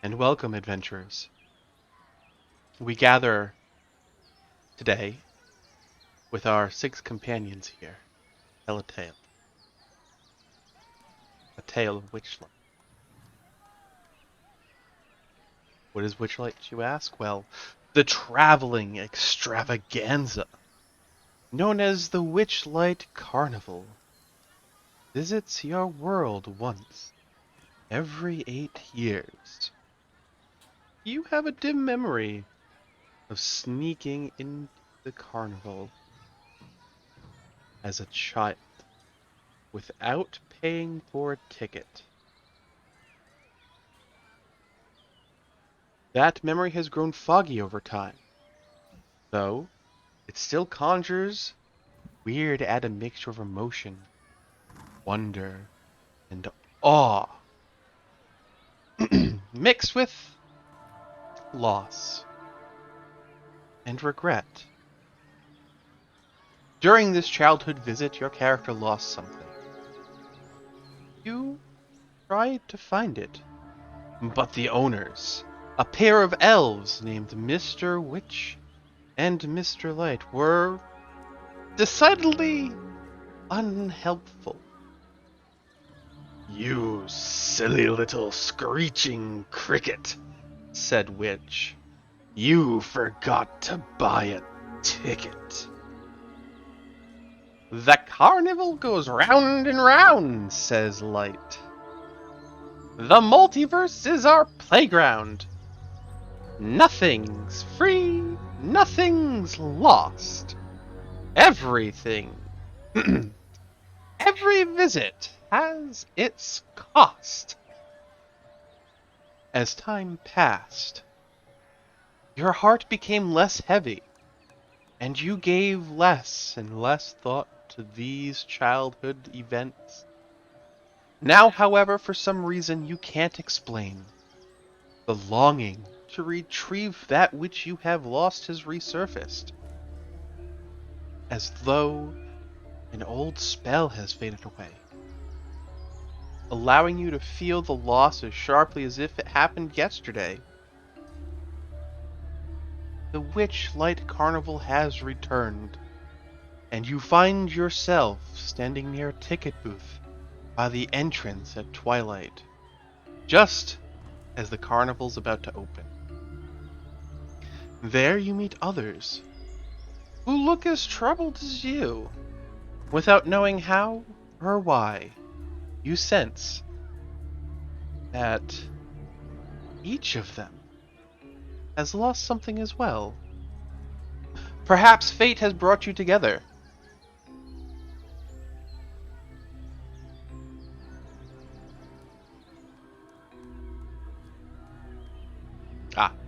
and welcome, adventurers. We gather today with our 6 companions here. Tell a tale of Witchlight. What is Witchlight, you ask? Well, the traveling extravaganza known as the Witchlight Carnival visits your world once every 8 years. You have a dim memory of sneaking into the carnival as a child without paying for a ticket. That memory has grown foggy over time, though it still conjures weird admixture of emotion, wonder, and awe, mixed with loss and regret. During this childhood visit, your character lost something. You tried to find it, but the owners, a pair of elves named Mr. Witch and Mr. Light, were decidedly unhelpful. "You silly little screeching cricket," said Witch. "You forgot to buy a ticket." "The carnival goes round and round," says Light. "The multiverse is our playground. Nothing's free, nothing's lost. Everything, every visit has its cost." As time passed, your heart became less heavy, and you gave less and less thought to these childhood events. Now, however, for some reason you can't explain, the longing to retrieve that which you have lost has resurfaced, as though an old spell has faded away, allowing you to feel the loss as sharply as if it happened yesterday. The Witchlight Carnival has returned, and you find yourself standing near a ticket booth by the entrance at twilight, just as the carnival's about to open. There you meet others who look as troubled as you. Without knowing how or why, you sense that each of them has lost something as well. Perhaps fate has brought you together.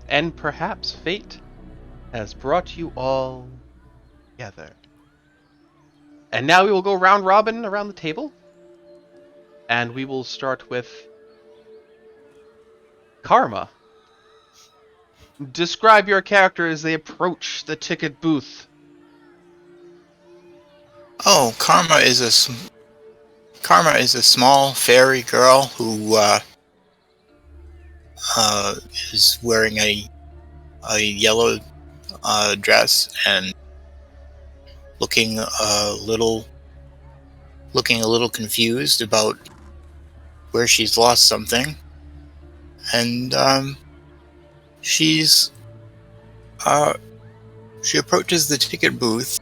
And perhaps fate has brought you all together. And now we will go round robin around the table, and we will start with Karma. Describe your character as they approach the ticket booth. Oh, Karma is a small fairy girl who is wearing a yellow dress and looking a little confused about where she's lost something, and she approaches the ticket booth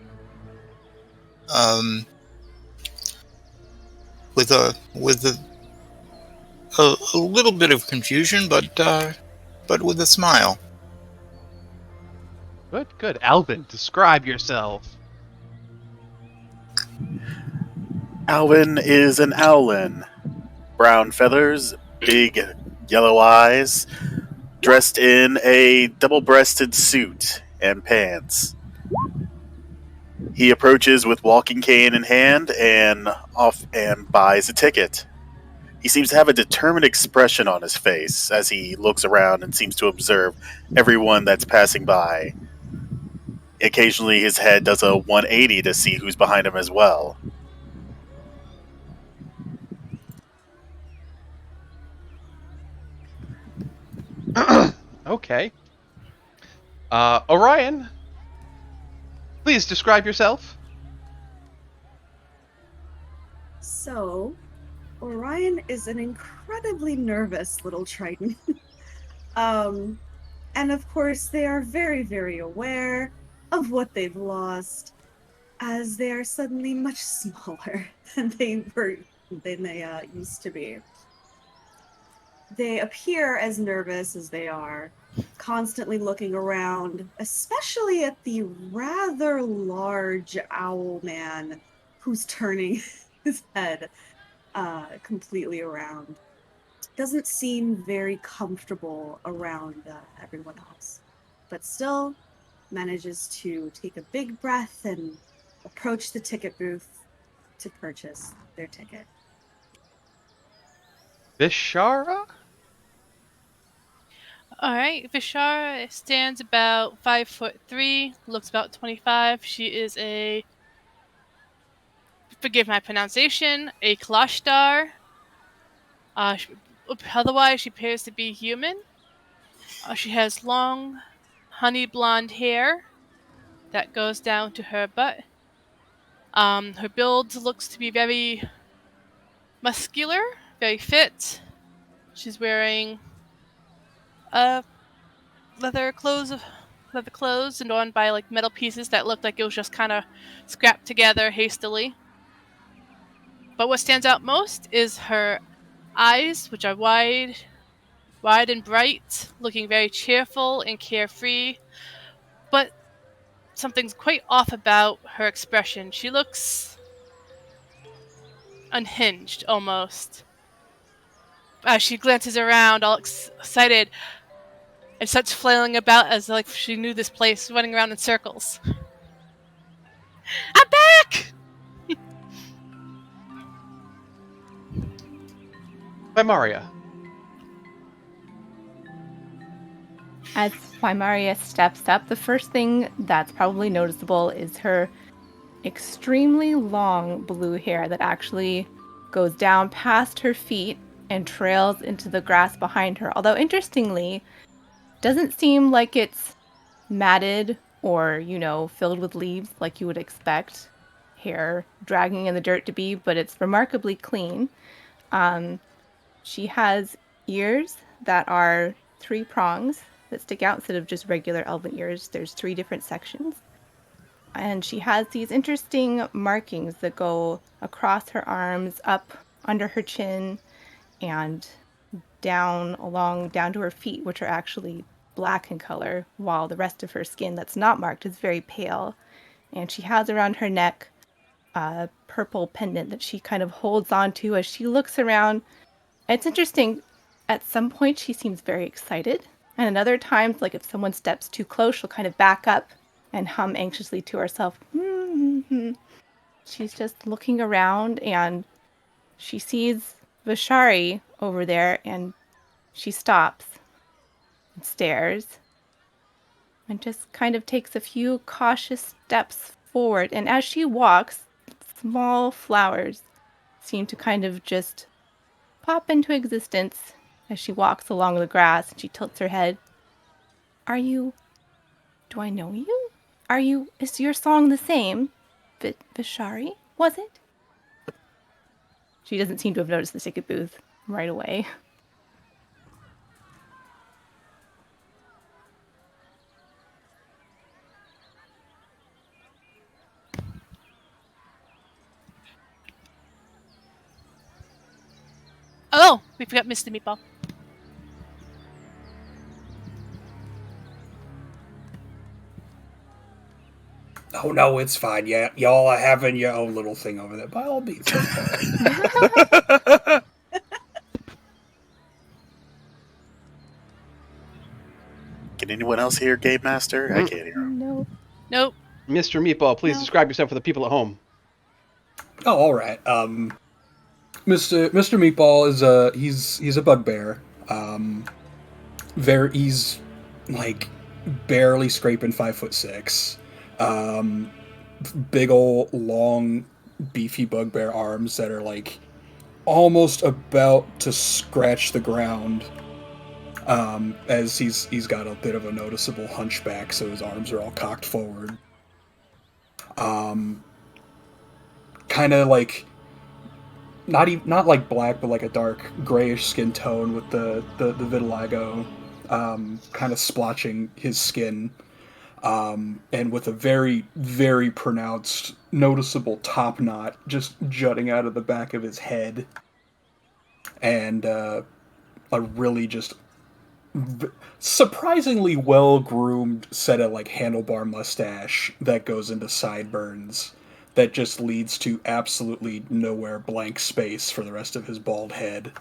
with a little bit of confusion, but with a smile. Good. Alvin, describe yourself. Alvin is an owlin. Brown feathers, big yellow eyes, dressed in a double-breasted suit and pants. He approaches with walking cane in hand and buys a ticket. He seems to have a determined expression on his face as he looks around and seems to observe everyone that's passing by. Occasionally his head does a 180 to see who's behind him as well. Okay. Orion, please describe yourself. So, Orion is an incredibly nervous little Triton. um, and of course, they are very, very aware of what they've lost, as they are suddenly much smaller than they used to be. They appear as nervous as they are, constantly looking around, especially at the rather large owl man who's turning his head completely around. Doesn't seem very comfortable around everyone else, but still manages to take a big breath and approach the ticket booth to purchase their ticket. Vishara? All right, Vishara stands about 5'3", looks about 25. She is forgive my pronunciation, a Kalashtar. Otherwise, she appears to be human. She has long, honey blonde hair that goes down to her butt. Her build looks to be very muscular, very fit. She's wearing uh, leather clothes, adorned by like metal pieces that look like it was just kind of scrapped together hastily. But what stands out most is her eyes, which are wide and bright, looking very cheerful and carefree. But something's quite off about her expression. She looks unhinged almost. As she glances around, all excited, and starts flailing about as like she knew this place, running around in circles. I'm back! Maria. As Wymaria steps up, the first thing that's probably noticeable is her extremely long blue hair that actually goes down past her feet and trails into the grass behind her. Although, interestingly, doesn't seem like it's matted or, filled with leaves like you would expect hair dragging in the dirt to be, but it's remarkably clean. She has ears that are 3 prongs that stick out instead of just regular elven ears. There's 3 different sections. And she has these interesting markings that go across her arms, up under her chin, and down to her feet, which are actually black in color, while the rest of her skin that's not marked is very pale. And she has around her neck a purple pendant that she kind of holds on to as she looks around. It's interesting. At some point, she seems very excited. And at other times, like if someone steps too close, she'll kind of back up and hum anxiously to herself. Mm-hmm. She's just looking around and she sees Vishari over there and she stops and stares and just kind of takes a few cautious steps forward. And as she walks, small flowers seem to kind of just pop into existence as she walks along the grass and she tilts her head. Do I know you? Is your song the same? Vishari, was it? She doesn't seem to have noticed the ticket booth right away. Oh, we forgot Mr. Meatball. Oh no, it's fine. Yeah, y'all are having your own little thing over there. By all means. Can anyone else hear Game Master? I can't hear him. Nope. Mr. Meatball, please describe yourself for the people at home. Oh, all right. Mr. Meatball is he's a bugbear. He's like barely scraping 5'6". Big ol' long, beefy bugbear arms that are like almost about to scratch the ground. as he's got a bit of a noticeable hunchback, so his arms are all cocked forward. Kind of like not like black, but like a dark grayish skin tone with the vitiligo kind of splotching his skin, and with a very, very pronounced, noticeable top knot just jutting out of the back of his head, and a really just surprisingly well-groomed set of like handlebar mustache that goes into sideburns that just leads to absolutely nowhere blank space for the rest of his bald head.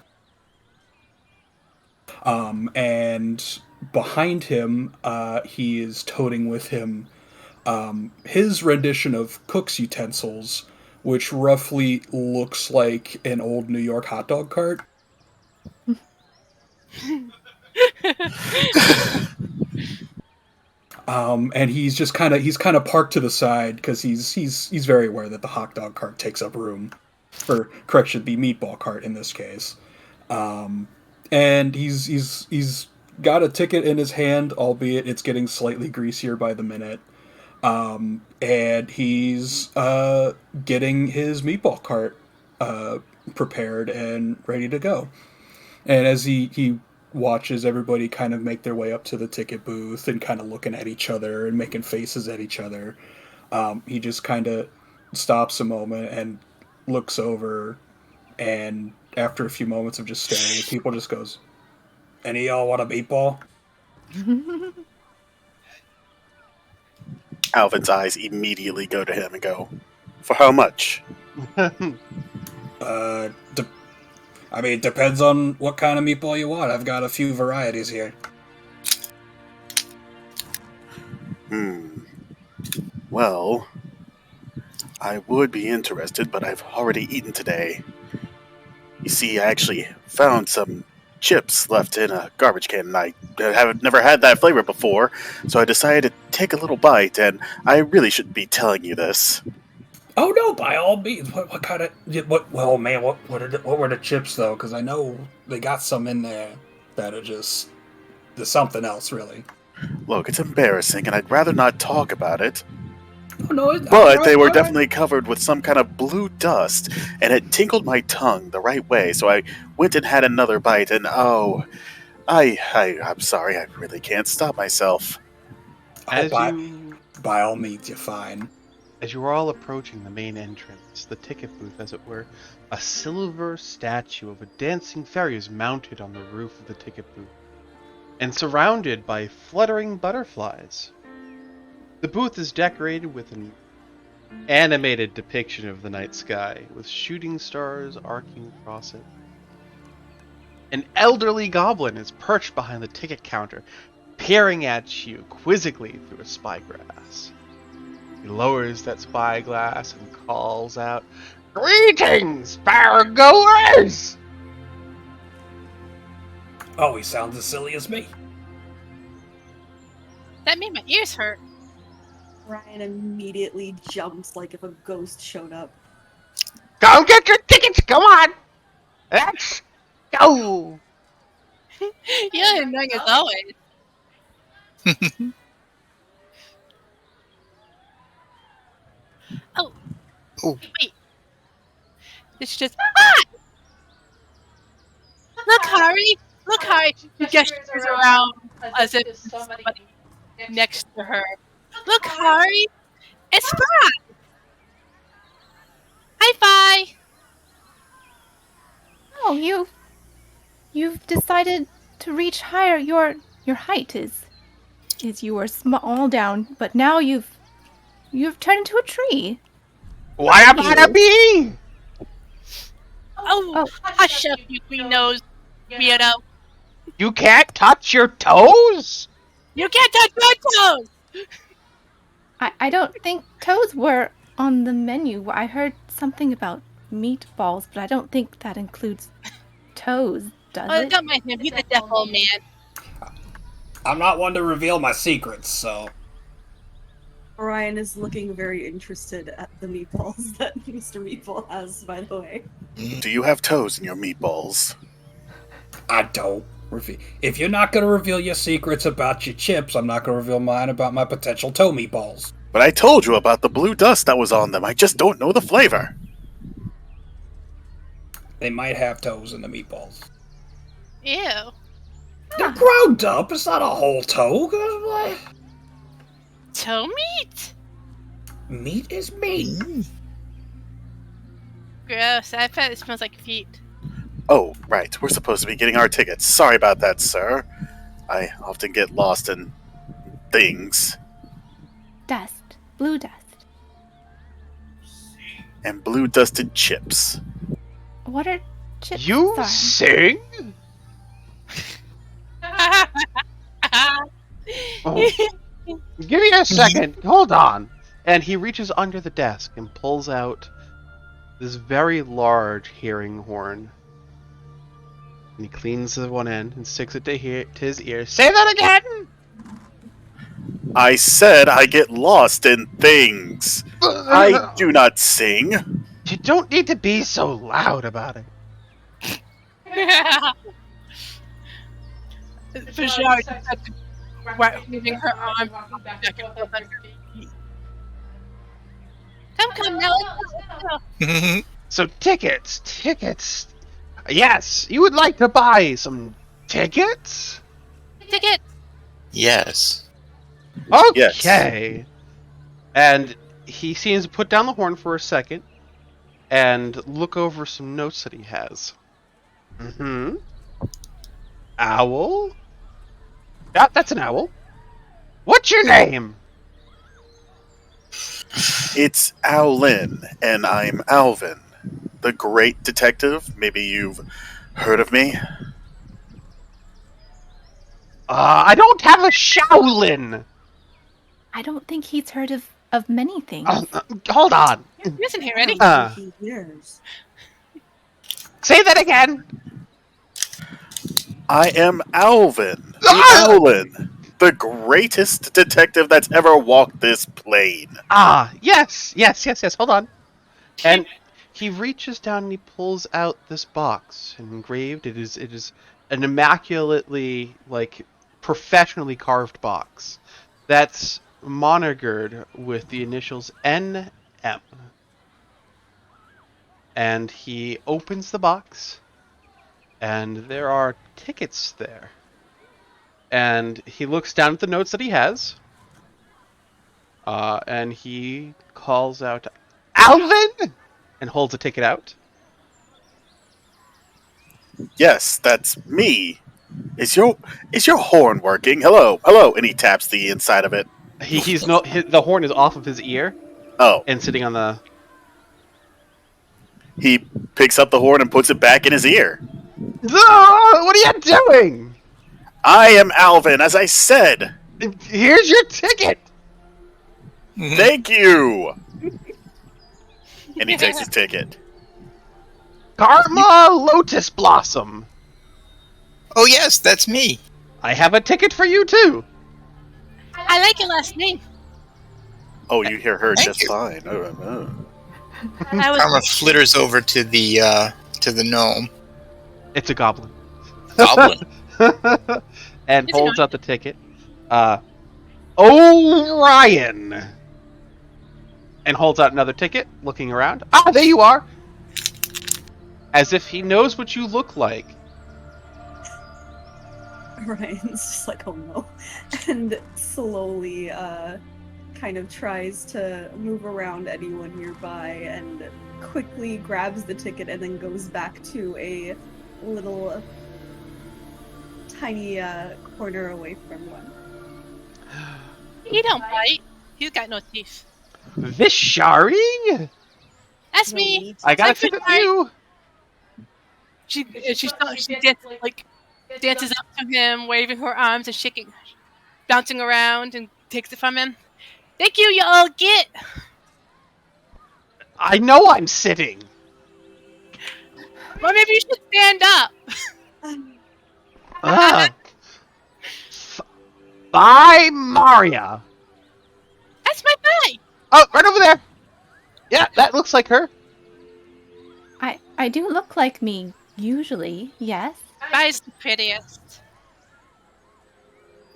And behind him, he is toting with him his rendition of cook's utensils, which roughly looks like an old New York hot dog cart. And he's kind of parked to the side because he's very aware that the hot dog cart takes up room, or correction, the meatball cart in this case. And he's got a ticket in his hand, albeit it's getting slightly greasier by the minute. And he's getting his meatball cart prepared and ready to go. And as he watches everybody kind of make their way up to the ticket booth and kind of looking at each other and making faces at each other, he just kind of stops a moment and looks over, and after a few moments of just staring at people, just goes, "Any of y'all want a meatball?" Alvin's eyes immediately go to him and go, "For how much?" I mean, it depends on what kind of meatball you want. I've got a few varieties here. Well, I would be interested, but I've already eaten today. You see, I actually found some chips left in a garbage can, and I haven't never had that flavor before, so I decided to take a little bite, and I really shouldn't be telling you this. Oh no! By all means. What kind of? Well, man, what were the chips though? Because I know they got some in there that are just there's something else, really. Look, it's embarrassing, and I'd rather not talk about it. Oh no! But they were definitely covered with some kind of blue dust, and it tinkled my tongue the right way. So I went and had another bite, and I'm sorry, I really can't stop myself. By all means, you're fine. As you are all approaching the main entrance, the ticket booth, as it were, a silver statue of a dancing fairy is mounted on the roof of the ticket booth, and surrounded by fluttering butterflies. The booth is decorated with an animated depiction of the night sky, with shooting stars arcing across it. An elderly goblin is perched behind the ticket counter, peering at you quizzically through a spyglass. He lowers that spyglass and calls out, "Greetings, fairgoers!" Oh, he sounds as silly as me. That made my ears hurt. Ryan immediately jumps like if a ghost showed up. Go get your tickets, come on! Let's go! You're annoying as always. Oh. Wait. It's just... Ah! Look, Harry! Look, Harry! She gestures around as if somebody next to her. Look, Harry! It's fun! Hi, Fi! Oh, you've decided to reach higher. Your height is you were small down, but now you've turned into a tree. What about a bee? Oh, hush up, you green nose weirdo. You can't touch your toes? You can't touch my toes! I don't think toes were on the menu. I heard something about meatballs, but I don't think that includes toes, does it? Don't mind him. He's a deaf old man. I'm not one to reveal my secrets, so... Ryan is looking very interested at the meatballs that Mr. Meatball has, by the way. Do you have toes in your meatballs? I don't. If you're not going to reveal your secrets about your chips, I'm not going to reveal mine about my potential toe meatballs. But I told you about the blue dust that was on them. I just don't know the flavor. They might have toes in the meatballs. Ew. They're ground up. It's not a whole toe. What? Toe meat? Meat is meat. Gross. I bet it smells like feet. Oh, right. We're supposed to be getting our tickets. Sorry about that, sir. I often get lost in things. Dust. Blue dust. And blue dusted chips. What are chips? You Sorry. sing? Oh, give me a second. Hold on. And he reaches under the desk and pulls out this very large hearing horn. And he cleans the one end and sticks it to his ear. Say that again! I said I get lost in things. I do not sing. You don't need to be so loud about it. Fajar moving her arm back and forth on her feet. Come now. Let's go. So tickets. Yes, you would like to buy some tickets? Ticket. Yes. Okay. And he seems to put down the horn for a second and look over some notes that he has. Mm-hmm. Owl? Yeah, that's an owl. What's your name? It's Owlin, and I'm Alvin, the great detective. Maybe you've heard of me. I don't have a Shaolin. I don't think he's heard of many things. Hold on. He isn't here already. Years. Say that again. I am Alvin, the Owlin, the greatest detective that's ever walked this plane. Yes. Hold on. And he reaches down and he pulls out this box engraved. It is an immaculately, professionally carved box that's monogered with the initials NM. And he opens the box, and there are tickets there. And he looks down at the notes that he has, and he calls out, Alvin! And holds a ticket out. Yes, that's me. Is your horn working? Hello, and he taps the inside of it. The horn is off of his ear. Oh. And sitting on the... He picks up the horn and puts it back in his ear. What are you doing? I am Alvin, as I said. Here's your ticket. Thank you. And he takes his ticket. Karma Lotus Blossom. Oh yes, that's me. I have a ticket for you too. I like your last name. Oh, you hear her Thank just you. fine. Oh. Karma flitters over to the gnome. It's a goblin. Goblin. And It's holds out the ticket. Orion. And holds out another ticket, looking around. There you are. As if he knows what you look like. Ryan's just like, oh no. And slowly kind of tries to move around anyone nearby and quickly grabs the ticket and then goes back to a little tiny corner away from one. He don't bite. He's got no teeth. Vishari? That's me. I got a I'm ticket for Vishari. you. She dances up to him, waving her arms and shaking, bouncing around, and takes it from him. Thank you, you all get. I know I'm sitting. Well, maybe you should stand up. Bye, Maria. That's my bye. Oh, right over there. Yeah, that looks like her. I do look like me, usually, yes. Bai's the prettiest.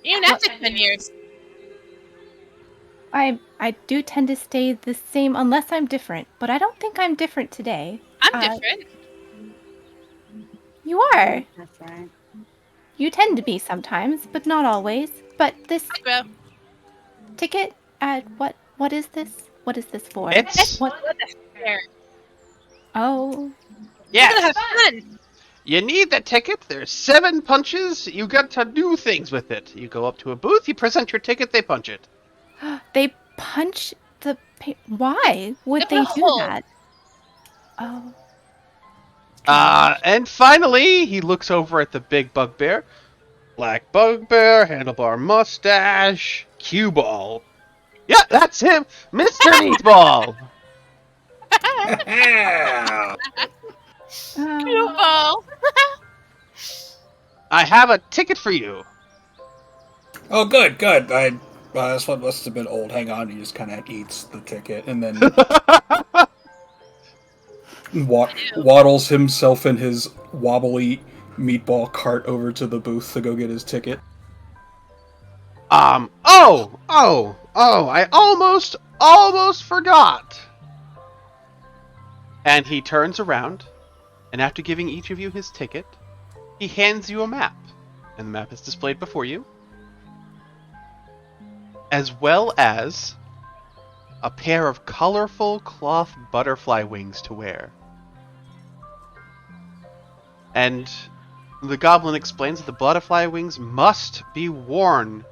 Even after 10 years. I do tend to stay the same unless I'm different, but I don't think I'm different today. I'm different. You are. That's right. You tend to be sometimes, but not always. But this I grow. ticket, what is this? What is this for? It's What? Fair. Oh, We're gonna yes. have fun. You need the ticket. There's 7 punches. You got to do things with it. You go up to a booth. You present your ticket. They punch it. they punch the. Why would They they put a do hole. that? Oh, And finally, he looks over at the big bugbear. Black bugbear, handlebar mustache, cue ball. Yeah, that's him, Mr. Meatball. Beautiful. I have a ticket for you. Oh, good. This one must have been old. Hang on, he just kind of eats the ticket and then waddles himself in his wobbly meatball cart over to the booth to go get his ticket. I almost forgot. And he turns around, and after giving each of you his ticket, he hands you a map. And the map is displayed before you, as well as a pair of colorful cloth butterfly wings to wear. And the goblin explains that the butterfly wings must be worn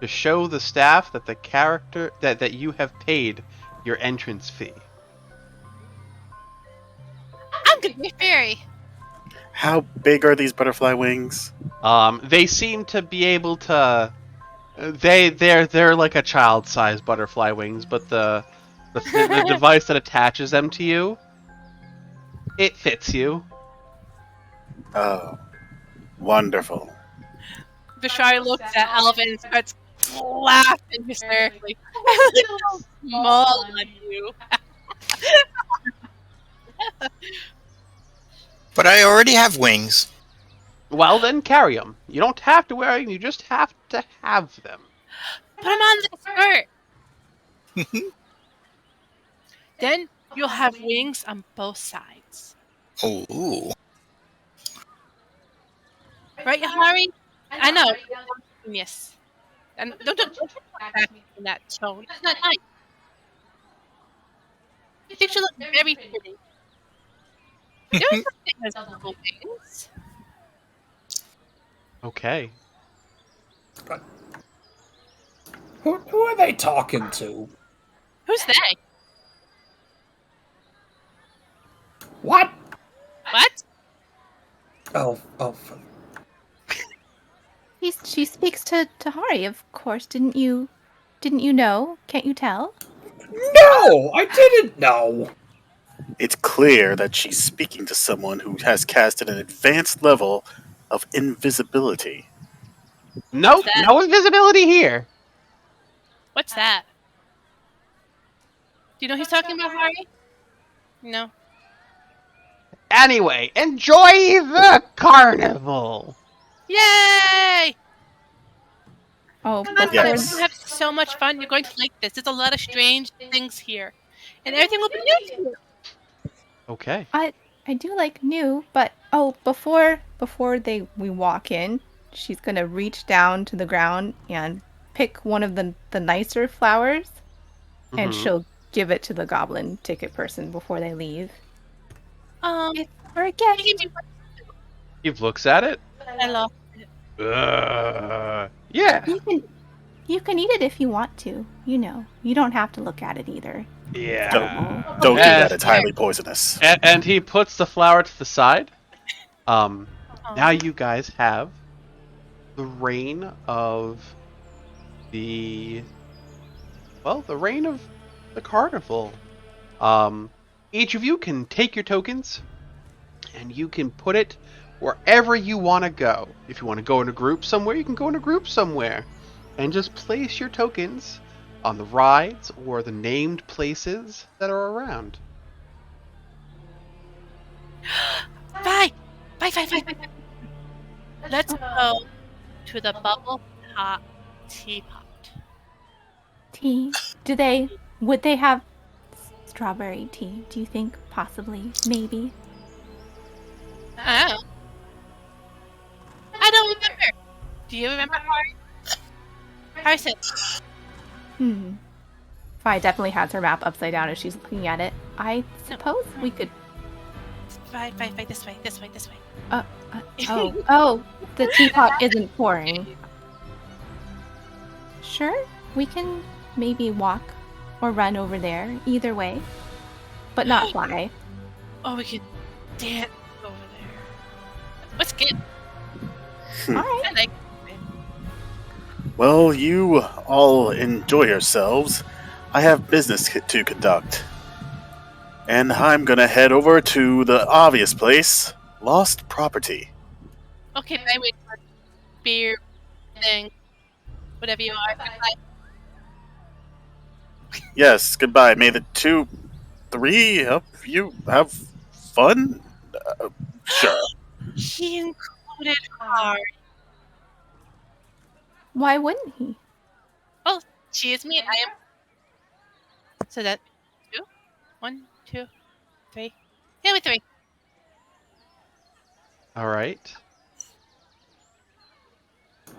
to show the staff that the character that you have paid your entrance fee. I'm gonna be a fairy. How big are these butterfly wings? They seem to be able to. They're like a child-sized butterfly wings, but the device that attaches them to you, it fits you. Oh, wonderful. Bashar looks at Alvin and starts laughing hysterically. Small on you. But I already have wings. Well, then carry them. You don't have to wear them. You just have to have them. Put him on the skirt. Then you'll have wings on both sides. Oh. Right, Yahari? I know. Yes. And don't talk back in that tone. It's not nice. I think she looks very pretty. There is something as little wings. Okay. Who are they talking to? Who's they? What? What? Oh. she speaks to Hari, of course. Didn't you know? Can't you tell? No, I didn't know. It's clear that she's speaking to someone who has casted an advanced level of invisibility. Nope, that? no invisibility here. What's that? Do you know who he's talking about, Hari? No. Anyway, enjoy the carnival. Yay! Oh, Come on, before Yes. you have so much fun. You're going to like this. There's a lot of strange things here. And everything will be new to you. Okay. I do like new, but before we walk in, she's gonna reach down to the ground and pick one of the nicer flowers, and Mhm. she'll give it to the goblin ticket person before they leave. He Or a gift. gave me He looks at it. one. I love Yeah. You can eat it if you want to. You don't have to look at it either. Yeah. Don't do Yeah. that, it's highly poisonous. And he puts the flower to the side. Now you guys have the reign of the carnival. Each of you can take your tokens, and you can put it wherever you want to go. If you want to go in a group somewhere, you can go in a group somewhere. And just place your tokens on the rides or the named places that are around. Bye! Bye. Let's go to the bubble top teapot. Tea? Would they have strawberry tea? Do you think possibly, maybe? I don't remember. Do you remember, Harry? Harry said, Fi definitely has her map upside down as she's looking at it. I suppose we could. right, this way. Oh, the teapot isn't pouring. Sure, we can maybe walk or run over there, either way. But not fly. Oh, we could dance over there. Let's get. Alright. I like. Well, you all enjoy yourselves. I have business to conduct. And I'm gonna head over to the obvious place, lost property. Okay, I wait for beer thing. Whatever you are. Goodbye. Yes, goodbye. May the 3 of you have fun? Sure. He included Harry. Why wouldn't he? Oh, she is me and I am. So that 2? 1, 2, 3. Yeah, with 3. All right.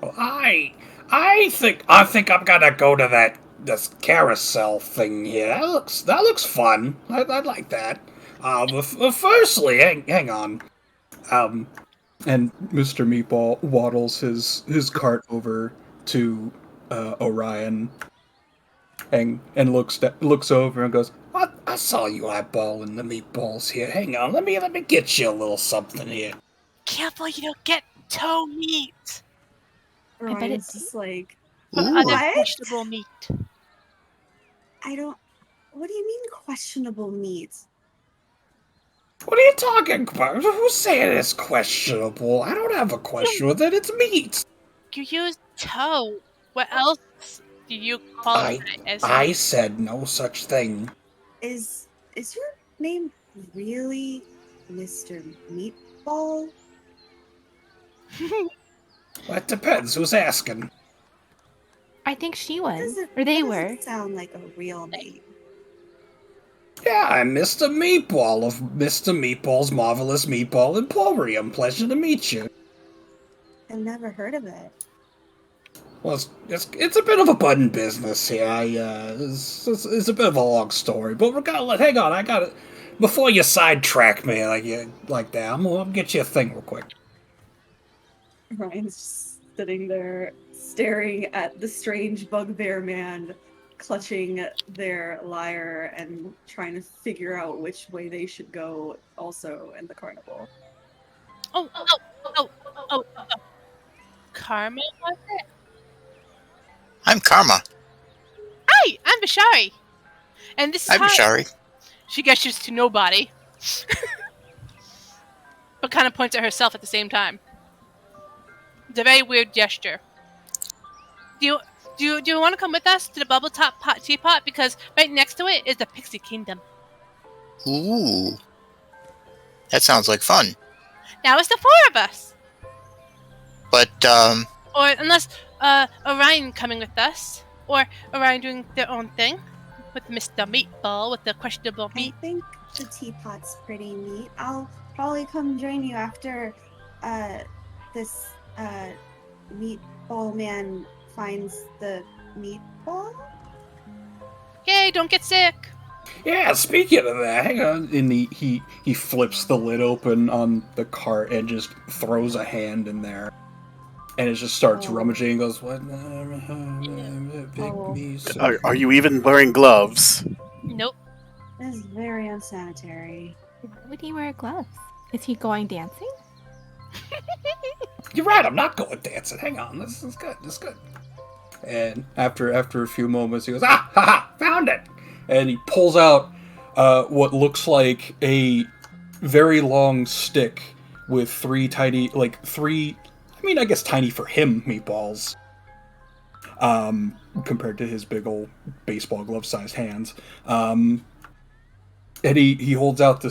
Well, I think I'm gonna go to this carousel thing here. That looks fun. I like that. But firstly, hang on. And Mr. Meatball waddles his cart over to Orion and looks over and goes, I saw you eyeballing the meatballs here. Hang on, let me get you a little something here. Careful you don't get toe meat. Ryan's just like, But Ooh. other What? vegetable meat. I don't. What do you mean questionable meat? What are you talking about? Who's saying it's questionable? I don't have a question with it. It's meat. You use toe. What else do you qualify as? I said no such thing. Is your name really Mr. Meatball? Well, it depends. Who's asking? I think she was. Doesn't- Or they that were. doesn't sound like a real name. Yeah, I'm Mr. Meatball of Mr. Meatball's Marvelous Meatball Emporium. Pleasure to meet you. I've never heard of it. Well, it's a bit of a budding business here. It's a bit of a long story, but hang on, I got it. Before you sidetrack me like that, I'm gonna get you a thing real quick. Ryan's just sitting there staring at the strange bugbear man clutching their lyre and trying to figure out which way they should go also in the carnival. Oh. Karma, was it? I'm Karma. Hi, I'm Bashari. And this is I'm how sorry. she gestures to nobody. But kind of points at herself at the same time. It's a very weird gesture. Do you want to come with us to the bubble top teapot? Because right next to it is the Pixie Kingdom. Ooh. That sounds like fun. Now it's the 4 of us. But, Or unless Orion coming with us. Or Orion doing their own thing. With Mr. Meatball, with the questionable I meat. think the teapot's pretty neat. I'll probably come join you after this meatball man finds the meatball. Yay, don't get sick. Yeah, speaking of that, hang on. And he flips the lid open on the cart and just throws a hand in there. And it just starts rummaging and goes, what? Are you even wearing gloves? Nope. This is very unsanitary. Would he wear gloves? Is he going dancing? You're right, I'm not going dancing. Hang on, this is good. And after a few moments, he goes, found it! And he pulls out what looks like a very long stick with three, I guess tiny for him, meatballs. Compared to his big old baseball glove-sized hands. And he holds out the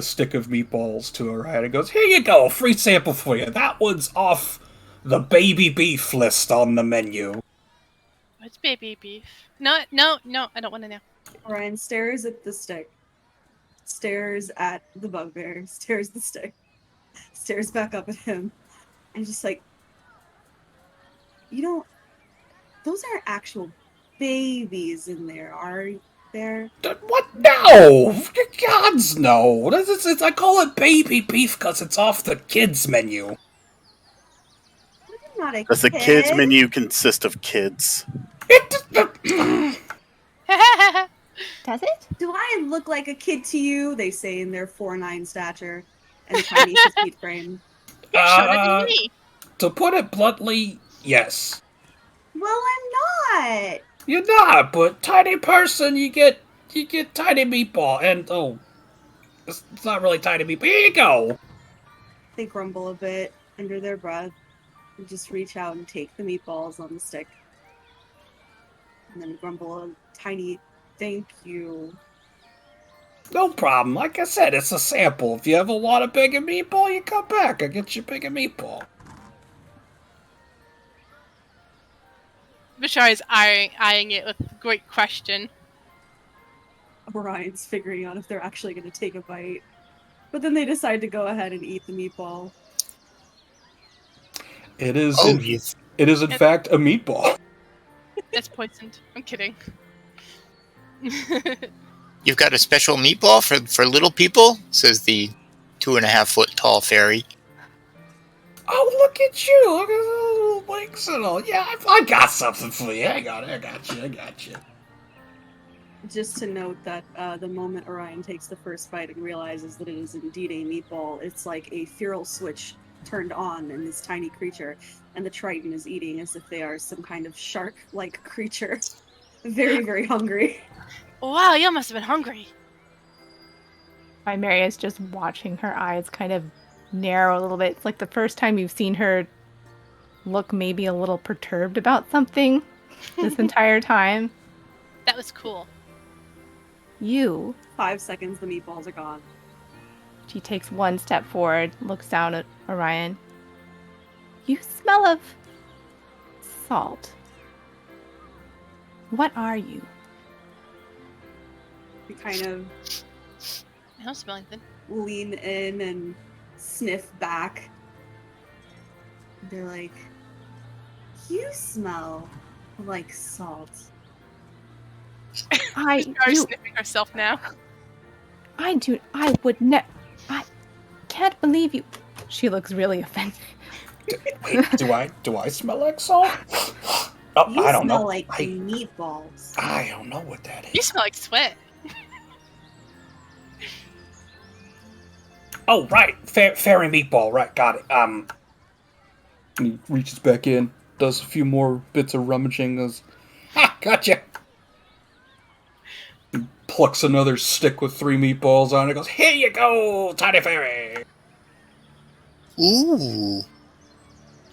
stick of meatballs to Orion and goes, "Here you go, a free sample for you. That one's off the baby beef list on the menu." What's baby beef? No, I don't want to know. Orion stares at the stick, stares at the bugbear, stares at the stick, stares back up at him, and just like, you don't. Those aren't actual babies in there, are there? What? No! Gods, no! I call it baby beef because it's off the kids' menu. Not a Does the kid. kids menu consist of kids? Does it? Do I look like a kid to you? They say in their 4'9" stature and tiny petite frame. You're shorter than me. To put it bluntly, yes. Well, I'm not. You're not, but tiny person, you get tiny meatball, and it's not really tiny meatball. Here you go. They grumble a bit under their breath and just reach out and take the meatballs on the stick. And then grumble a tiny thank you. No problem. Like I said, it's a sample. If you ever want a bigger meatball, you come back. I get you a bigger meatball. Bashari's eyeing it with great question. Orion's figuring out if they're actually going to take a bite. But then they decide to go ahead and eat the meatball. It is. Oh, It is in fact a meatball. It's poisoned. I'm kidding. you've got a special meatball for little people? Says the 2.5-foot tall fairy. Oh, look at you! Look at those little wings and all. Yeah, I got something for you. I got you. Just to note that the moment Orion takes the first bite and realizes that it is indeed a meatball, it's like a feral switch turned on in this tiny creature, and the Triton is eating as if they are some kind of shark-like creature. Very, very hungry. Wow, you must have been hungry. Chimera is just watching her eyes kind of narrow a little bit. It's like the first time you've seen her look maybe a little perturbed about something this entire time. That was cool. You. 5 seconds, the meatballs are gone. She takes one step forward, looks down at Orion. You smell of salt. What are you? We kind of I don't smell anything. lean in and sniff back. They're like, you smell like salt. I Bashari's do. sniffing herself now. I can't believe you. She looks really offended. Wait, do I smell like salt? Oh, You I don't smell know. like meatballs. I don't know what that You is. smell like sweat. Oh, right. Fairy meatball. Right, got it. And he reaches back in, does a few more bits of rummaging, goes, "Ha, gotcha!" He plucks another stick with 3 meatballs on it, goes, "Here you go, tiny fairy!" Ooh.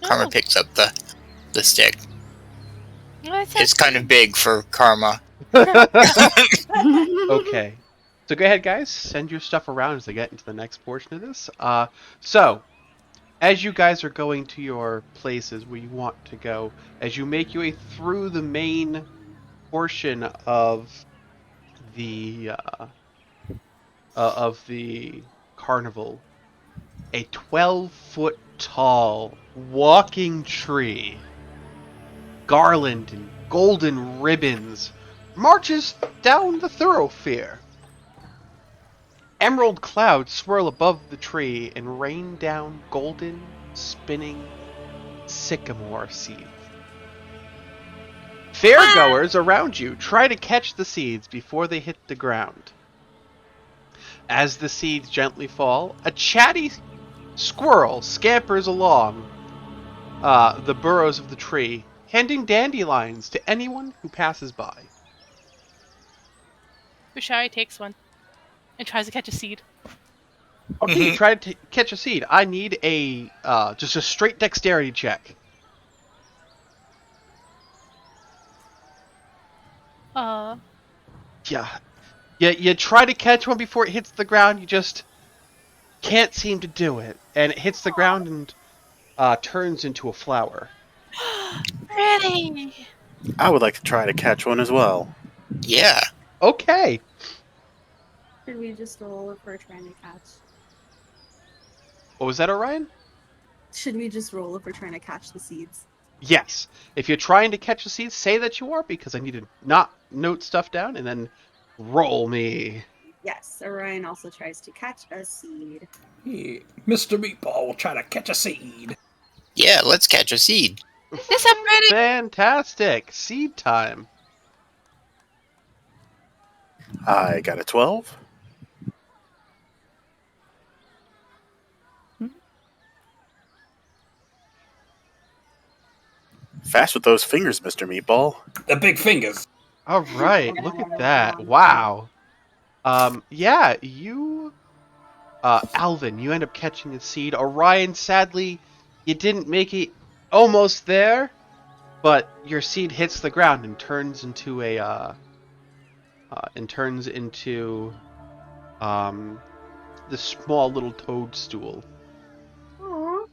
Karma Oh, picks up the stick. that's It's kind of big for Karma. Okay. So go ahead, guys. Send your stuff around as I get into the next portion of this. So, as you guys are going to your places where you want to go, as you make your way through the main portion of the carnival, a 12-foot tall walking tree, garland and golden ribbons, marches down the thoroughfare. Emerald clouds swirl above the tree and rain down golden, spinning sycamore seeds. Fairgoers around you try to catch the seeds before they hit the ground. As the seeds gently fall, a chatty squirrel scampers along the burrows of the tree, handing dandelions to anyone who passes by. Bashari takes one and tries to catch a seed. Okay, try to catch a seed. I need a just a straight dexterity check. Uh, Yeah, You try to catch one before it hits the ground, you just can't seem to do it. And it hits the ground and turns into a flower. Pretty. I would like to try to catch one as well. Yeah. Okay. Should we just roll if we're trying to catch? What was that, Orion? Should we just roll if we're trying to catch the seeds? Yes. If you're trying to catch a seed, say that you are, because I need to not note stuff down, and then roll me. Yes, Orion also tries to catch a seed. Yeah, Mr. Meatball will try to catch a seed. Yeah, let's catch a seed. This is pretty. Fantastic. Seed time. I got a 12. Fast with those fingers, Mr. Meatball. The big fingers. All right. Look at that. Wow. Yeah, you, Alvin, you end up catching a seed. Orion, sadly, you didn't make it almost there, but your seed hits the ground and turns into this small little toadstool. Aww.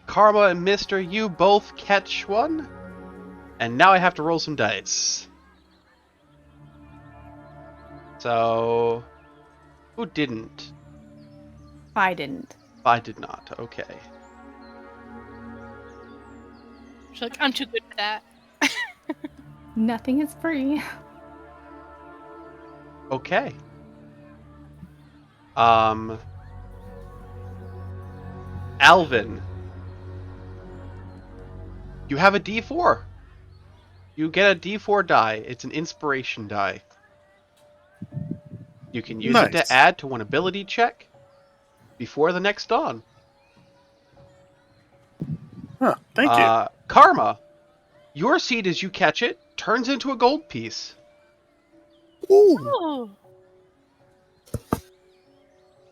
Karma and Mister, you both catch one, and now I have to roll some dice. So, who didn't? I didn't. I did not. Okay. She's like, I'm too good for that. Nothing is free. Okay. Alvin, you have a D4. You get a D4 die. It's an inspiration die. You can use it Nice. to add to one ability check before the next dawn. Huh, thank you. Karma, your seed as you catch it turns into a gold piece. Ooh. Oh.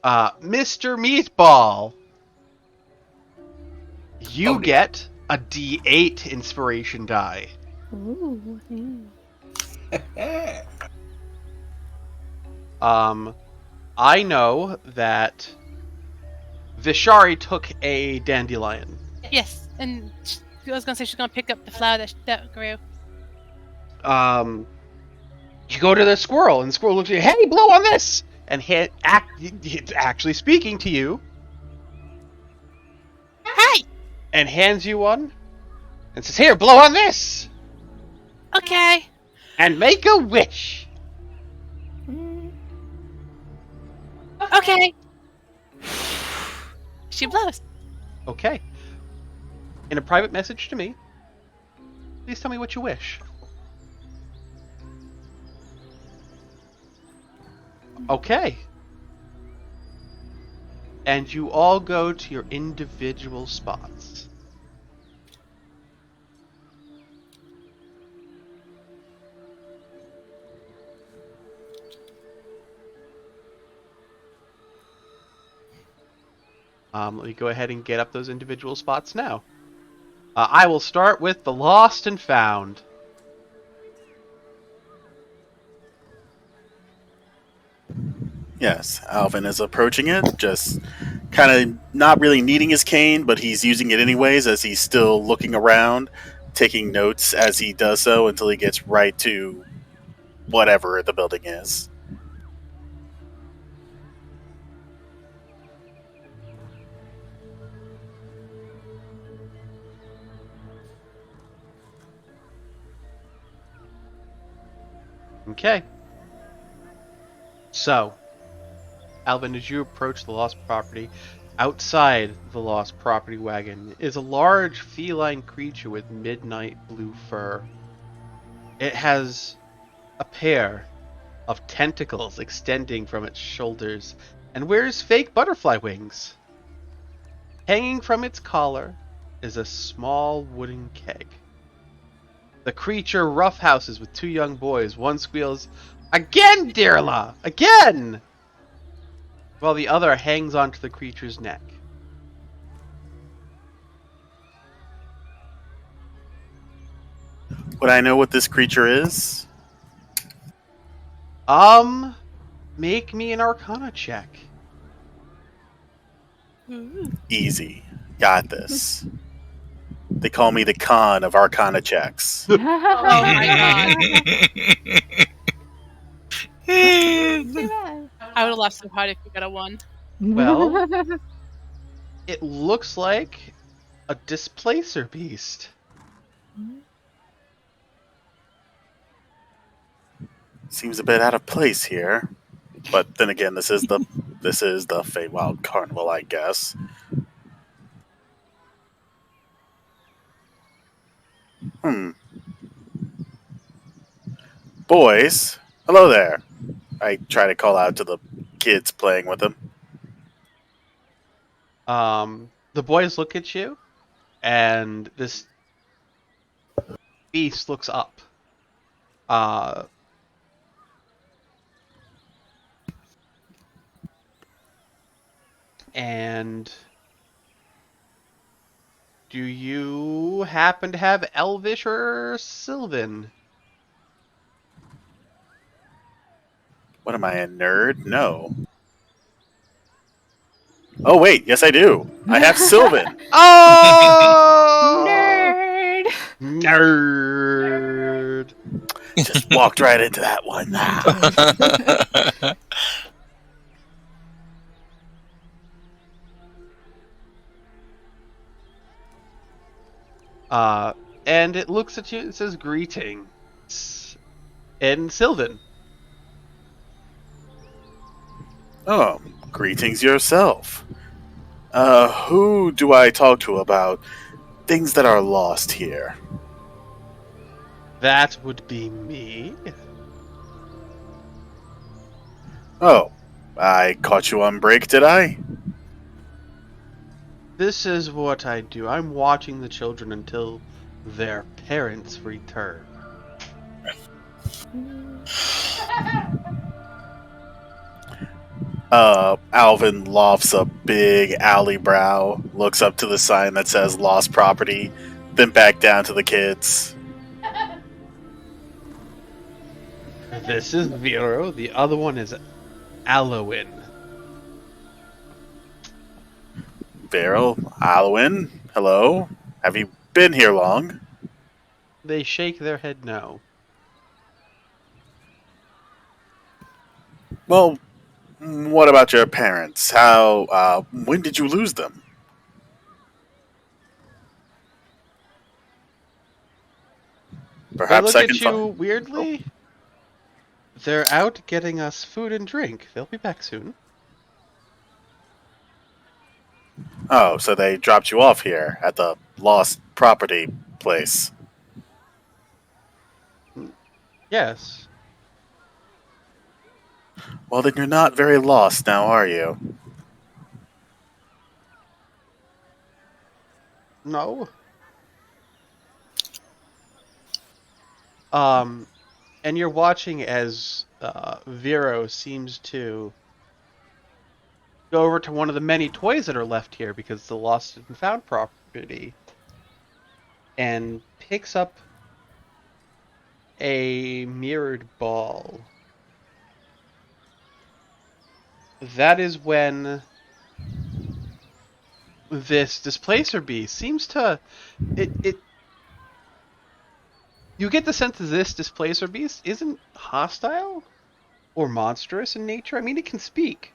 Mr. Meatball, you Oh, dear. get a D8 inspiration die. Ooh. I know that Vishari took a dandelion. Yes, and I was gonna say she's gonna pick up the flower that grew. You go to the squirrel, and the squirrel looks at you, hey, blow on this! And it's actually speaking to you, Hey! and hands you one, and says, here, blow on this! Okay. And make a wish! Okay. She blows. Okay. In a private message to me, please tell me what you wish. Okay. And you all go to your individual spots. Let me go ahead and get up those individual spots now. I will start with the Lost and Found. Yes, Alvin is approaching it, just kind of not really needing his cane, but he's using it anyways as he's still looking around, taking notes as he does so until he gets right to whatever the building is. Okay. So, Alvin, as you approach the lost property, outside the lost property wagon is a large feline creature with midnight blue fur. It has a pair of tentacles extending from its shoulders and wears fake butterfly wings. Hanging from its collar is a small wooden keg. The creature roughhouses with two young boys. One squeals, "Again, Dirla! Again!" while the other hangs onto the creature's neck. Would I know what this creature is? Make me an Arcana check. Ooh. Easy. Got this. They call me the Khan of Arcana checks. Oh my god. Too bad. I would have laughed so hard if you got a 1. Well, it looks like a displacer beast. Seems a bit out of place here. But then again, this is the Feywild Carnival, I guess. Boys, hello there. I try to call out to the kids playing with them. The boys look at you, and this beast looks up. And do you happen to have Elvish or Sylvan? What am I, a nerd? No. Oh wait, yes I do. I have Sylvan. Oh! Nerd. Nerd! Just walked right into that one. And it looks at you and says greetings. And Sylvan. Oh, greetings yourself. Who do I talk to about things that are lost here? That would be me. Oh, I caught you on break, did I? This is what I do. I'm watching the children until their parents return. Alvin lofts a big alley brow, looks up to the sign that says lost property, then back down to the kids. This is Vero. The other one is Alowin. Vero, Alwyn, hello. Have you been here long? They shake their head no. Well, what about your parents? When did you lose them? They Perhaps look I at can you find. weirdly. They're out getting us food and drink. They'll be back soon. Oh, so they dropped you off here at the lost property place. Yes. Well, then you're not very lost now, are you? No. And you're watching as Vero seems to go over to one of the many toys that are left here because it's the lost and found property, and picks up a mirrored ball. That is when this displacer beast seems to it you get the sense that this displacer beast isn't hostile or monstrous in nature. I mean, it can speak,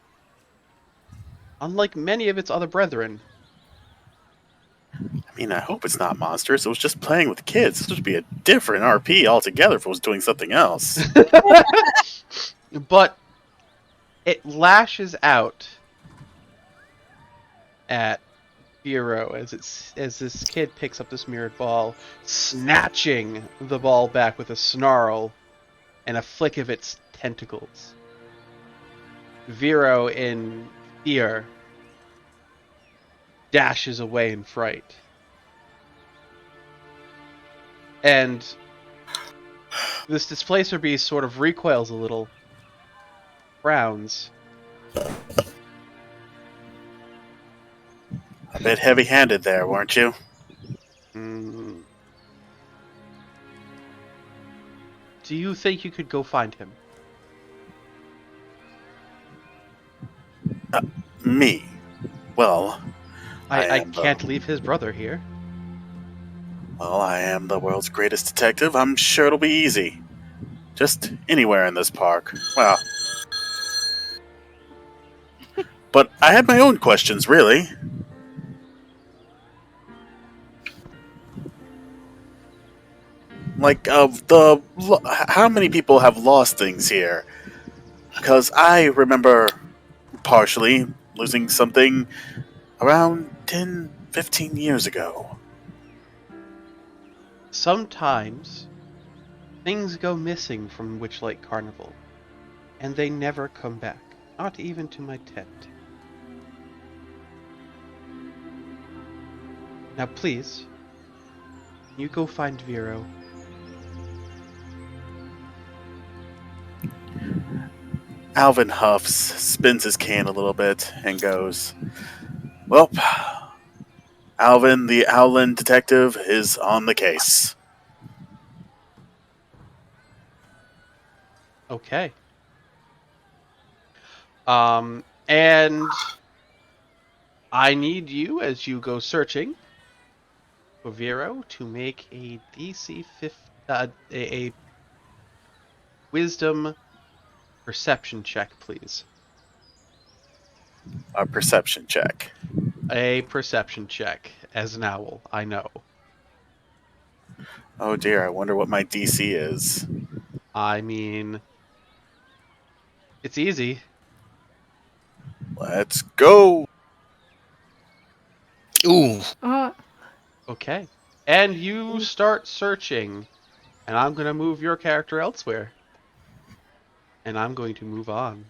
unlike many of its other brethren. I mean, I hope it's not monstrous. It was just playing with kids. This would be a different RP altogether if it was doing something else. But it lashes out at Vero as this kid picks up this mirrored ball, snatching the ball back with a snarl and a flick of its tentacles. Vero, in fear, dashes away in fright. And this displacer beast sort of recoils a little, frowns. A bit heavy-handed there, weren't you? Do you think you could go find him? Me. Well, I I am can't leave his brother here. I am the world's greatest detective. I'm sure it'll be easy. Just anywhere in this park. Well, but I had my own questions, really. Like, how many people have lost things here? Because I remember partially losing something around 10, 15 years ago. Sometimes things go missing from Witchlight Carnival, and they never come back, not even to my tent. Now please, you go find Vero. Alvin huffs, spins his can a little bit, and goes, Well, Alvin, the Owlin detective, is on the case. Okay. And I need you, as you go searching for Vero, to make a DC 50, a Wisdom Perception check, please. A perception check. A perception check as an owl, I know. Oh dear, I wonder what my DC is. I mean, it's easy. Let's go! Ooh. Okay. And you start searching, and I'm going to move your character elsewhere. And I'm going to move on.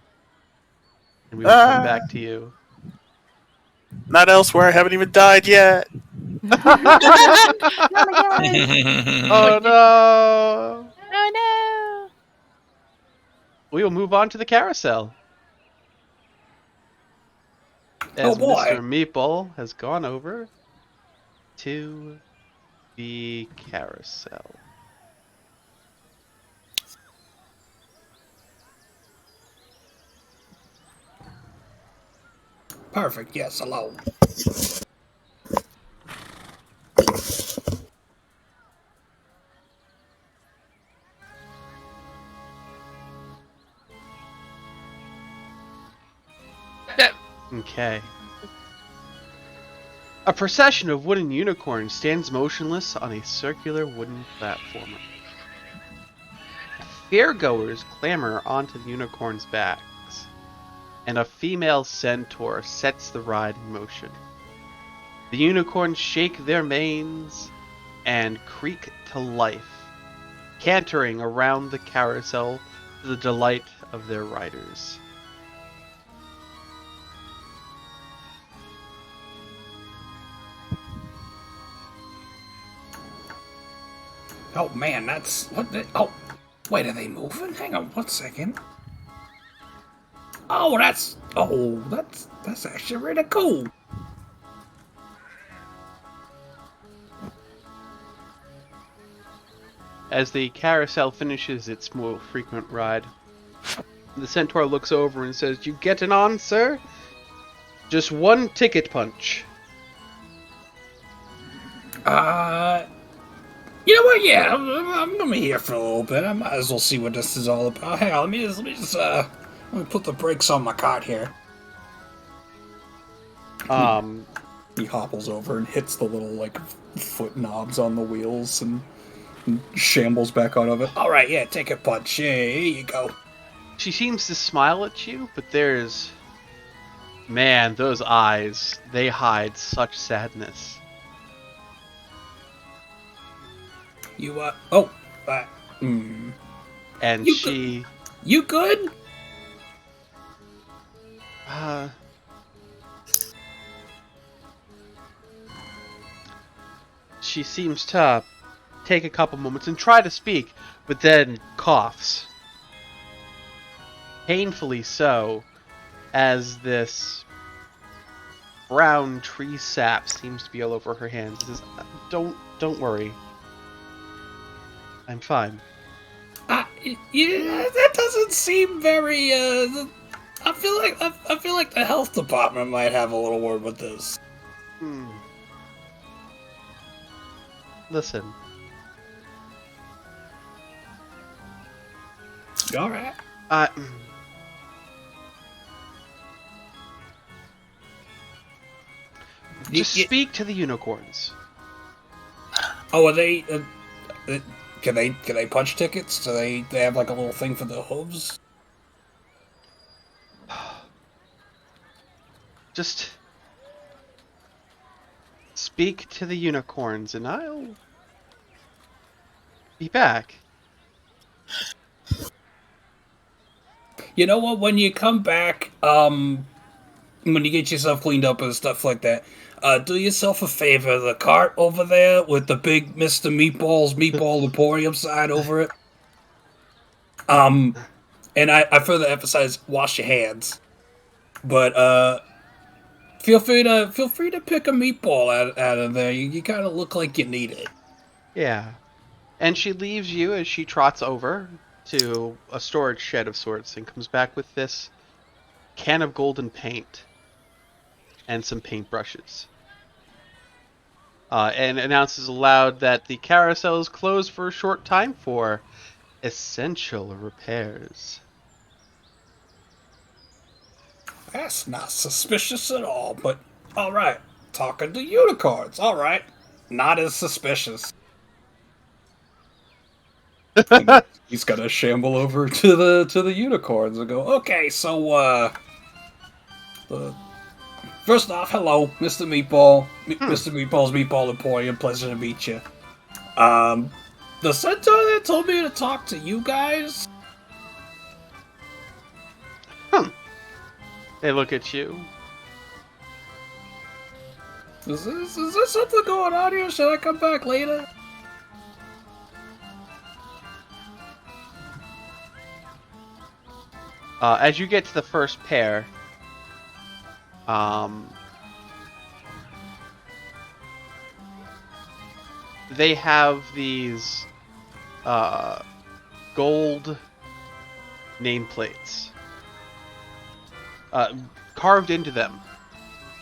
And we will come back to you. Not elsewhere, I haven't even died yet. Oh no! Oh no! We will move on to the carousel. Oh, As boy. Mr. Meeple has gone over to the carousel. Perfect. Yes. Hello. Okay. A procession of wooden unicorns stands motionless on a circular wooden platform. Fairgoers clamber onto the unicorns' backs, and a female centaur sets the ride in motion. The unicorns shake their manes and creak to life, cantering around the carousel to the delight of their riders. Oh man, that's what? Oh, wait, are they moving? Hang on 1 second. Oh, that's actually really cool. As the carousel finishes its more frequent ride, the centaur looks over and says, "You getting on, sir? Just one ticket punch." You know what? Yeah, I'm gonna be here for a little bit. I might as well see what this is all about. Hang on, let me put the brakes on my cart here. He hobbles over and hits the little like foot knobs on the wheels and shambles back out of it. All right, yeah, take a punch. Yeah, here you go. She seems to smile at you, but there's... Man, those eyes, they hide such sadness. You And You she... you good? She seems to take a couple moments and try to speak, but then coughs. Painfully so, as this brown tree sap seems to be all over her hands. Says, Don't worry. I'm fine. Yeah, that doesn't seem very. I feel like the health department might have a little word with this. Listen. All right. Just speak to the unicorns. Oh, are they? Can they punch tickets? Do they have like a little thing for the hooves? Just speak to the unicorns, and I'll be back. You know what? When you come back, when you get yourself cleaned up and stuff like that, do yourself a favor. The cart over there with the big Mr. Meatball's Meatball Emporium sign over it. And I further emphasize, wash your hands. But feel free to pick a meatball out of there. You kind of look like you need it. Yeah. And she leaves you as she trots over to a storage shed of sorts and comes back with this can of golden paint and some paintbrushes. And announces aloud that the carousel is closed for a short time for essential repairs. That's not suspicious at all, but alright. Talking to unicorns, alright. Not as suspicious. He's gonna shamble over to the unicorns and go, okay, so first off, hello, Mr. Meatball. Mr. Meatball's Meatball Emporium, pleasure to meet you. The centaur that told me to talk to you guys. They look at you. Is there something going on here? Should I come back later? As you get to the first pair, they have these gold nameplates carved into them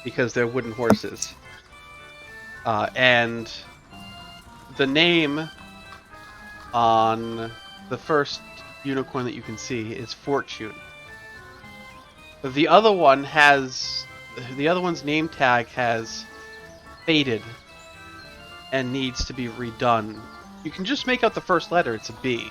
because they're wooden horses. And the name on the first unicorn that you can see is Fortune. The other one's name tag has faded and needs to be redone. You can just make out the first letter, it's a B.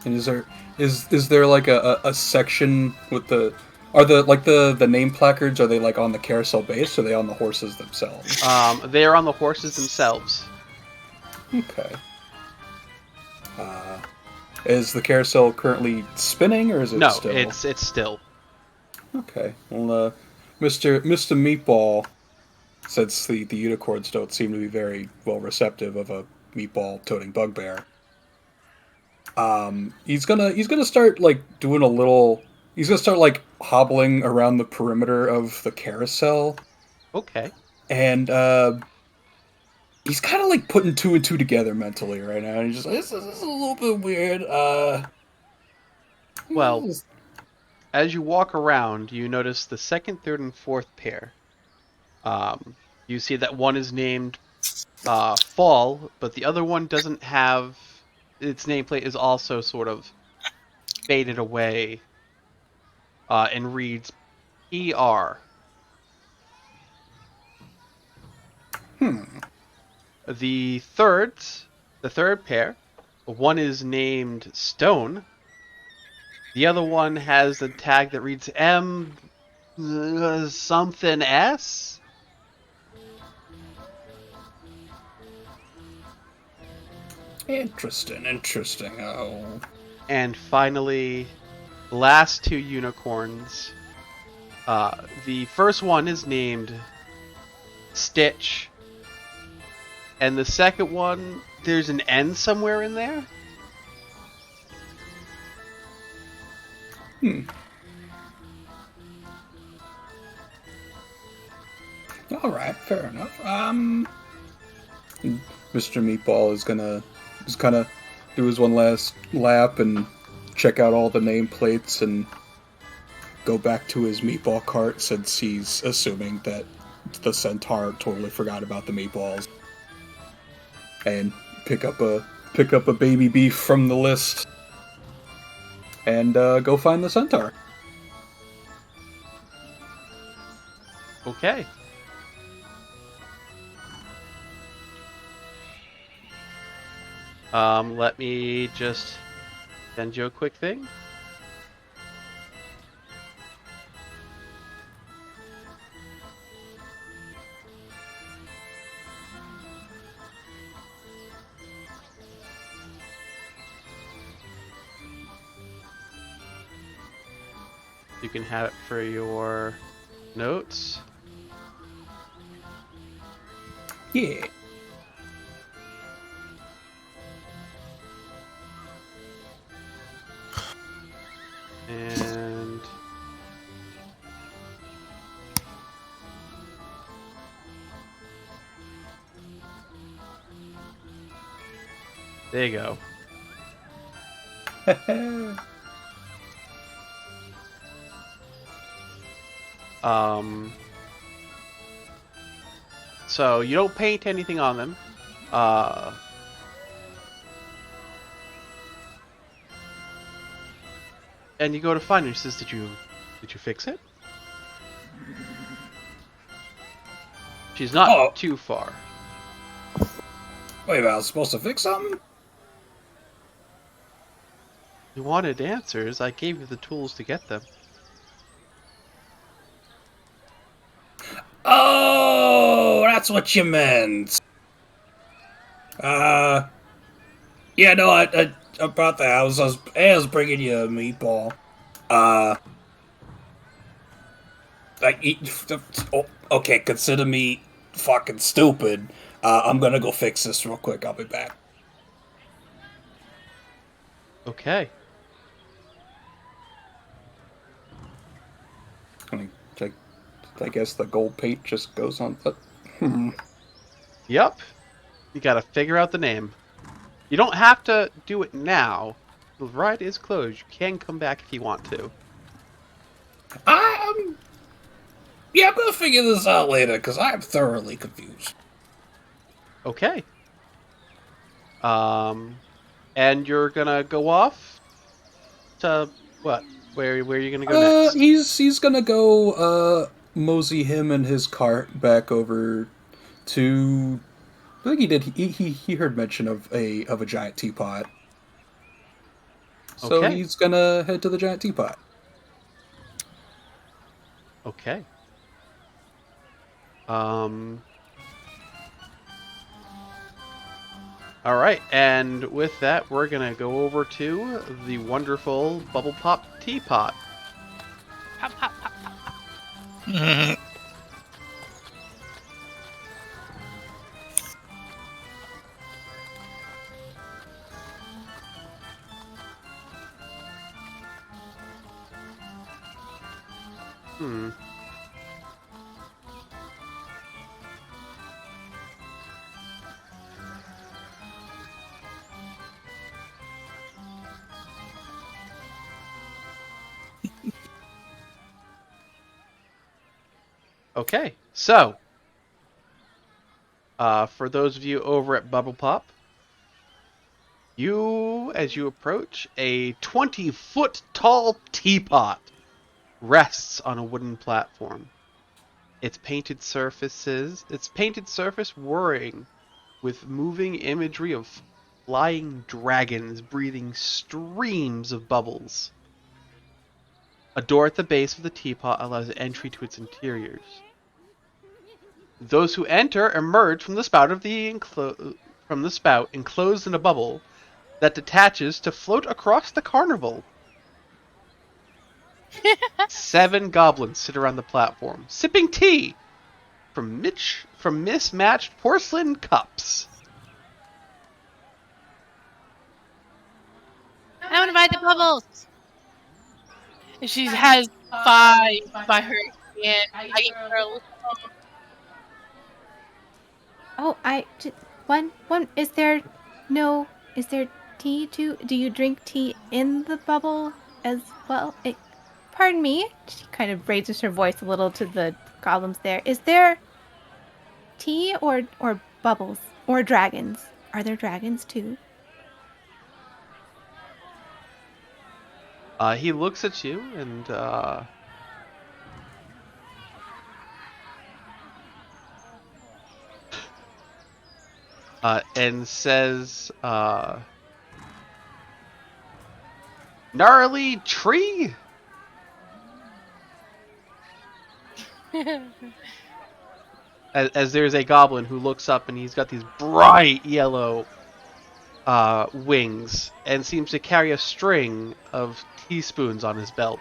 And is there like a section with the the name placards, are they like on the carousel base, or are they on the horses themselves? They are on the horses themselves. Okay. Is the carousel currently spinning, or is it still? No, it's still. Okay. Well, Mr. Meatball, since the unicorns don't seem to be very well receptive of a meatball-toting bugbear, he's gonna start like doing a little. He's gonna start like hobbling around the perimeter of the carousel. Okay. And he's kind of like putting two and two together mentally right now. And he's just like, this is a little bit weird. Well, as you walk around, you notice the second, third, and fourth pair. You see that one is named Fall, but the other one doesn't have its nameplate is also sort of faded away and reads PR. The third pair, one is named Stone. The other one has a tag that reads M something S. Interesting. Oh. And finally, the last two unicorns. The first one is named Stitch. And the second one, there's an N somewhere in there. all right, fair enough. Mr. Meatball is gonna just kind of do his one last lap and check out all the nameplates and go back to his meatball cart, since he's assuming that the centaur totally forgot about the meatballs, and pick up a baby beef from the list and go find the centaur. Okay. Let me just send you a quick thing. You can have it for your notes. Yeah. And there you go. So you don't paint anything on them. And you go to find her. She says, did you fix it? She's not too far. Wait, I was supposed to fix something? You wanted answers. I gave you the tools to get them. Oh, that's what you meant. Yeah, no, I about that. I was bringing you a meatball. Okay, consider me fucking stupid. I'm gonna go fix this real quick. I'll be back. Okay. I guess the gold paint just goes on the... Yep. You gotta figure out the name. You don't have to do it now. The ride is closed. You can come back if you want to. Yeah, I'm gonna figure this out later, because I'm thoroughly confused. Okay. And you're gonna go off to what? Where are you gonna go next? He's gonna go mosey him and his cart back over to... I think he did. He heard mention of a giant teapot. So Okay. he's gonna head to the giant teapot. Okay. Alright, and with that, we're gonna go over to the wonderful Bubble Pop Teapot. Pop, pop, pop, pop, pop. Okay, so for those of you over at Bubble Pop, as you approach, a 20-foot tall teapot rests on a wooden platform. Its painted surface whirring with moving imagery of flying dragons breathing streams of bubbles. A door at the base of the teapot allows entry to its interiors. Those who enter emerge from the spout enclosed in a bubble that detaches to float across the carnival. 7 goblins sit around the platform, sipping tea from mismatched porcelain cups. I want to buy the bubbles. And she has 5 by her hand. I give her a little Oh, is there tea too? Do you drink tea in the bubble as well? Pardon me. She kind of raises her voice a little to the goblins there. Is there tea or bubbles or dragons? Are there dragons too? He looks at you and says, "Gnarly tree." As there's a goblin who looks up and he's got these bright yellow wings and seems to carry a string of teaspoons on his belt.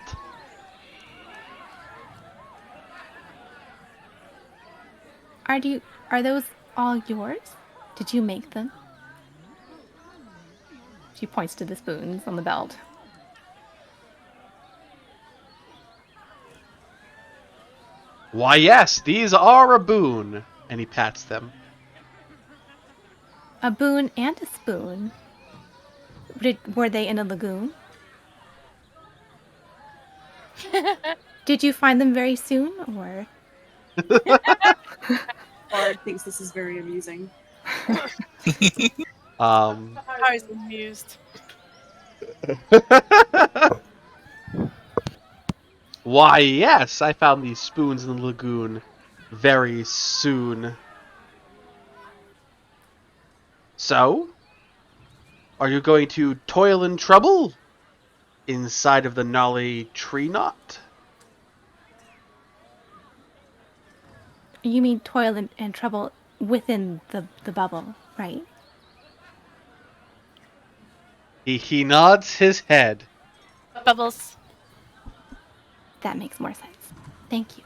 Are those all yours? Did you make them? She points to the spoons on the belt. Why, yes, these are a boon. And he pats them. A boon and a spoon. Were they in a lagoon? Did you find them very soon, or? Bard thinks this is very amusing. I was amused. Why, yes, I found these spoons in the lagoon very soon. So, are you going to toil and trouble inside of the gnarly tree knot? You mean toil and trouble within the bubble, right? He nods his head. Bubbles. That makes more sense. Thank you.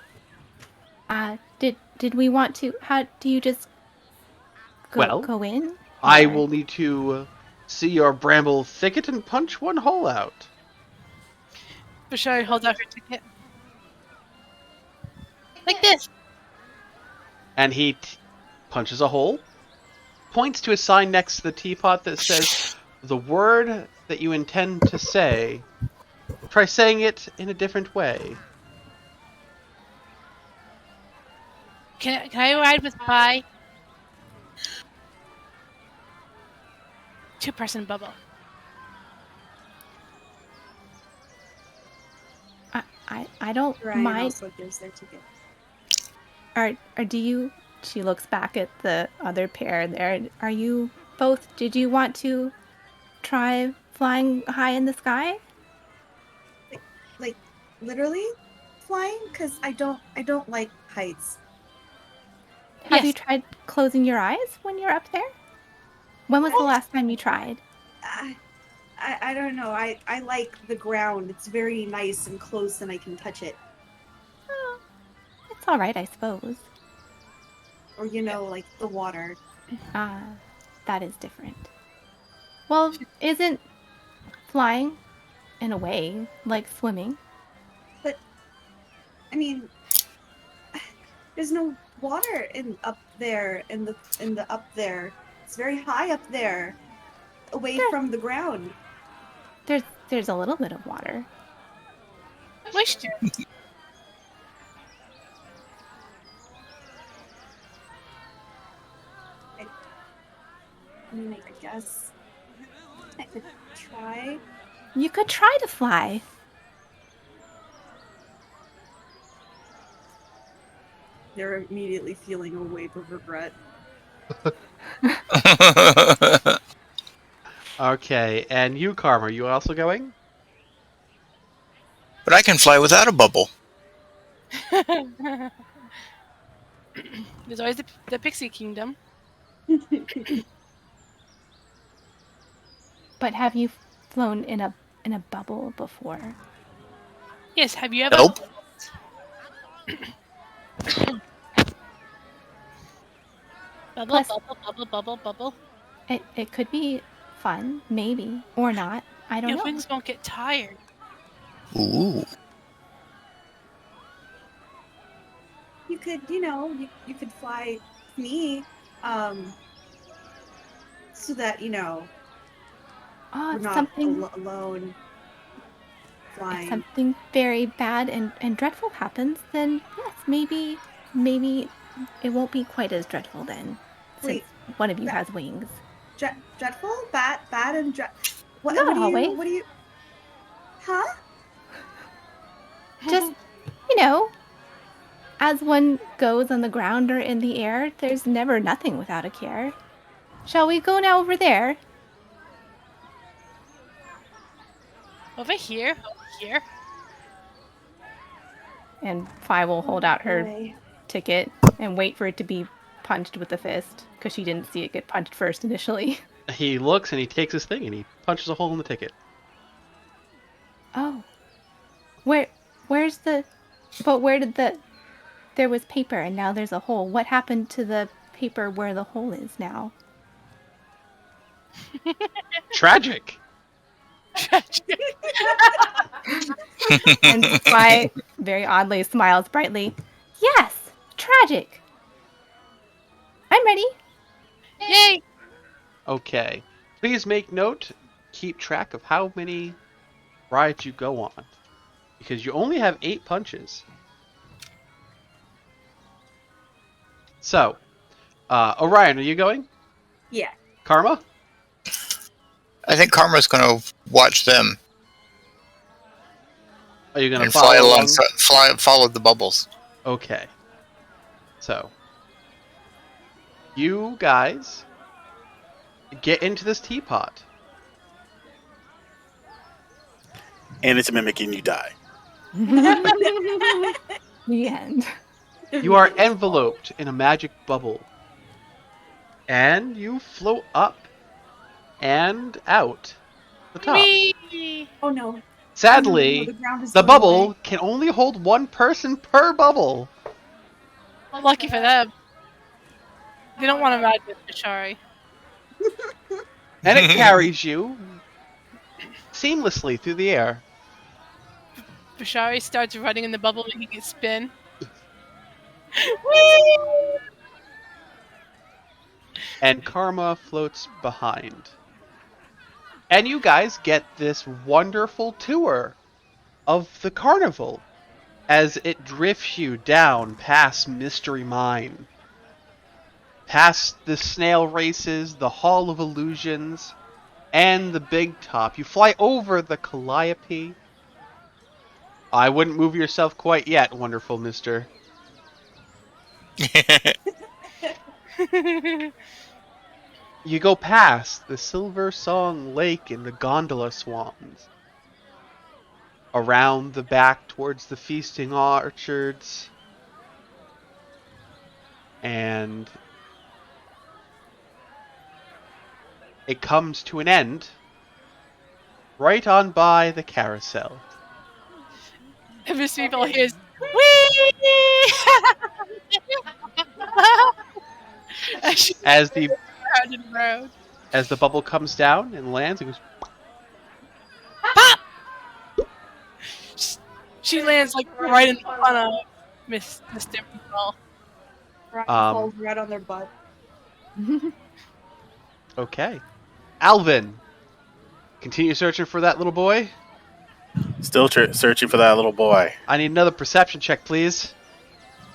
Did we want to? How do you just go in? Or? I will need to see your bramble thicket and punch one hole out. Bashari holds out her ticket. Like this. And he punches a hole, points to a sign next to the teapot that says, "The word that you intend to say, try saying it in a different way." Can I ride with Pi? Two-person bubble. I don't Ryan mind. also gives their ticket. Or do you? She looks back at the other pair there. Are you both? Did you want to try flying high in the sky? Like literally flying? Because I don't like heights. Have you tried closing your eyes when you're up there? When was the last time you tried? I don't know. I like the ground. It's very nice and close, and I can touch it. Oh, it's all right, I suppose. Or like the water. That is different. Well, isn't flying, in a way, like swimming? But I mean, there's no water up there in the up there. It's very high up there, away from the ground. There's a little bit of water. Moisture. I guess I could try. You could try to fly. They're immediately feeling a wave of regret. Okay, and you, Karma, are you also going? But I can fly without a bubble. There's always the Pixie Kingdom. But have you flown in a bubble before? Yes, have you ever? Nope. Bubble, Plus- bubble. It could be fun, maybe, or not. I don't Your know. wings won't get tired. Ooh. You could, you could fly me So that, Oh, we're if not something alone if flying. something very bad and dreadful happens, then yes, maybe it won't be quite as dreadful then, since Wait, one of you that- has wings. Dreadful? Bad and what Not always. what do you huh? Just, you know, as one goes on the ground or in the air, there's never nothing without a care. Shall we go now over there? Over here. And Fi will hold out her Boy. ticket and wait for it to be punched with a fist, because she didn't see it get punched first initially. He looks and he takes his thing and he punches a hole in the ticket. Oh. Where's the... But where did the... There was paper and now there's a hole. What happened to the paper where the hole is now? Tragic. And Fi very oddly smiles brightly. Yes! Tragic! I'm ready. Yay! Okay. Please make note, keep track of how many rides you go on. Because you only have 8 punches. So, Orion, are you going? Yeah. Karma? I think Karma's going to watch them Are you going to and fly follow along, along? follow the bubbles. Okay. So, you guys get into this teapot. And it's mimicking you die. The end. You are enveloped in a magic bubble. And you float up and out the top. Whee! Oh no. Sadly, Oh, no, the ground is the going bubble away. can only hold 1 person per bubble. Lucky for them. They don't want to ride with Bishari. And it carries you seamlessly through the air. Bishari starts running in the bubble making it spin. Whee! And Karma floats behind. And you guys get this wonderful tour of the Carnival as it drifts you down past Mystery Mine, past the snail races, the Hall of Illusions, and the Big Top. You fly over the Calliope. I wouldn't move yourself quite yet, wonderful mister. You go past the Silver Song Lake and the gondola swans. Around the back towards the feasting orchards. And it comes to an end right on by the carousel. And Miss People hears whee! As the Round and round. as the bubble comes down and lands, it goes. She lands like right in front of Mr. Meatball. Falls right on their butt. Okay, Alvin, continue searching for that little boy. Still searching for that little boy. I need another perception check, please.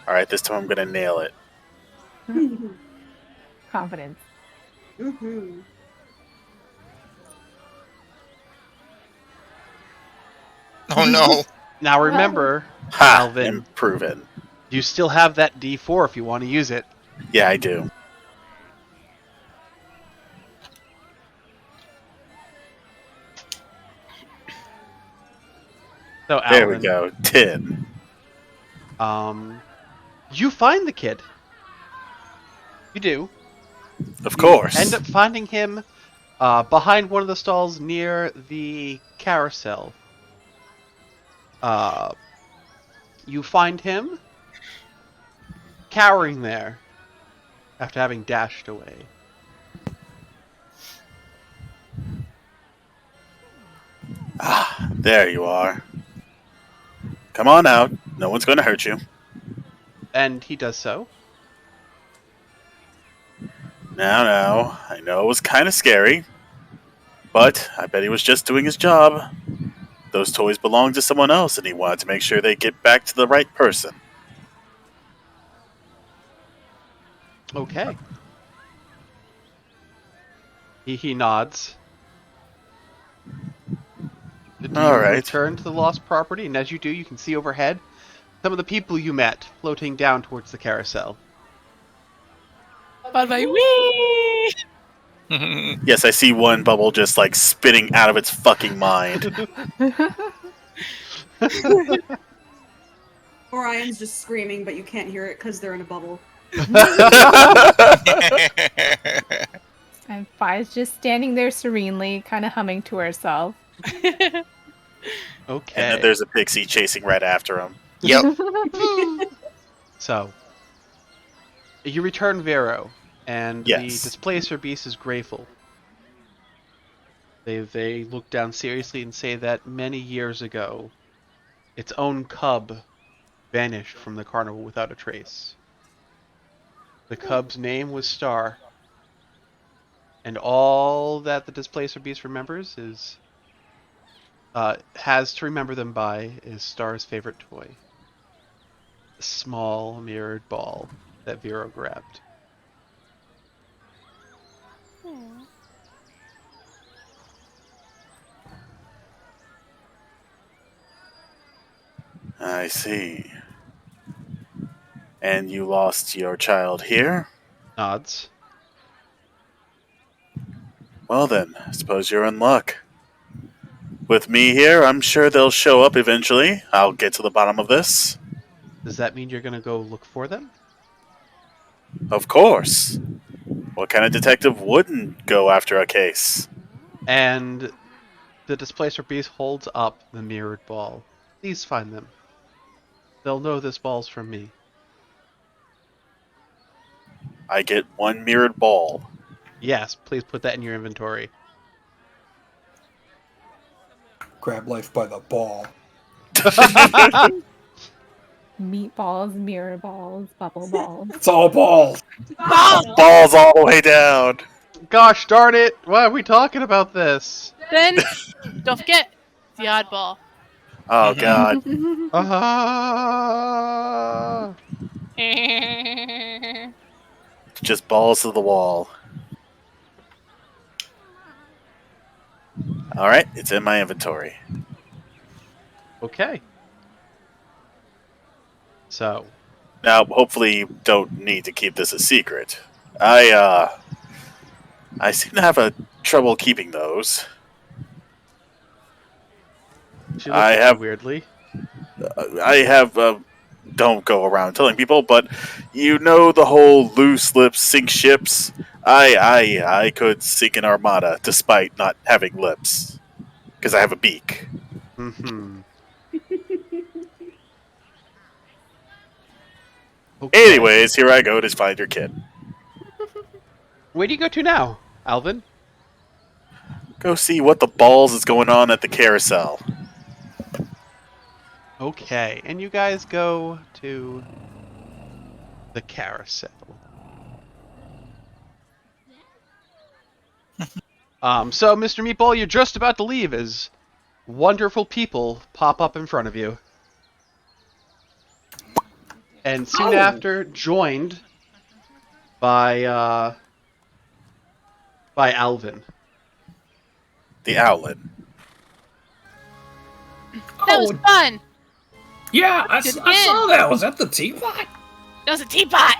All right, this time I'm going to nail it. Confidence. Mm-hmm. Oh no. Now remember, Ha! Alvin, Improving. you still have that D4 if you want to use it. Yeah, I do. So Alvin, There we go. 10. You find the kid. You do. Of course. End up finding him behind one of the stalls near the carousel. You find him cowering there after having dashed away. Ah, there you are. Come on out. No one's going to hurt you. And he does so. Now, I know it was kind of scary, but I bet he was just doing his job. Those toys belong to someone else, and he wanted to make sure they get back to the right person. Okay. He nods. Do you All right. return to the lost property? And as you do, you can see overhead some of the people you met floating down towards the carousel. Bye bye. Wee! Yes, I see one bubble just like spitting out of its fucking mind. Orion's just screaming, but you can't hear it because they're in a bubble. And Fi's just standing there serenely, kind of humming to herself. Okay. And then there's a pixie chasing right after him. Yep. So, you return Vero, and the Yes. Displacer Beast is grateful. They look down seriously and say that many years ago, its own cub vanished from the carnival without a trace. The cub's name was Star, and all that the Displacer Beast remembers has to remember them by is Star's favorite toy. A small mirrored ball that Vero grabbed. I see. And you lost your child here? Nods. Well then, I suppose you're in luck. With me here, I'm sure they'll show up eventually. I'll get to the bottom of this. Does that mean you're gonna go look for them? Of course. What kind of detective wouldn't go after a case? And the Displacer Beast holds up the mirrored ball. Please find them. They'll know this ball's from me. I get one mirrored ball. Yes, please put that in your inventory. Grab life by the ball. Meatballs, mirror balls, bubble balls. It's all balls. Balls all the way down. Gosh darn it! Why are we talking about this? Then, don't forget the oddball. Oh god. Ah! Just balls to the wall. Alright, it's in my inventory. Okay. So, Now, hopefully you don't need to keep this a secret. I seem to have a trouble keeping those. she looks I at you have- weirdly. Don't go around telling people, but you know the whole loose lips sink ships? I could sink an armada despite not having lips. Because I have a beak. Mm-hmm. Okay. Anyways, here I go to find your kid. Where do you go to now, Alvin? Go see what the balls is going on at the carousel. Okay, and you guys go to the carousel. So, Mr. Meatball, you're just about to leave as wonderful people pop up in front of you. And soon after, joined by Alvin. The owlet. That was fun. Yeah, I Good saw kid. that. Was that the teapot? That was a teapot.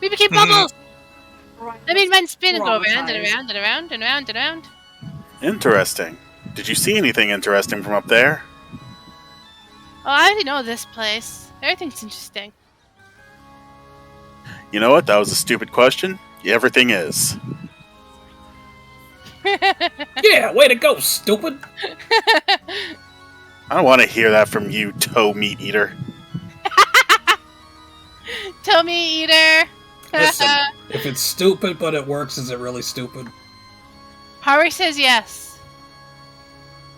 We became bubbles. I made mine spin and go around and Traumatized. around and around and around and around. Interesting. Did you see anything interesting from up there? Oh, I already know this place. Everything's interesting. You know what? That was a stupid question. Everything is. Yeah, way to go, stupid. I don't want to hear that from you, toe meat eater. Tell me, eater. Listen, if it's stupid but it works, is it really stupid? Harry says yes.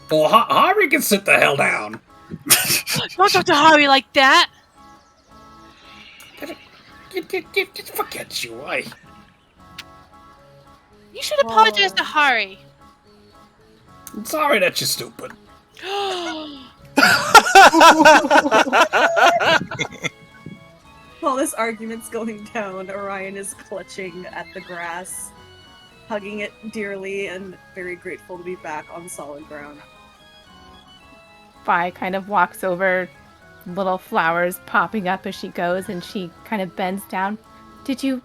Well, Harry can sit the hell down. Don't talk to Harry like that. Forget you, You should apologize to Hari. I'm sorry that you're stupid. While this argument's going down, Orion is clutching at the grass, hugging it dearly, and very grateful to be back on solid ground. Vi kind of walks over, little flowers popping up as she goes, and she kind of bends down. Did you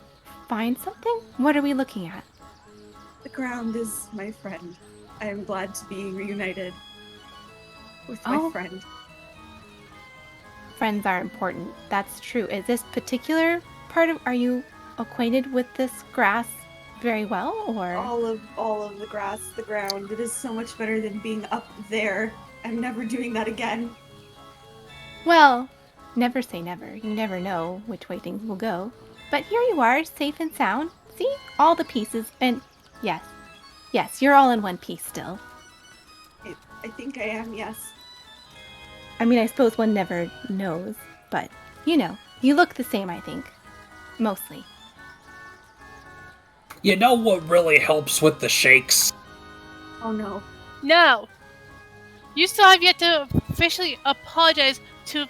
find something? What are we looking at? The ground is my friend. I am glad to be reunited with my friend. Friends are important. That's true. Is this particular part of... Are you acquainted with this grass very well, or...? All of the grass, the ground. It is so much better than being up there. I'm never doing that again. Well, never say never. You never know which way things will go. But here you are, safe and sound. See? All the pieces. And yes, you're all in one piece still. I think I am, yes. I mean, I suppose one never knows, but, you know, you look the same, I think. Mostly. You know what really helps with the shakes? Oh no. No. You still have yet to officially apologize to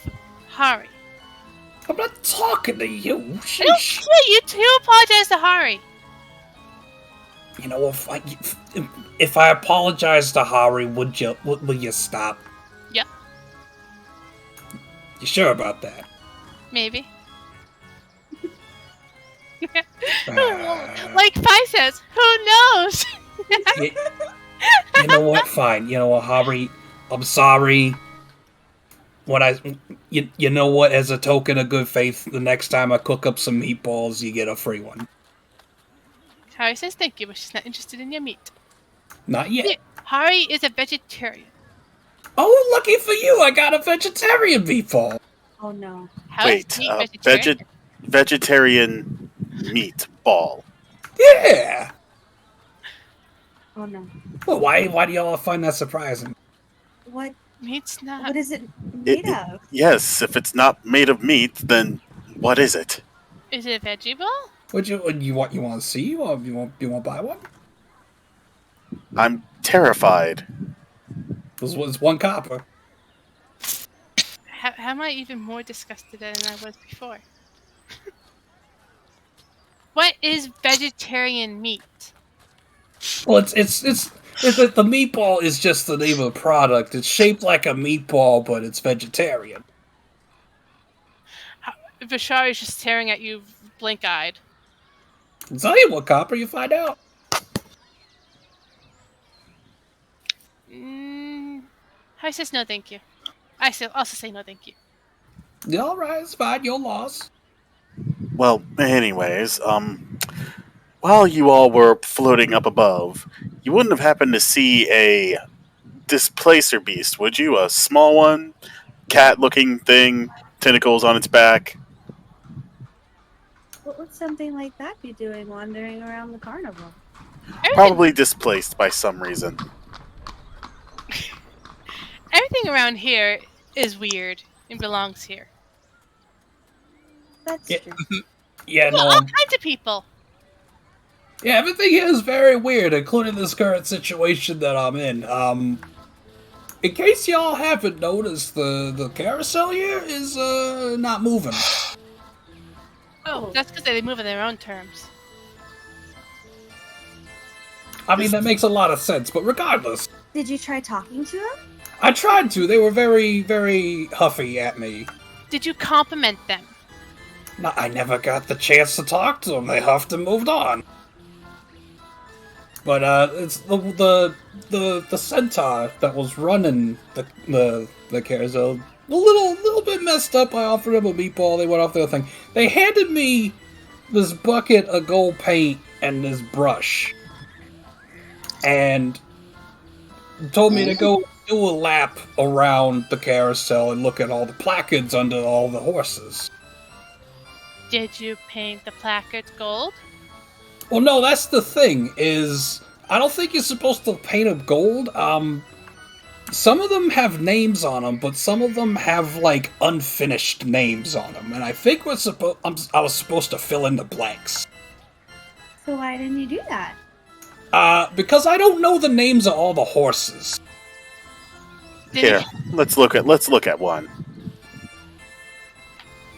Hari. I'm not talking to you. I don't Sheesh. care you to apologize to Hari. You know, if I apologize to Hari, will you stop? Yeah. You sure about that? Maybe. Like Pi says, who knows? You know what? Fine. You know what, Hari? I'm sorry. You know what? As a token of good faith, the next time I cook up some meatballs, you get a free one. Hari says thank you, but she's not interested in your meat. Not yet. Yeah, Hari is a vegetarian. Oh, lucky for you! I got a vegetarian meatball. Oh no. How is Wait, meat vegetarian? vegetarian meatball. Yeah. Oh no. Well, why do y'all find that surprising? What Meat's not. what is it made of? Yes, if it's not made of meat, then what is it? Is it a veggie ball? What you want to see? You want to buy one? I'm terrified. This was 1 copper. How am I even more disgusted than I was before? What is vegetarian meat? Well, it's the meatball is just the name of the product. It's shaped like a meatball, but it's vegetarian. Vishari is just staring at you, blink-eyed. I'll tell you what, copper, you find out. Hari says no, thank you. I also say no, thank you. Yeah, all right, it's fine. Your loss. Well, anyways, while you all were floating up above, you wouldn't have happened to see a displacer beast, would you? A small one? Cat-looking thing, tentacles on its back. What would something like that be doing wandering around the carnival? Probably displaced by some reason. Everything around here is weird and belongs here. That's Yeah. true. Yeah, Well, no. all kinds of people. Yeah, everything here is very weird, including this current situation that I'm in. In case y'all haven't noticed, the carousel here is not moving. Oh, that's because they move on their own terms. I mean, that makes a lot of sense, but regardless, Did you try talking to them? I tried to. They were very, very huffy at me. Did you compliment them? No, I never got the chance to talk to them. They huffed and moved on. But it's the centaur that was running the carousel a little bit messed up. I offered them a meatball. They went off their thing. They handed me this bucket of gold paint and this brush, and told me to go do a lap around the carousel and look at all the placards under all the horses. Did you paint the placards gold? Well, no, that's the thing, is I don't think you're supposed to paint them gold. Some of them have names on them, but some of them have, like, unfinished names on them, and I think I was supposed to fill in the blanks. So why didn't you do that? Because I don't know the names of all the horses. Here, let's look at one.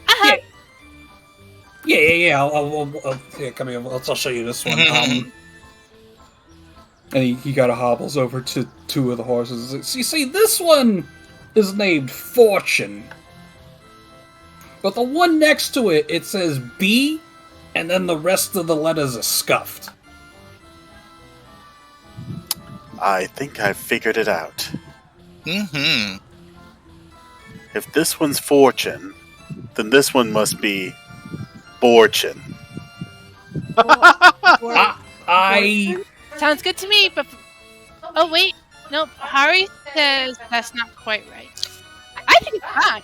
Uh-huh. Yeah. Here, come here. I'll show you this one. And he kind of hobbles over to two of the horses. So you see, this one is named Fortune. But the one next to it, it says B, and then the rest of the letters are scuffed. I think I've figured it out. Mm-hmm. If this one's Fortune, then this one must be Fortune. I Sounds good to me, but... Oh, wait. Nope. Hari says that's not quite right. I think it's fine.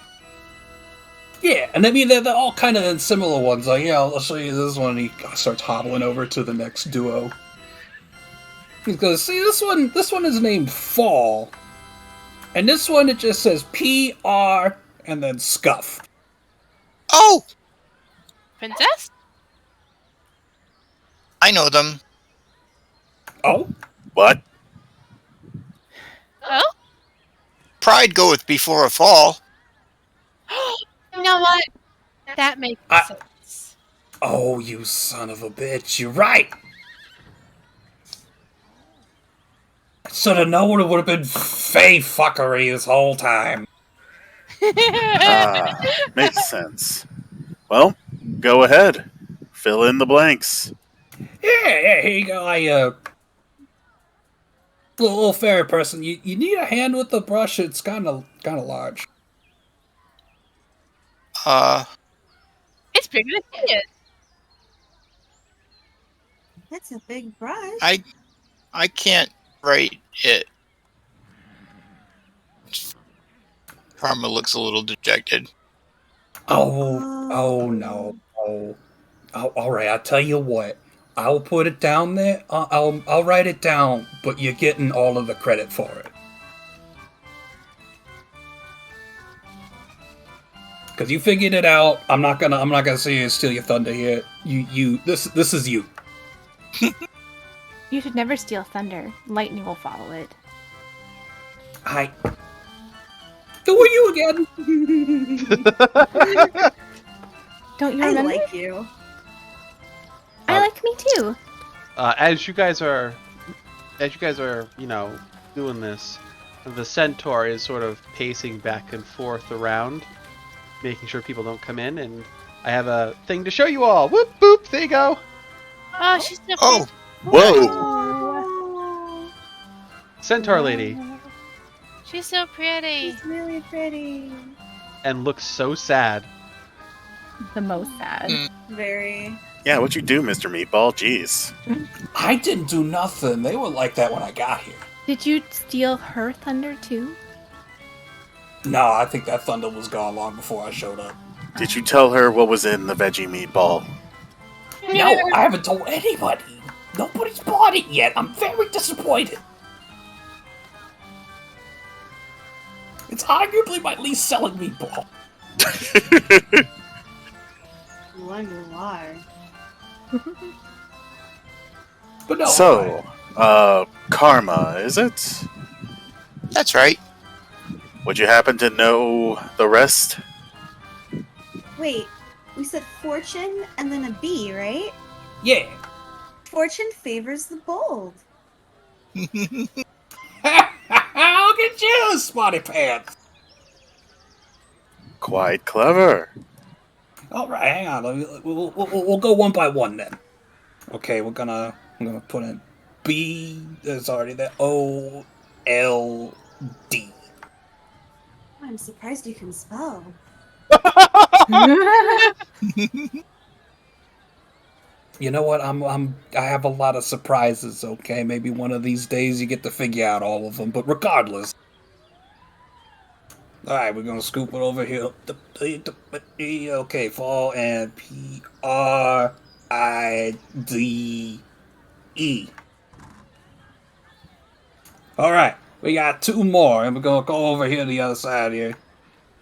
Yeah, and I mean, they're all kind of similar ones. Like, yeah, I'll show you this one. He starts hobbling over to the next duo. He goes, see, this one is named Fall. And this one, it just says PR and then scuff. Oh, Princess? I know them. Oh? What? Oh? Pride goeth before a fall. You know what? That makes sense. Oh, you son of a bitch, you're right! I should have known it would have been fey fuckery this whole time. Makes sense. Well, go ahead. Fill in the blanks. Yeah, here you go. Little fairy person, you need a hand with the brush. It's kind of large. It's bigger than it is. That's a big brush. I can't write it. Karma looks a little dejected. Oh no. Oh, all right. I'll tell you what. I'll put it down there. I'll write it down, but you're getting all of the credit for it. Because you figured it out. I'm not gonna say you steal your thunder here. This is you. You should never steal thunder. Lightning will follow it. Who are you again? Don't you I remember? like you. I like me too. As you guys are, doing this, the centaur is sort of pacing back and forth around, making sure people don't come in, and I have a thing to show you all. Whoop boop, there you go. Oh, she's so Oh, Whoa! Oh, Centaur lady. She's so pretty. it's really pretty. And looks so sad. The most sad. Very. Yeah, what'd you do, Mr. Meatball? Jeez. I didn't do nothing. They were like that when I got here. Did you steal her thunder too? No, I think that thunder was gone long before I showed up. Did you tell her what was in the veggie meatball? No, I haven't told anybody. Nobody's bought it yet. I'm very disappointed. It's arguably my least selling meatball. I wonder why. But no. So, Karma, is it? that's right. Would you happen to know the rest? Wait, we said fortune and then a B, right? Yeah. Fortune favors the bold. Look at you, Spotty Pants. Quite clever. All right, hang on. We'll go one by one then. Okay, I'm gonna put in B. There's already there. O L D. I'm surprised you can spell. You know what? I have a lot of surprises. Okay, maybe one of these days you get to figure out all of them. But regardless, all right, we're gonna scoop it over here. Okay, fall and PRIDE. All right, we got two more, and we're gonna go over here to the other side here.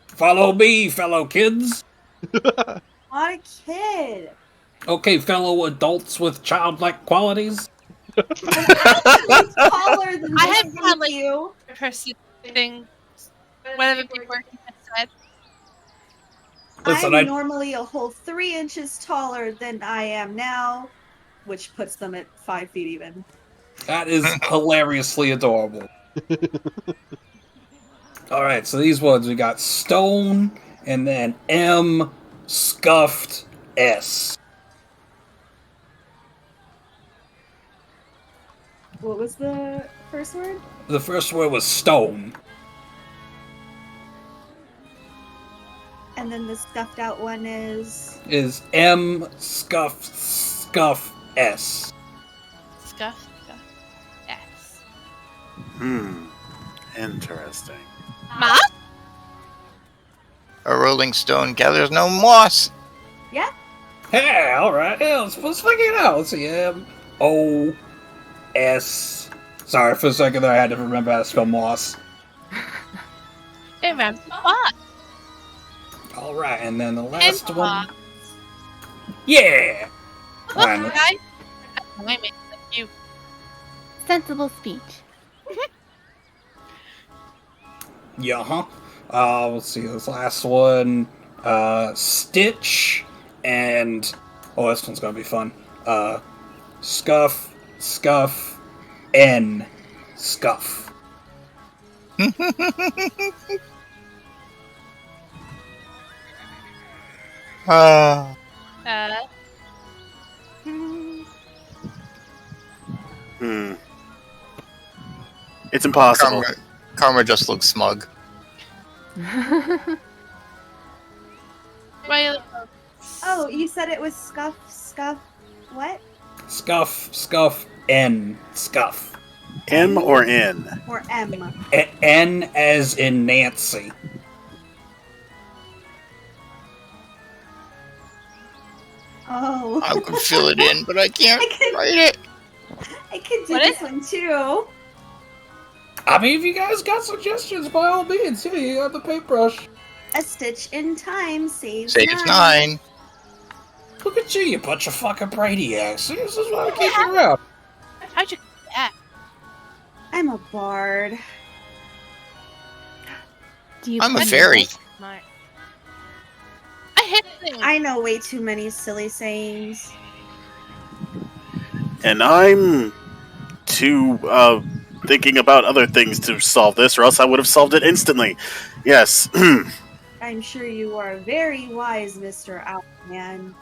Follow me, fellow kids. What a kid! Okay, fellow adults with childlike qualities. Actually taller than I this, had thank like you. persisting whatever people have said. Listen, I'm normally a whole 3 inches taller than I am now, which puts them at 5 feet even. that is hilariously adorable. Alright, so these ones, we got Stone, and then M, Scuffed, S. What was the first word? The first word was Stone. And then the stuffed out one is. Is M, Scuff, S. Scuff. Yes. Interesting. Ma? A rolling stone gathers no moss. Yeah. Hey, alright, yeah, let's figure it out. Let's see, M, O, S. Sorry, for a second there, I had to remember how to spell moss. It rhymes with bot. Alright, and then the last And one. bot. Yeah! Look, Fine. guys. I make you. Sensible speech. Yeah, huh? Let's see, this last one. Stitch, and... Oh, this one's gonna be fun. Scuff, N, Scuff. Ah. It's impossible. Karma just looks smug. Right. Oh, you said it was scuff, what? Scuff, N, Scuff. M or N? Or M? N as in Nancy. Oh. I could fill it in, but I can't write it. I could do What this is- one too. I mean, if you guys got suggestions, by all means, yeah, you have the paintbrush. A stitch in time saves Saves 9. Look at you bunch of fucking brainiacs. This is why we keep you around. How'd you get that? I'm a bard. Do you I'm a play fairy. music? Smart. I hit things. I know way too many silly sayings. And I'm too thinking about other things to solve this, or else I would have solved it instantly. Yes. I'm sure you are very wise, Mr. Owlman.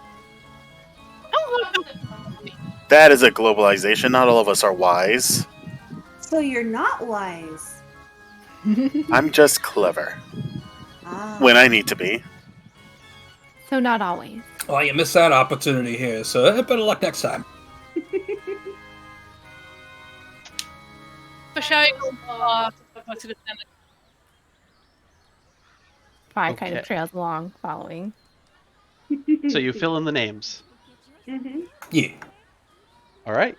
That is a globalization. Not all of us are wise. So you're not wise. I'm just clever. Ah. When I need to be. So not always. Well, you missed that opportunity here, so better luck next time. For showing off. Fire kind of Okay. trails along, following. So you fill in the names. Mhm. Yeah. All right.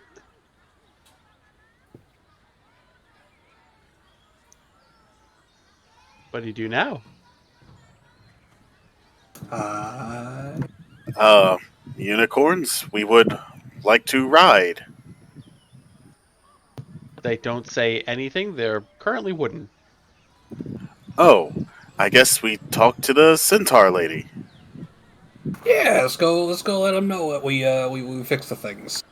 What do you do now? Unicorns, we would like to ride. They don't say anything. They're currently wooden. Oh, I guess we talk to the centaur lady. Yeah, let's go let them know that we fix the things.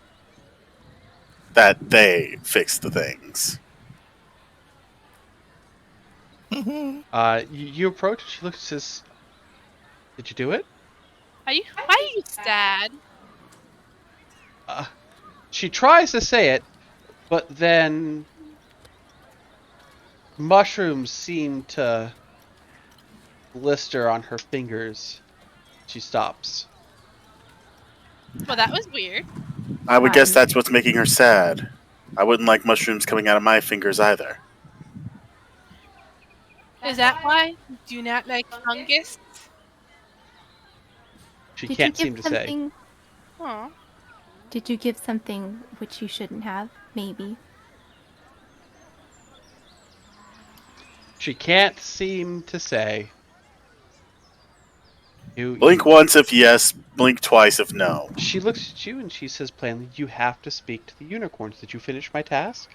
That they fix the things. You approach. She looks and says, "Did you do it?" Why are you sad? She tries to say it, but then mushrooms seem to blister on her fingers. She stops. Well, that was weird. I would guess Fine. that's what's making her sad. I wouldn't like mushrooms coming out of my fingers either. Is that why you do not like fungus? She Did can't you seem give to say. something? Aw. Did you give something which you shouldn't have? Maybe. She can't seem to say. You Blink once if yes, blink twice if no. She looks at you and she says plainly, "You have to speak to the unicorns. Did you finish my task?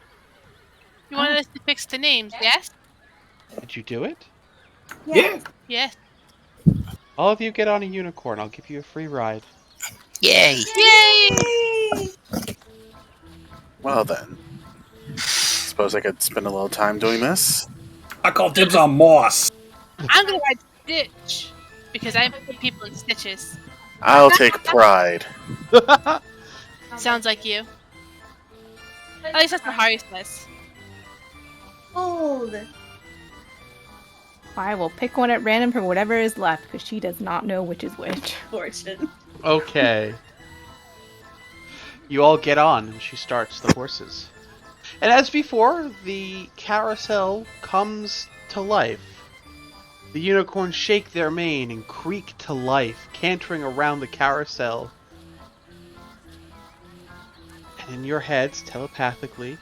You wanted us to fix the names, yes? Did you do it? Yeah. Yes. All of you get on a unicorn. I'll give you a free ride." Yay! Yay! Well then, suppose I could spend a little time doing this. I call dibs on Moss. I'm gonna ride Stitch because I put people in stitches. I'll take pride. Sounds like you. At least that's what Hari says. Hold. I will pick one at random for whatever is left because she does not know which is which. Fortune. Okay. You all get on, and she starts the horses. And as before, the carousel comes to life. The unicorns shake their mane and creak to life, cantering around the carousel. And in your heads, telepathically,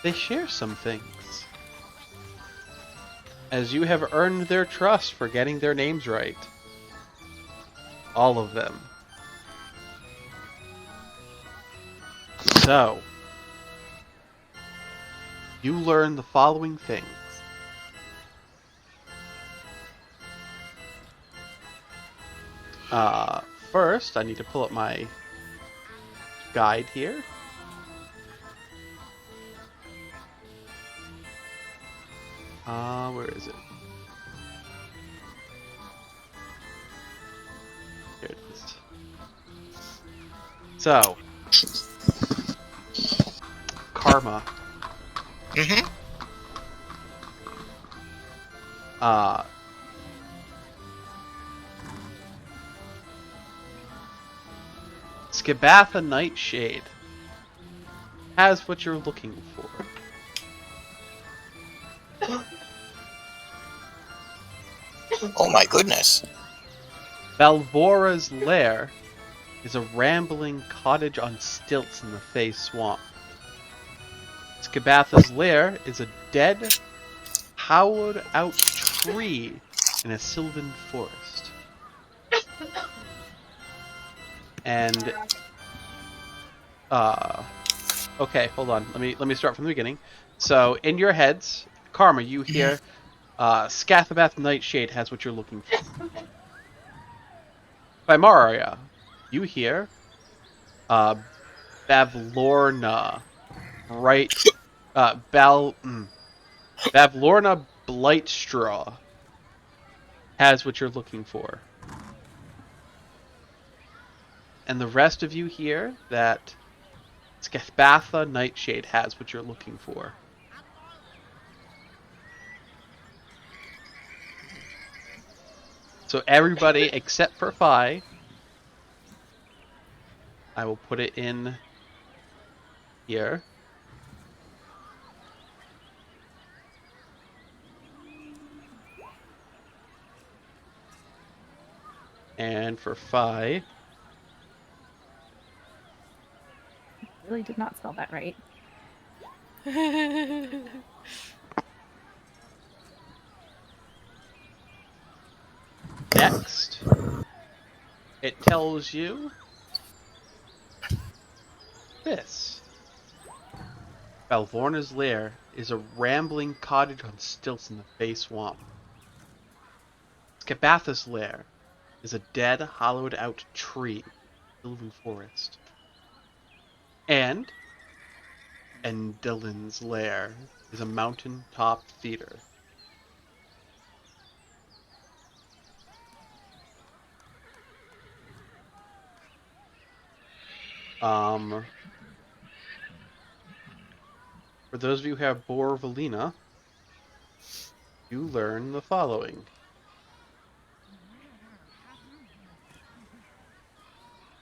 they share some things. As you have earned their trust for getting their names right. All of them. So, you learn the following things. First, I need to pull up my guide here. Where is it? Here it is. So, karma. Mm-hmm. Skabatha Nightshade has what you're looking for. Oh my goodness. Valvora's lair is a rambling cottage on stilts in the Fey Swamp. Skabatha's lair is a dead, hollowed-out tree in a sylvan forest. And okay, hold on. Let me start from the beginning. So in your heads, Karma, you hear Scathabath Nightshade has what you're looking for. By Maria, you hear Bavlorna Bavlorna Blightstraw has what you're looking for. And the rest of you hear that Skabatha Nightshade has what you're looking for. So everybody except for Phi, I will put it in here. And for Phi, Really did not spell that right. next, it tells you this. Valvorna's lair is a rambling cottage on stilts in the Fey Swamp. Skabatha's lair is a dead, hollowed-out tree in the Sylvan Forest. And Endelin's lair is a mountain-top theater. For those of you who have Bor Valina, you learn the following.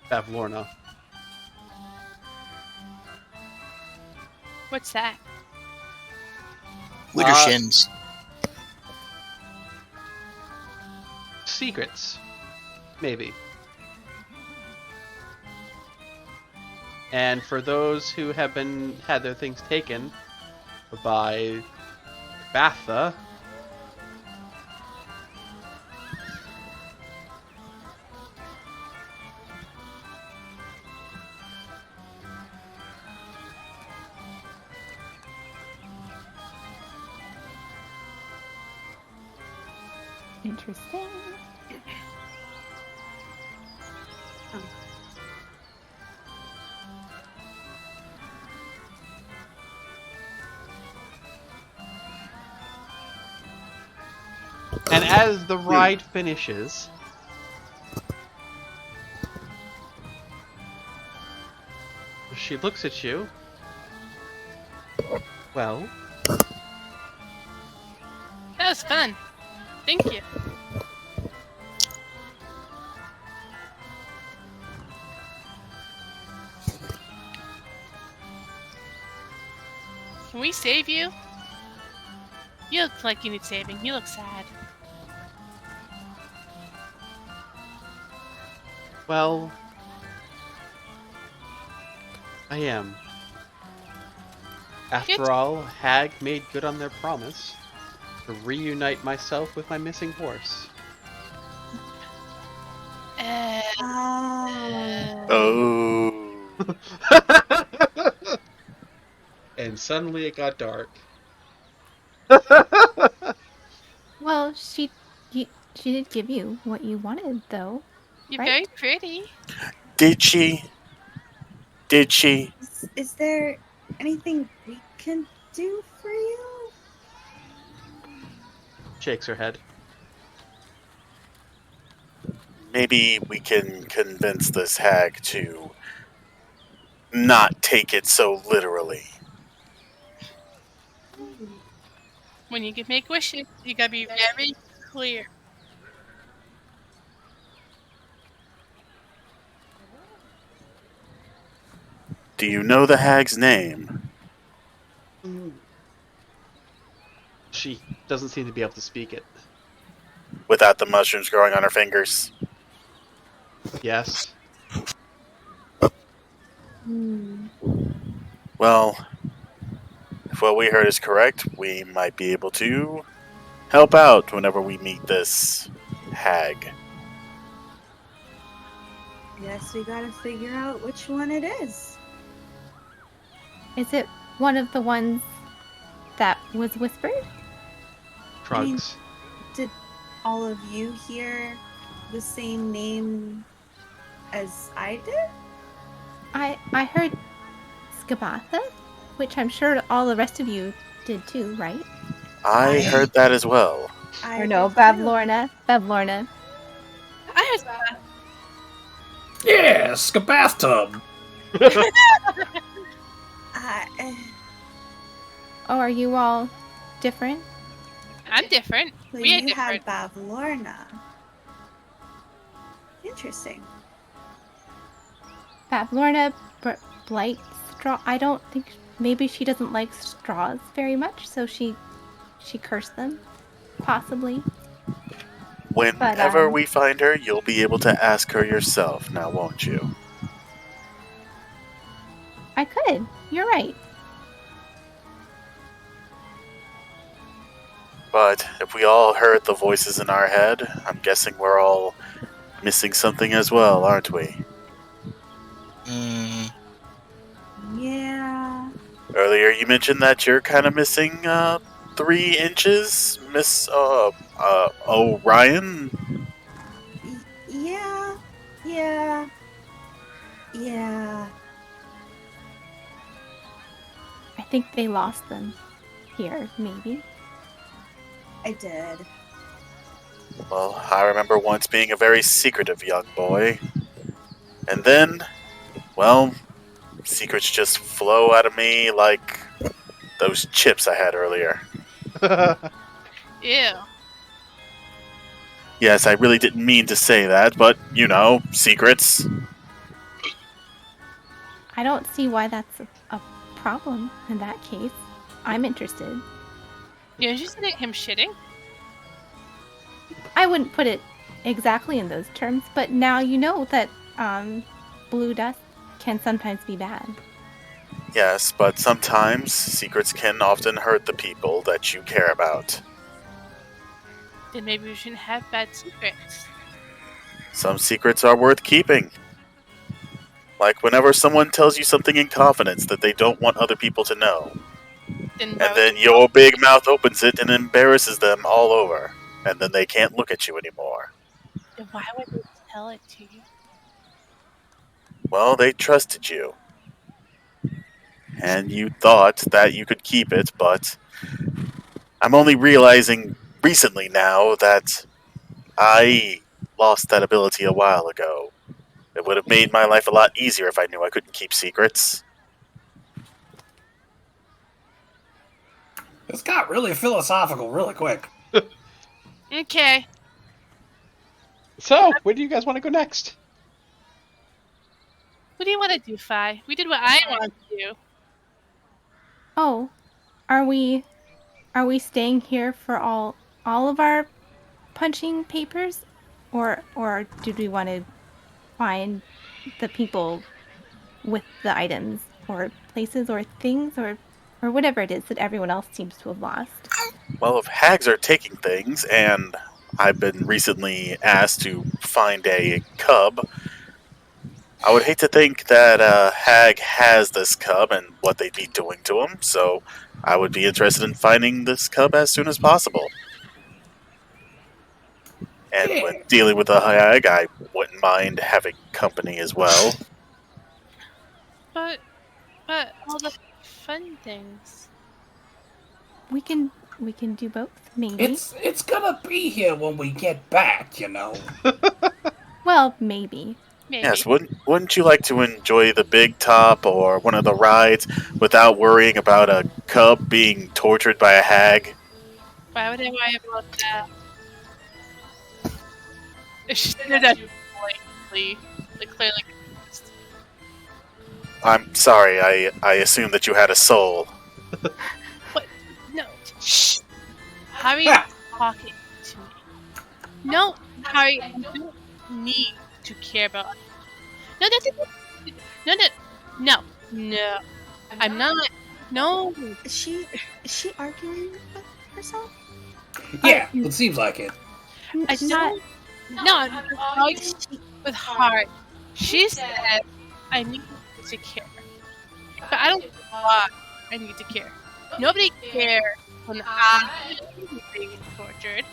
Bavlorna. What's that? Widdershins. Secrets. Maybe. And for those who have had their things taken by Batha, Interesting. And as the ride finishes, she looks at you. Well, That was fun. Thank you. Can we save you? You look like you need saving. You look sad. well, I am. After all, Hag made good on their promise to reunite myself with my missing horse. Oh. And suddenly it got dark. Well, she did give you what you wanted, though. You're Right? very pretty. Did she? Did she? Is there anything we can do for you? Shakes her head. Maybe we can convince this hag to not take it so literally. When you can make wishes, you gotta be very clear. Do you know the hag's name? She doesn't seem to be able to speak it. Without the mushrooms growing on her fingers. Yes. Well, if what we heard is correct, we might be able to help out whenever we meet this hag. Guess we gotta figure out which one it is. Is it one of the ones that was whispered? Shrugs. Did all of you hear the same name as I did? I heard Skabatha, which I'm sure all the rest of you did too, right? I heard that as well. Or no, did too. Bavlorna. Bavlorna. I heard that. Yes, a bathtub. Oh, are you all different? I'm different. So We are you different. had Bavlorna. Interesting. Bavlorna blight straw. I don't think maybe she doesn't like straws very much, so she cursed them, possibly. Whenever we find her, you'll be able to ask her yourself, now won't you? I could. You're right. But if we all heard the voices in our head, I'm guessing we're all missing something as well, aren't we? Yeah. Earlier you mentioned that you're kind of missing 3 inches, Miss Orion. Yeah. I think they lost them here, maybe. I did. Well, I remember once being a very secretive young boy. And then, well, secrets just flow out of me like those chips I had earlier. Ew. Yes, I really didn't mean to say that, but, you know, secrets. I don't see why that's a problem in that case. I'm interested. You're interested in him shitting? I wouldn't put it exactly in those terms, but now you know that blue dust can sometimes be bad. Yes, but sometimes secrets can often hurt the people that you care about. Then maybe we shouldn't have bad secrets. Some secrets are worth keeping. Like whenever someone tells you something in confidence that they don't want other people to know. Then And then your big mouth opens it and embarrasses them all over. and then they can't look at you anymore. Then why would they tell it to you? Well, they trusted you, and you thought that you could keep it, but I'm only realizing recently now that I lost that ability a while ago. It would have made my life a lot easier if I knew I couldn't keep secrets. This got really philosophical really quick. Okay. So, where do you guys want to go next? What do you want to do, Fi? We did what I wanted to do. Oh, are we staying here for all of our punching papers, or did we want to find the people with the items or places or things or whatever it is that everyone else seems to have lost? Well, if hags are taking things, and I've been recently asked to find a cub, I would hate to think that a hag has this cub and what they'd be doing to him, so I would be interested in finding this cub as soon as possible. And Yeah. when dealing with a hag, I wouldn't mind having company as well. But all the fun things. We can do both, maybe. It's gonna be here when we get back, you know. Well, maybe. Maybe. Yes, wouldn't you like to enjoy the big top or one of the rides without worrying about a cub being tortured by a hag? Why would I worry about that? She did that blankly, like clearly confused. I'm sorry, I assumed that you had a soul. What? No. Shh. Harry talking to me. No, Harry, I don't need to care about. No, no. I'm not. No. Is she arguing with herself? Yeah, it seems like it. I don't. No, I'm arguing with Heart. She said I need to care, but I don't know why I need to care. Nobody cares when I'm being tortured.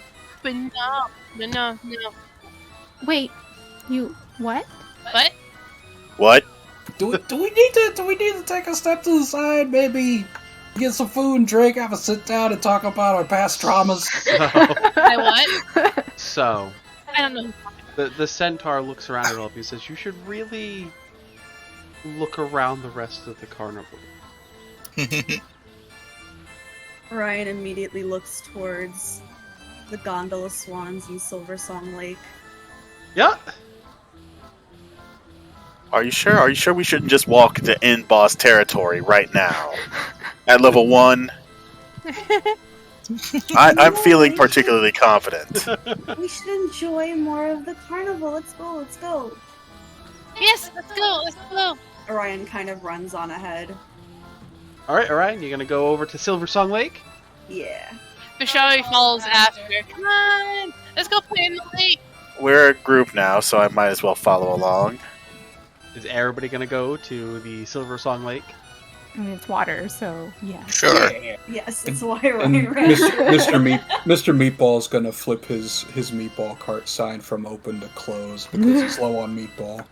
But no. Wait, you what? But What? Do we need to take a step to the side, maybe get some food and drink, have a sit down, and talk about our past traumas? I what? So, I don't know. the centaur looks around at all of you and says, you should really look around the rest of the carnival. Ryan immediately looks towards the gondola swans in Silver Song Lake. Yeah. Are you sure? Are you sure we shouldn't just walk into end boss territory right now? At level 1? I'm feeling particularly confident. We should enjoy more of the carnival. Let's go. Yes, let's go. Orion kind of runs on ahead. Alright, you're gonna go over to Silver Song Lake? Yeah. Bishari follows after. Come on, let's go play in the lake. We're a group now, so I might as well follow along. Is everybody gonna go to the Silver Song Lake? I mean, it's water, so yeah. Sure. Yeah. Yes, it's why And Ryan ran. Mr. Meatball's gonna flip his meatball cart sign from open to close because he's low on meatball.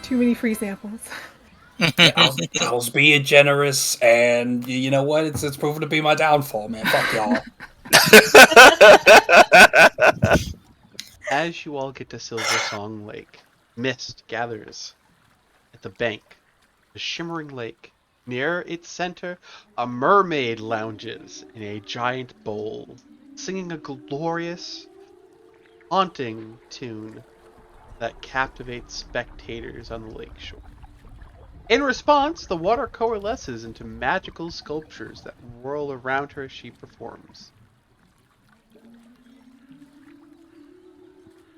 Too many free samples. I was being generous, and you know what? It's proven to be my downfall, man. Fuck y'all. As you all get to Silver Song Lake, mist gathers at the bank, the shimmering lake. Near its center, a mermaid lounges in a giant bowl, singing a glorious, haunting tune that captivates spectators on the lake shore. In response, the water coalesces into magical sculptures that whirl around her as she performs.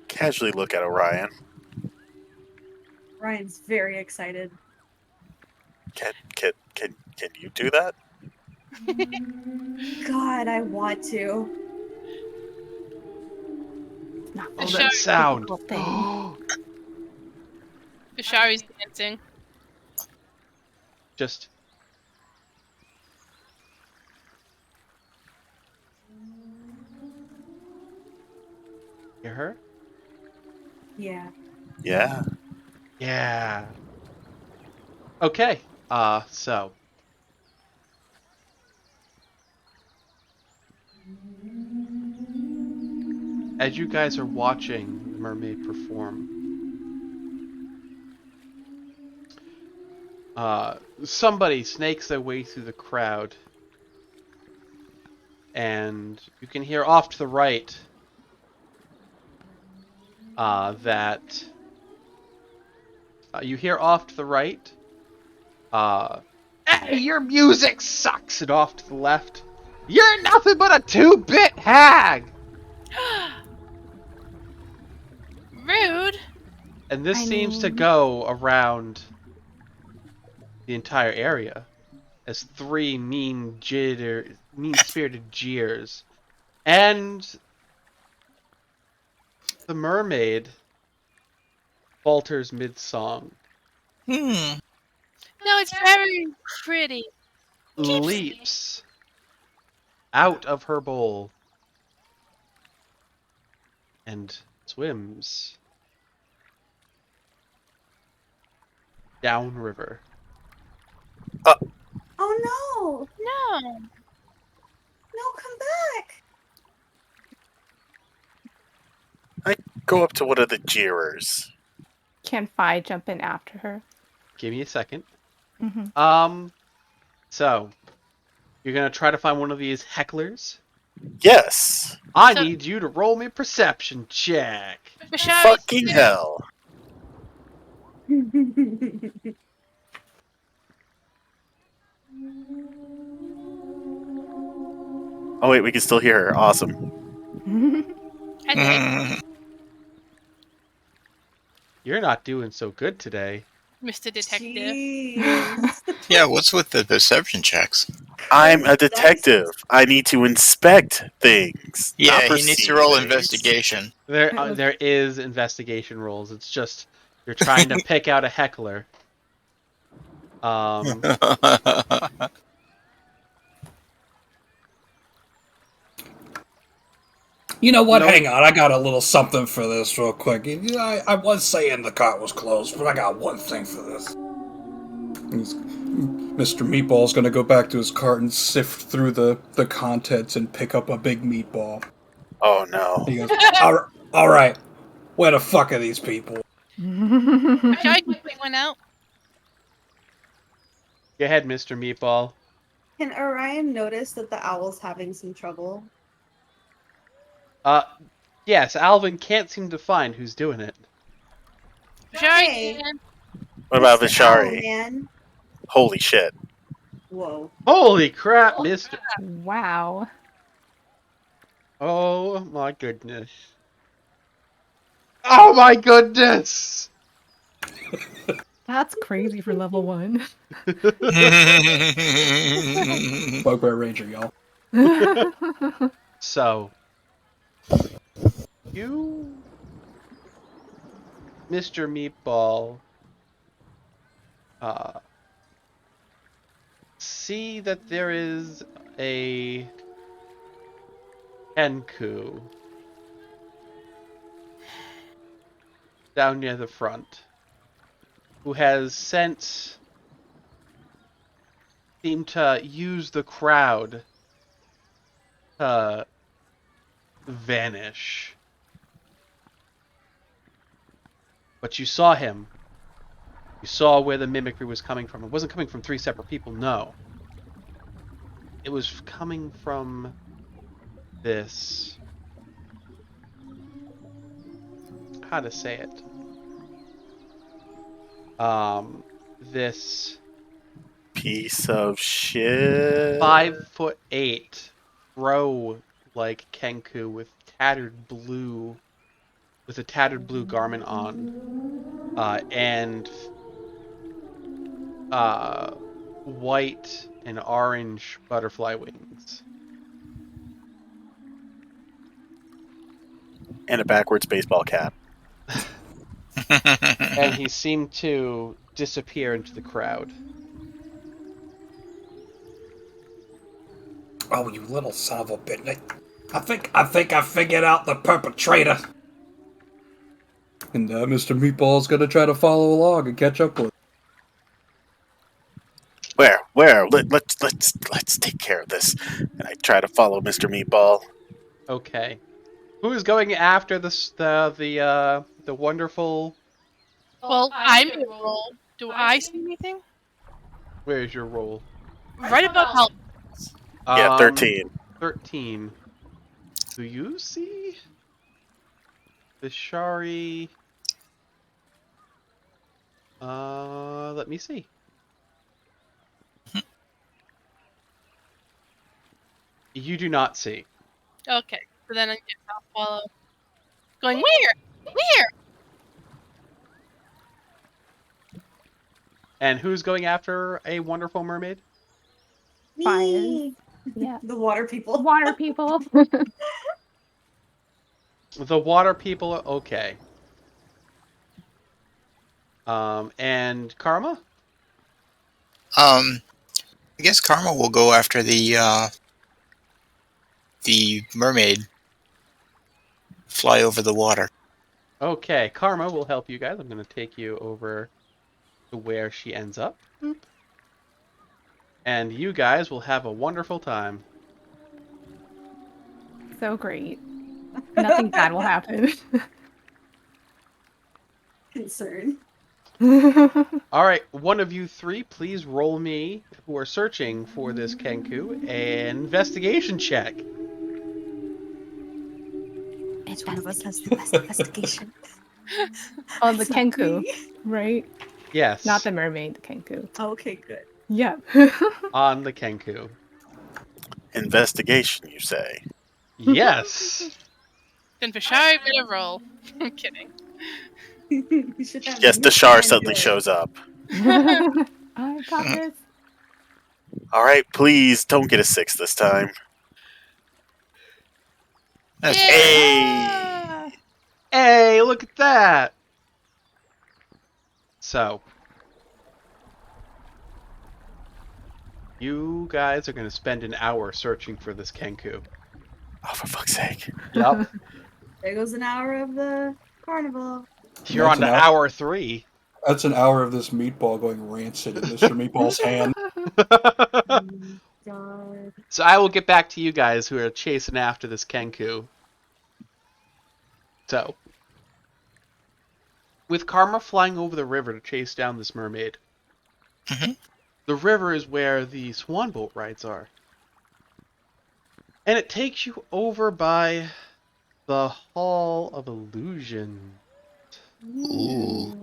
Casually look at Orion. Ryan's very excited. Can you do that? God, I want to. Not Oh, Sure. that sound! difficult thing. Bishari's dancing. Just Hear her? Yeah. Yeah. Yeah. Okay. So as you guys are watching the mermaid perform, somebody snakes their way through the crowd, and you can hear off to the right that you hear off to the right, hey, your music sucks, and off to the left, you're nothing but a 2-bit hag. Rude. And this I seems to mean- go around the entire area as 3 mean-spirited jeers. And the mermaid falters mid-song, Hmm. No, it's very pretty. leaps out of her bowl, and swims downriver. Oh no! No. No, come back! Go up to one of the jeerers. Can Fi jump in after her? Give me a second. Mm-hmm. So you're gonna try to find one of these hecklers? Yes. I So- need you to roll me a perception check. Bashari's Fucking there. hell. Oh wait, we can still hear her. Awesome. I think, You're not doing so good today. Mr. Detective. Jeez. Yeah, what's with the perception checks? I'm a detective. I need to inspect things. Yeah, not he needs perceive to roll things. investigation. There is investigation rolls. It's just you're trying to pick out a heckler. You know what? Nope. Hang on, I got a little something for this real quick. I was saying the cart was closed, but I got one thing for this. Mr. Meatball's gonna go back to his cart and sift through the contents and pick up a big meatball. Oh no. He goes, all right, where the fuck are these people? Bashari can pick one out. Go ahead, Mr. Meatball. Can Orion notice that the owl's having some trouble? Yes, Alvin can't seem to find who's doing it. Bashari Hey. can. What about Mr. Owl, Vishari? man. Holy shit. Whoa. Holy crap, Mr. Wow. Oh my goodness. Oh my goodness! That's crazy for level 1. Bugbear Ranger, y'all. So, you, Mr. Meatball, see that there is a Kenku down near the front who has since seemed to use the crowd to vanish. But you saw him. You saw where the mimicry was coming from. It wasn't coming from 3 separate people, no. It was coming from this... how to say it? This Piece of shit. 5'8" bro like Kenku with a tattered blue garment on, and white and orange butterfly wings. And a backwards baseball cap. And he seemed to disappear into the crowd. Oh, you little son of a bitch. I think I figured out the perpetrator. And Mr. Meatball's gonna try to follow along and catch up with. Where? Let's take care of this. And I try to follow Mr. Meatball. Okay. Who is going after the wonderful? Well, I'm gonna roll. Do I see anything? Where is your roll? Right above help. Yeah, 13. 13. Do you see the Shari? Let me see. You do not see. Okay, so then I guess I'll follow. Going where? Where? And who's going after a wonderful mermaid? Fires. Yeah. The water people. Water people. The water people. Okay. And Karma? I guess Karma will go after the mermaid. Fly over the water. Okay, Karma will help you guys. I'm going to take you over to where she ends up. Boop. And you guys will have a wonderful time. So great. Nothing bad will happen. Concern. All right, one of you three, please roll me, who are searching for this Kenku, an investigation check. Each one of us has the best investigation. Oh, the It's not Kenku, me. right? Yes. Not the mermaid, the Kenku. Okay, good. Yeah. On the Kenku. Investigation, you say? Yes. Then for sure I better roll. I'm kidding. We should have Yes, the Miss Shar Van suddenly Gogh. shows up. I got this. All right, please don't get a 6 this time. That's Yeah! Hey! Hey, look at that. So, you guys are going to spend an hour searching for this Kenku. Oh, for fuck's sake. Yep. There goes an hour of the carnival. You're on to hour 3. That's an hour of this meatball going rancid in Mr. Meatball's hand. God. So I will get back to you guys who are chasing after this Kenku. So, with Karma flying over the river to chase down this mermaid, the river is where the swan boat rides are. And it takes you over by the Hall of Illusion. Ooh.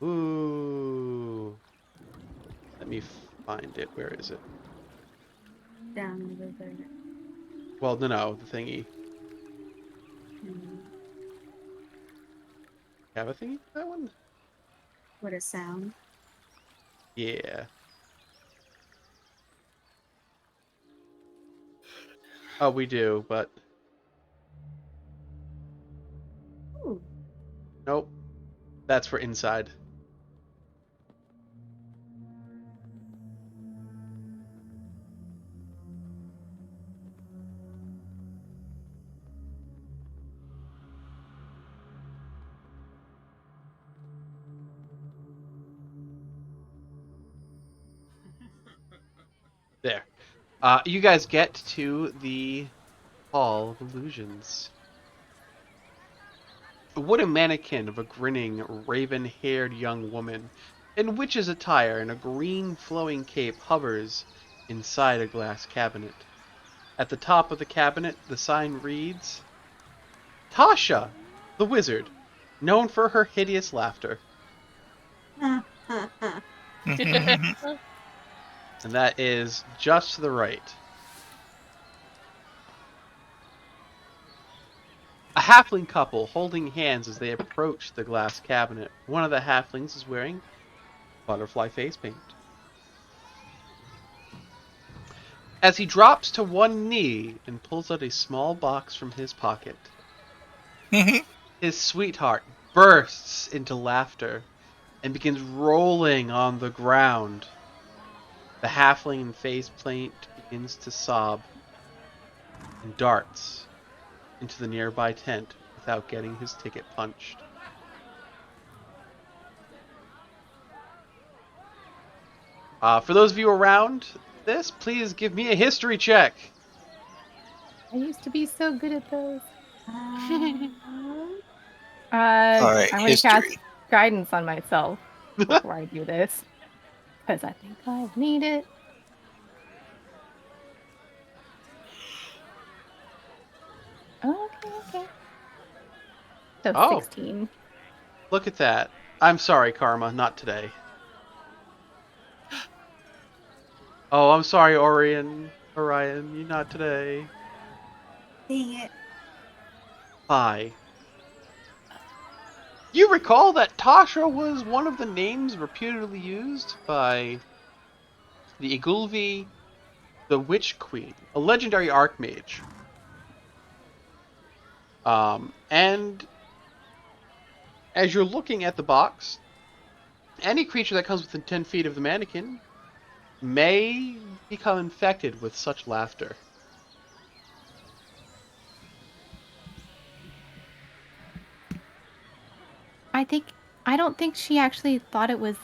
Ooh. Let me find it. Where is it? Down the river. Well, no, the thingy. Have a thingy for that one? What a sound. Yeah. Oh, we do, but Ooh. nope. That's for inside. There. You guys get to the Hall of Illusions. A wooden mannequin of a grinning, raven-haired young woman in witch's attire and a green flowing cape hovers inside a glass cabinet. At the top of the cabinet, the sign reads, Tasha, the wizard, known for her hideous laughter. And that is just to the right. A halfling couple holding hands as they approach the glass cabinet. One of the halflings is wearing butterfly face paint. As he drops to one knee and pulls out a small box from his pocket, his sweetheart bursts into laughter and begins rolling on the ground. The halfling in face paint begins to sob and darts into the nearby tent without getting his ticket punched. For those of you around this, please give me a history check. I used to be so good at those. All right, I'm going to cast history. guidance on myself before I do this. Because I think I need it. Okay. So Oh, 16. look at that. I'm sorry, Karma, not today. Oh, I'm sorry, Orion, you not today. Dang it. Hi. You recall that Tasha was one of the names reputedly used by the Igulvi, the Witch Queen, a legendary archmage. And as you're looking at the box, any creature that comes within 10 feet of the mannequin may become infected with such laughter. I don't think she actually thought it was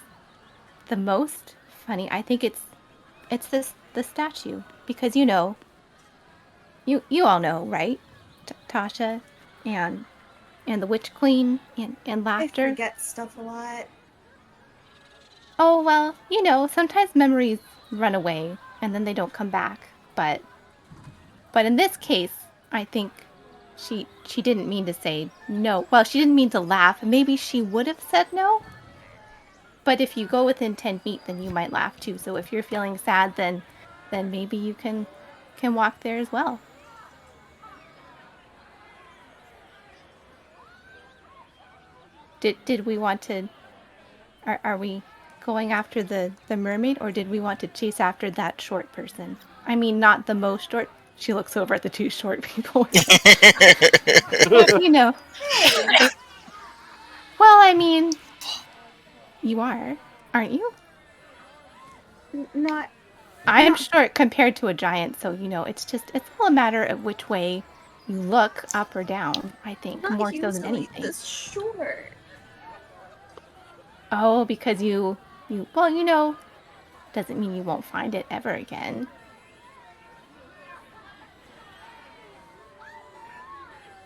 the most funny. I think it's the statue because you all know, right? Tasha and the Witch Queen and I laughter. forget stuff a lot. Oh, well, sometimes memories run away and then they don't come back. But in this case, I think she didn't mean to say no. Well, she didn't mean to laugh. Maybe she would have said no. But if you go within 10 feet, then you might laugh too. So if you're feeling sad, then maybe you can walk there as well. Did we want to are we going after the mermaid, or did we want to chase after that short person? I mean, not the most short. She looks over at the two short people. But Hey, well, I mean, you are, aren't you? not I'm not short compared to a giant, so it's all a matter of which way you look, up or down, I think, not more so than usually anything. this short. Oh, because well, doesn't mean you won't find it ever again.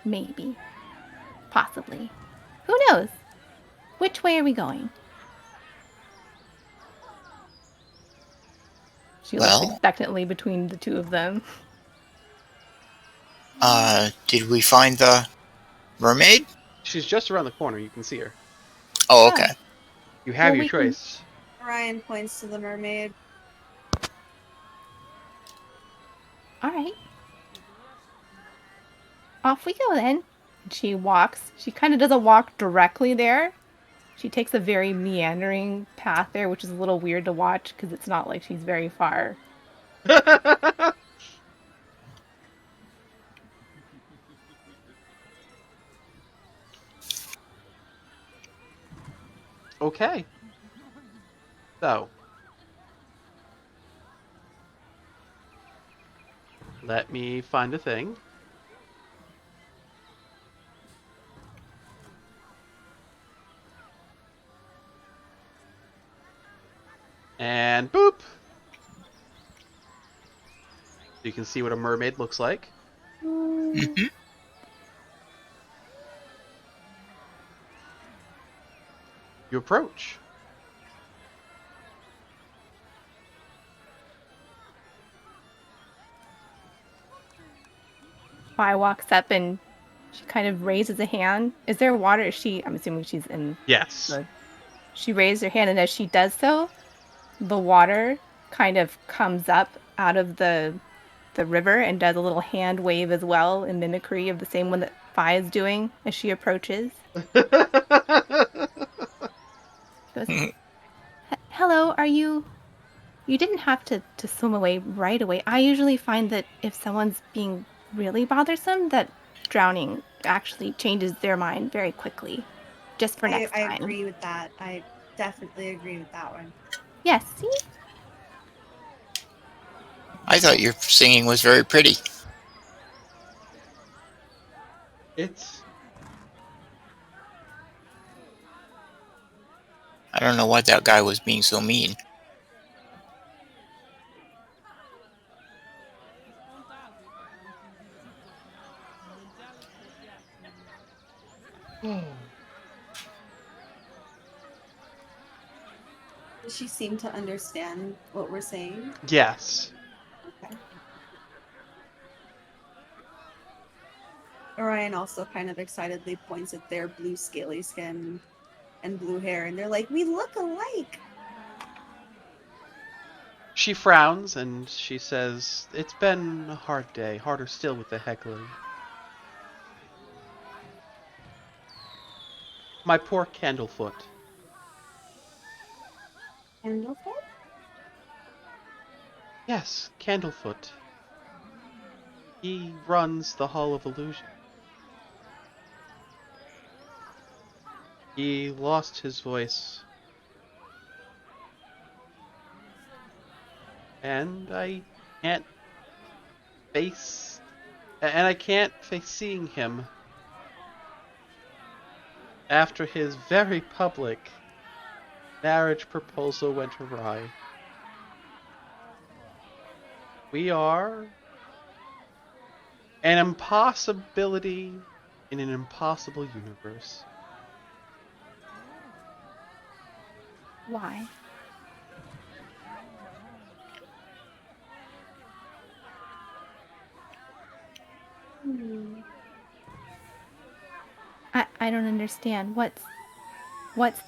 Maybe. Possibly. Who knows? Which way are we going? She looks Well, expectantly between the two of them. did we find the mermaid? She's just around the corner. You can see her. Oh, Oh, okay. You have well, your we can. choice. Ryan points to the mermaid. All right. Off we go then. She walks. She kind of doesn't walk directly there. She takes a very meandering path there, which is a little weird to watch because it's not like she's very far. Okay. So, let me find a thing. And boop! You can see what a mermaid looks like. Mm-hmm. You approach. Fi walks up and she kind of raises a hand. Is there water? I'm assuming she's in Yes. the. She raised her hand, and as she does so, the water kind of comes up out of the river and does a little hand wave as well in mimicry of the same one that Fi is doing as she approaches. She goes, "Hello, are you? You didn't have to swim away right away. I usually find that if someone's being really bothersome, that drowning actually changes their mind very quickly. Just for next I time." agree with that. I definitely agree with that one. Yes, see? I thought your singing was very pretty. It's I don't know why that guy was being so mean. Does she seem to understand what we're saying? Yes. Okay. Orion also kind of excitedly points at their blue scaly skin and blue hair, and they're like, "We look alike!" She frowns and she says, "It's been a hard day, harder still with the heckling. My poor Candlefoot. Candlefoot? Yes, Candlefoot. He runs the Hall of Illusion. He lost his voice. And I can't face... And I can't face seeing him after his very public marriage proposal went awry. We are an impossibility in an impossible universe. Why? Hmm. I don't understand. What's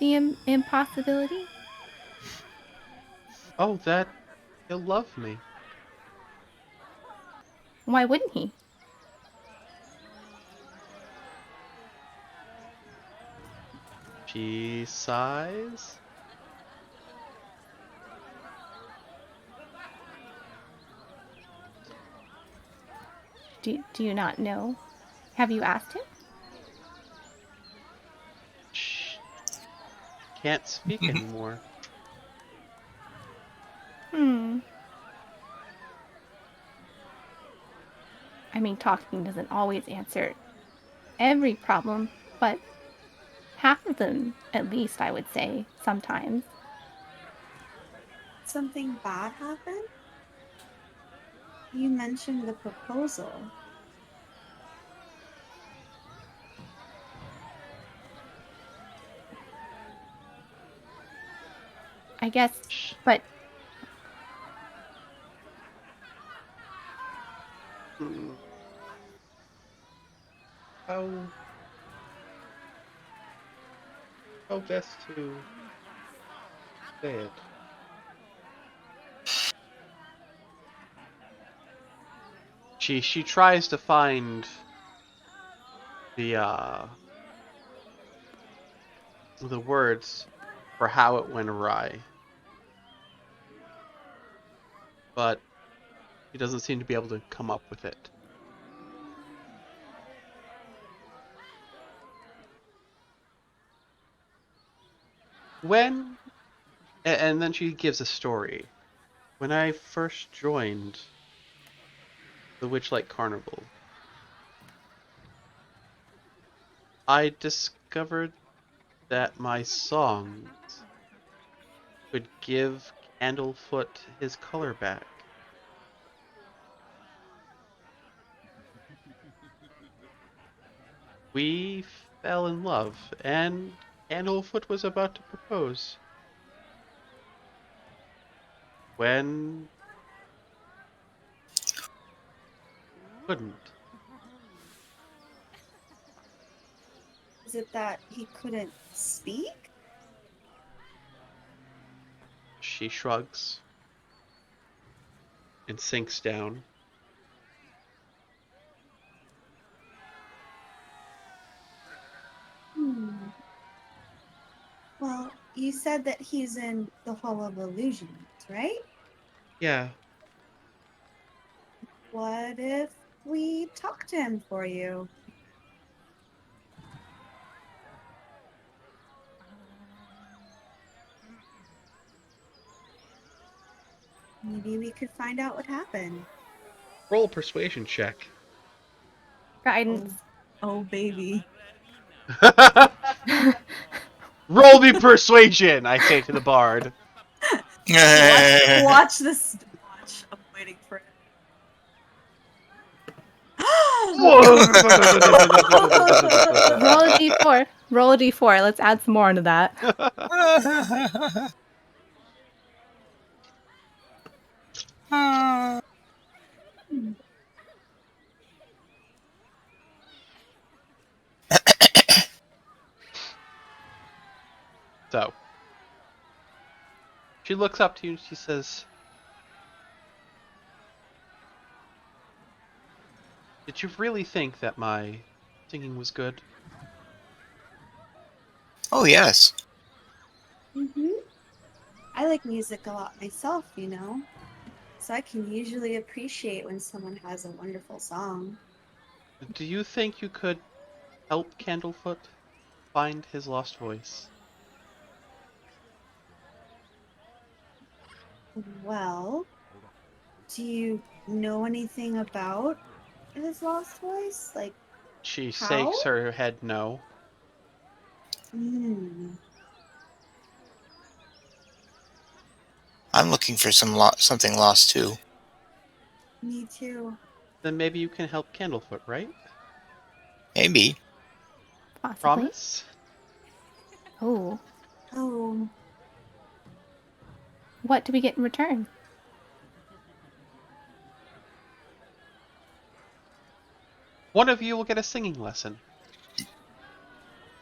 the impossibility? Oh, that he'll love me. Why wouldn't he? She sighs. Do you not know? Have you asked him? Shh. Can't speak anymore. I mean, talking doesn't always answer every problem, but half of them, at least, I would say, sometimes. Something bad happened? You mentioned the proposal. I guess, Shh. but Hmm. How best to say it? She tries to find the words for how it went awry, but he doesn't seem to be able to come up with it. When, and then she gives a story. When I first joined the Witchlight Carnival, I discovered that my songs could give Candlefoot his color back. We fell in love, and Candlefoot was about to propose. When couldn't. Is it that he couldn't speak? She shrugs and sinks down. Well, you said that he's in the Hall of Illusions, right? Yeah, What if we talk to him for you? Maybe we could find out what happened. roll a persuasion check. guidance. Oh baby. Roll me persuasion, I say to the bard. Watch this. Watch. I'm waiting for it. Roll a d4. Roll a d4. Let's add some more into that. So, she looks up to you and she says, "Did you really think that my singing was good?" Oh, yes. I like music a lot myself, so I can usually appreciate when someone has a wonderful song. Do you think you could help Candlefoot find his lost voice? Well, do you know anything about his lost voice? Like, She how? shakes her head no. Hmm. I'm looking for something lost too. Me too. Then maybe you can help Candlefoot, right? Maybe. Possibly. Promise? Oh. Oh, What do we get in return? One of you will get a singing lesson.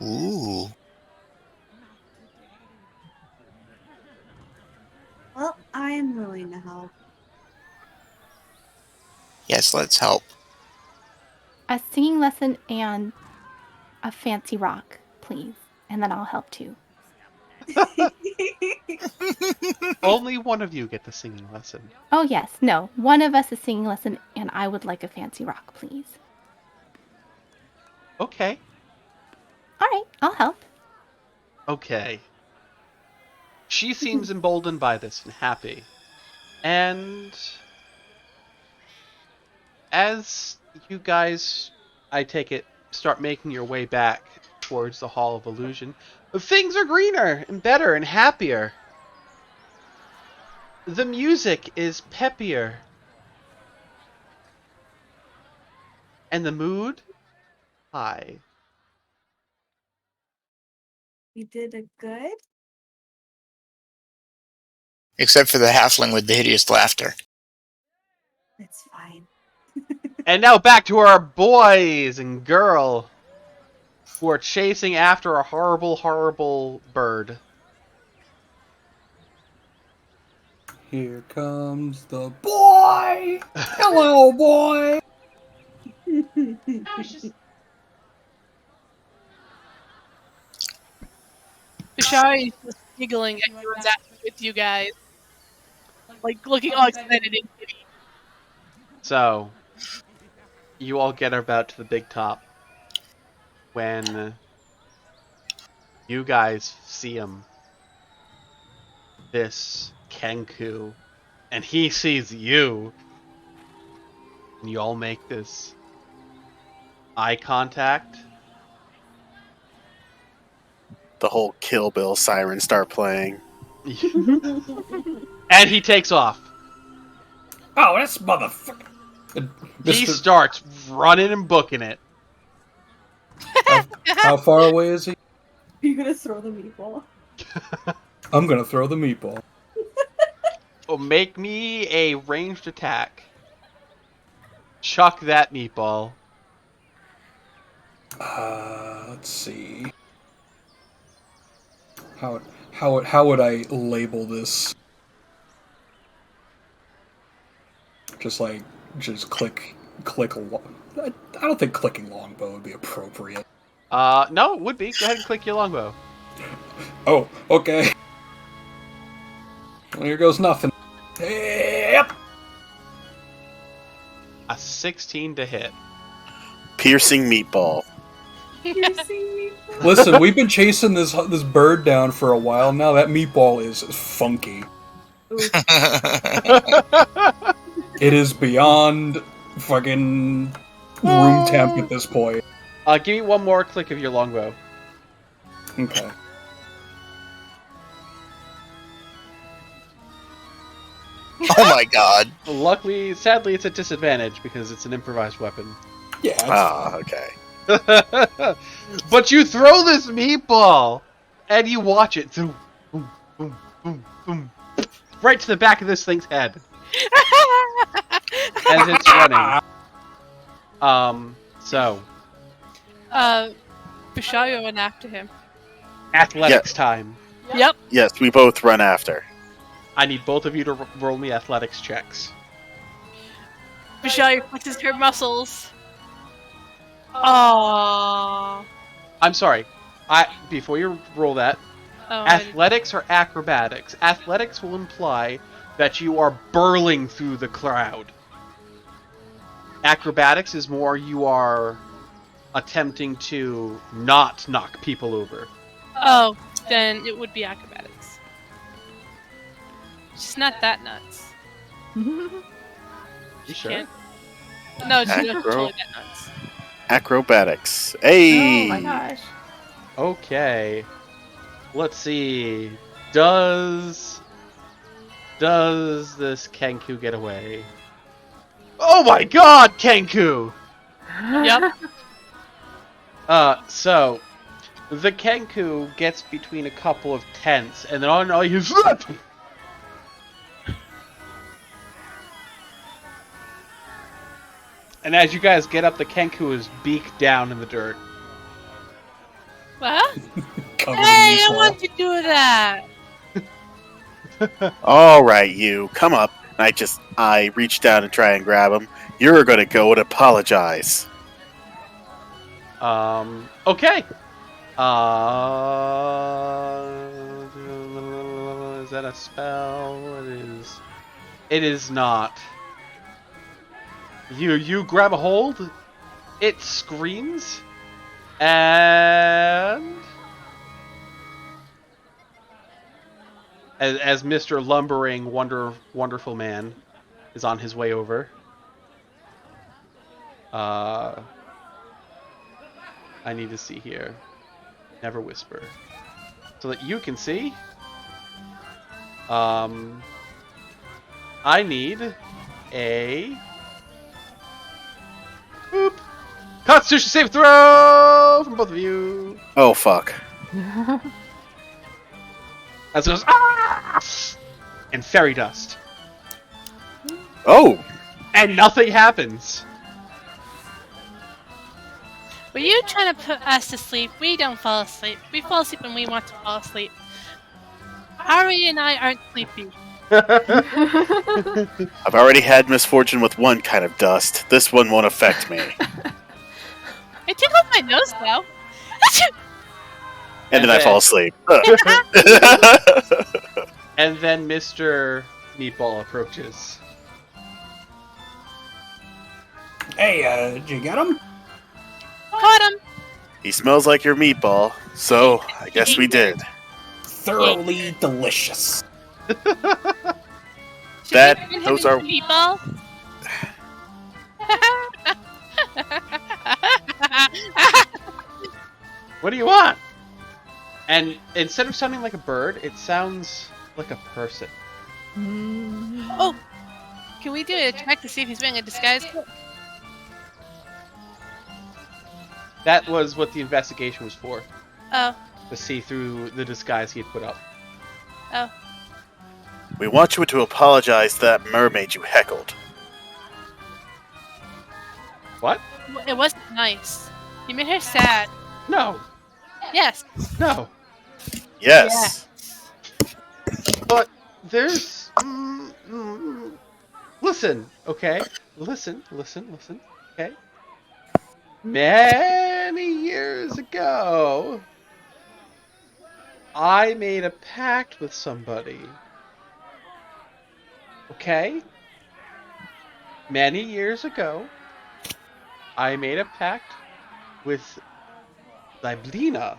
Ooh. well, I am willing to help. Yes, let's help. A singing lesson and a fancy rock, please. And then I'll help too. Only one of you get the singing lesson. Oh, yes. No. One of us a singing lesson, and I would like a fancy rock, please. Okay. All right. I'll help. Okay. She seems emboldened by this and happy. And as you guys, I take it, start making your way back towards the Hall of Illusion, things are greener and better and happier. The music is peppier. And the mood? High. You did a good? Except for the halfling with the hideous laughter. It's fine. And now back to our boys and girl who are chasing after a horrible, horrible bird. Here comes the boy. Hello, boy. Bishari is just giggling and everyone's acting with you guys. Like, looking all excited and giddy. So, you all get about to the big top when you guys see him. This Kenku. And he sees you. And you all make this eye contact. The whole Kill Bill sirens start playing. And he takes off. Oh, this motherfucker. He starts running and booking it. How far away is he? Are you gonna throw the meatball? I'm gonna throw the meatball. Oh, make me a ranged attack. Chuck that meatball. Let's see. How would I label this? Just click. I don't think clicking longbow would be appropriate. No, it would be. Go ahead and click your longbow. Oh, okay. Well, here goes nothing. Yep. A 16 to hit. Piercing meatball. Listen, we've been chasing this bird down for a while now. That meatball is funky. It is beyond fucking room temp at this point. Give me one more click of your longbow. Okay. Oh my god. Luckily, sadly, it's a disadvantage because it's an improvised weapon. Yeah. It's Ah, okay. But you throw this meatball, and you watch it boom, boom, boom, boom, boom, right to the back of this thing's head as it's running. So Bishayo went after him. athletics time. Yep. Yes, we both run after. I need both of you to roll me athletics checks. Bishayo flexes her muscles. Aww. I'm sorry. Before you roll that, Oh, athletics or acrobatics? Athletics will imply that you are burling through the crowd. Acrobatics is more you are attempting to not knock people over. oh, then it would be acrobatics. She's not that nuts. You sure? Can't- No, she's not Acro- totally that nuts. Acrobatics. Hey! Oh my gosh. Okay. Let's see. Does this Kenku get away? Oh my god, Kenku! Yep. So the Kenku gets between a couple of tents, and then all you and as you guys get up, the Kenku is beak down in the dirt. What? covered in Hey, I meatball. want to do that. All right, you come up. I reach down and try and grab him. You're gonna go and apologize. Okay. Is that a spell? It is not. You grab a hold. It screams, and as Mr. Lumbering Wonderful Man is on his way over. I need to see here. Never whisper. So that you can see. I need a boop. Constitution save throw from both of you. Oh fuck! As it goes, ah! And fairy dust. Oh, And nothing happens. Were you trying to put us to sleep? We don't fall asleep. We fall asleep when we want to fall asleep. Ari and I aren't sleepy. I've already had misfortune with one kind of dust. This one won't affect me. It tickled my nose though. And then I fall asleep. And then Mr. Meatball approaches. Hey, did you get him? Caught him. He smells like your meatball, so I guess we did. Thoroughly delicious. Should we turn him Those into are- meatball. What do you want? And instead of sounding like a bird, it sounds like a person. Oh, can we do a check to see if he's wearing a disguise coat? That was what the investigation was for. Oh, To see through the disguise he had put up. oh. We want you to apologize to that mermaid you heckled. What? It wasn't nice. You made her sad. No. Yes. No. Yes. But there's... Listen, okay? Listen, okay? Many years ago, I made a pact with somebody. Okay? Many years ago, I made a pact with Liblina,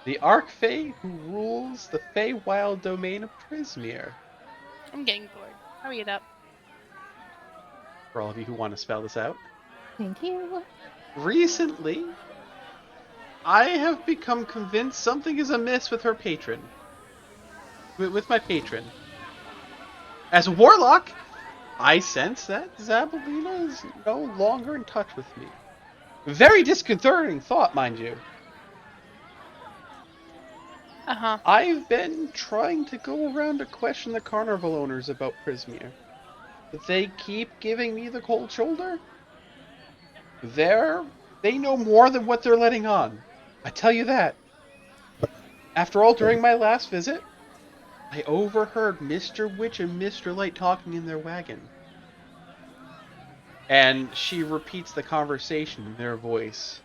the Archfey who rules the Feywild domain of Prismere. I'm getting bored. Hurry it up. For all of you who want to spell this out. Thank you. Recently, I have become convinced something is amiss with her patron. With my patron. As a warlock, I sense that Zabelina is no longer in touch with me. Very disconcerting thought, mind you. Uh-huh. I've been trying to go around to question the Carnival owners about Prismere. But they keep giving me the cold shoulder. They know more than what they're letting on. I tell you that. After all, during my last visit, I overheard Mr. Witch and Mr. Light talking in their wagon. And she repeats the conversation in their voice.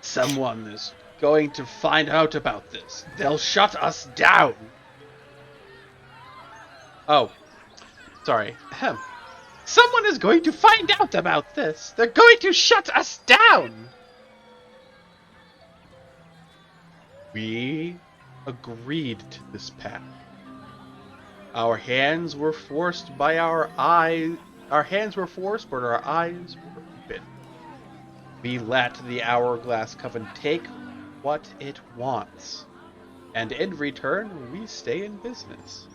Someone is going to find out about this. They'll shut us down. Oh, sorry. Ahem. Someone is going to find out about this. They're going to shut us down. We agreed to this pact. Our hands were forced by our eyes. Our hands were forced, but our eyes were open. We let the Hourglass Coven take what it wants, and in return, we stay in business.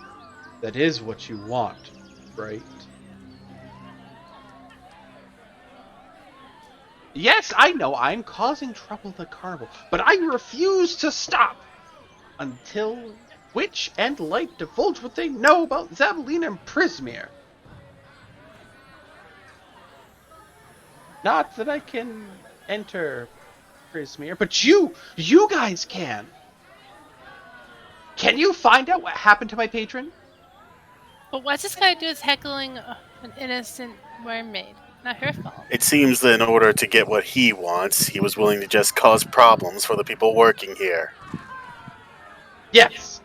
That is what you want, right? Yes, I know I'm causing trouble at the Carnival, but I refuse to stop until Witch and Light divulge what they know about Zabelina and Prismere. Not that I can enter Prismere, but you guys can. Can you find out what happened to my patron? But what's this guy do is heckling an innocent mermaid? Not her fault. It seems that in order to get what he wants, he was willing to just cause problems for the people working here. Yes.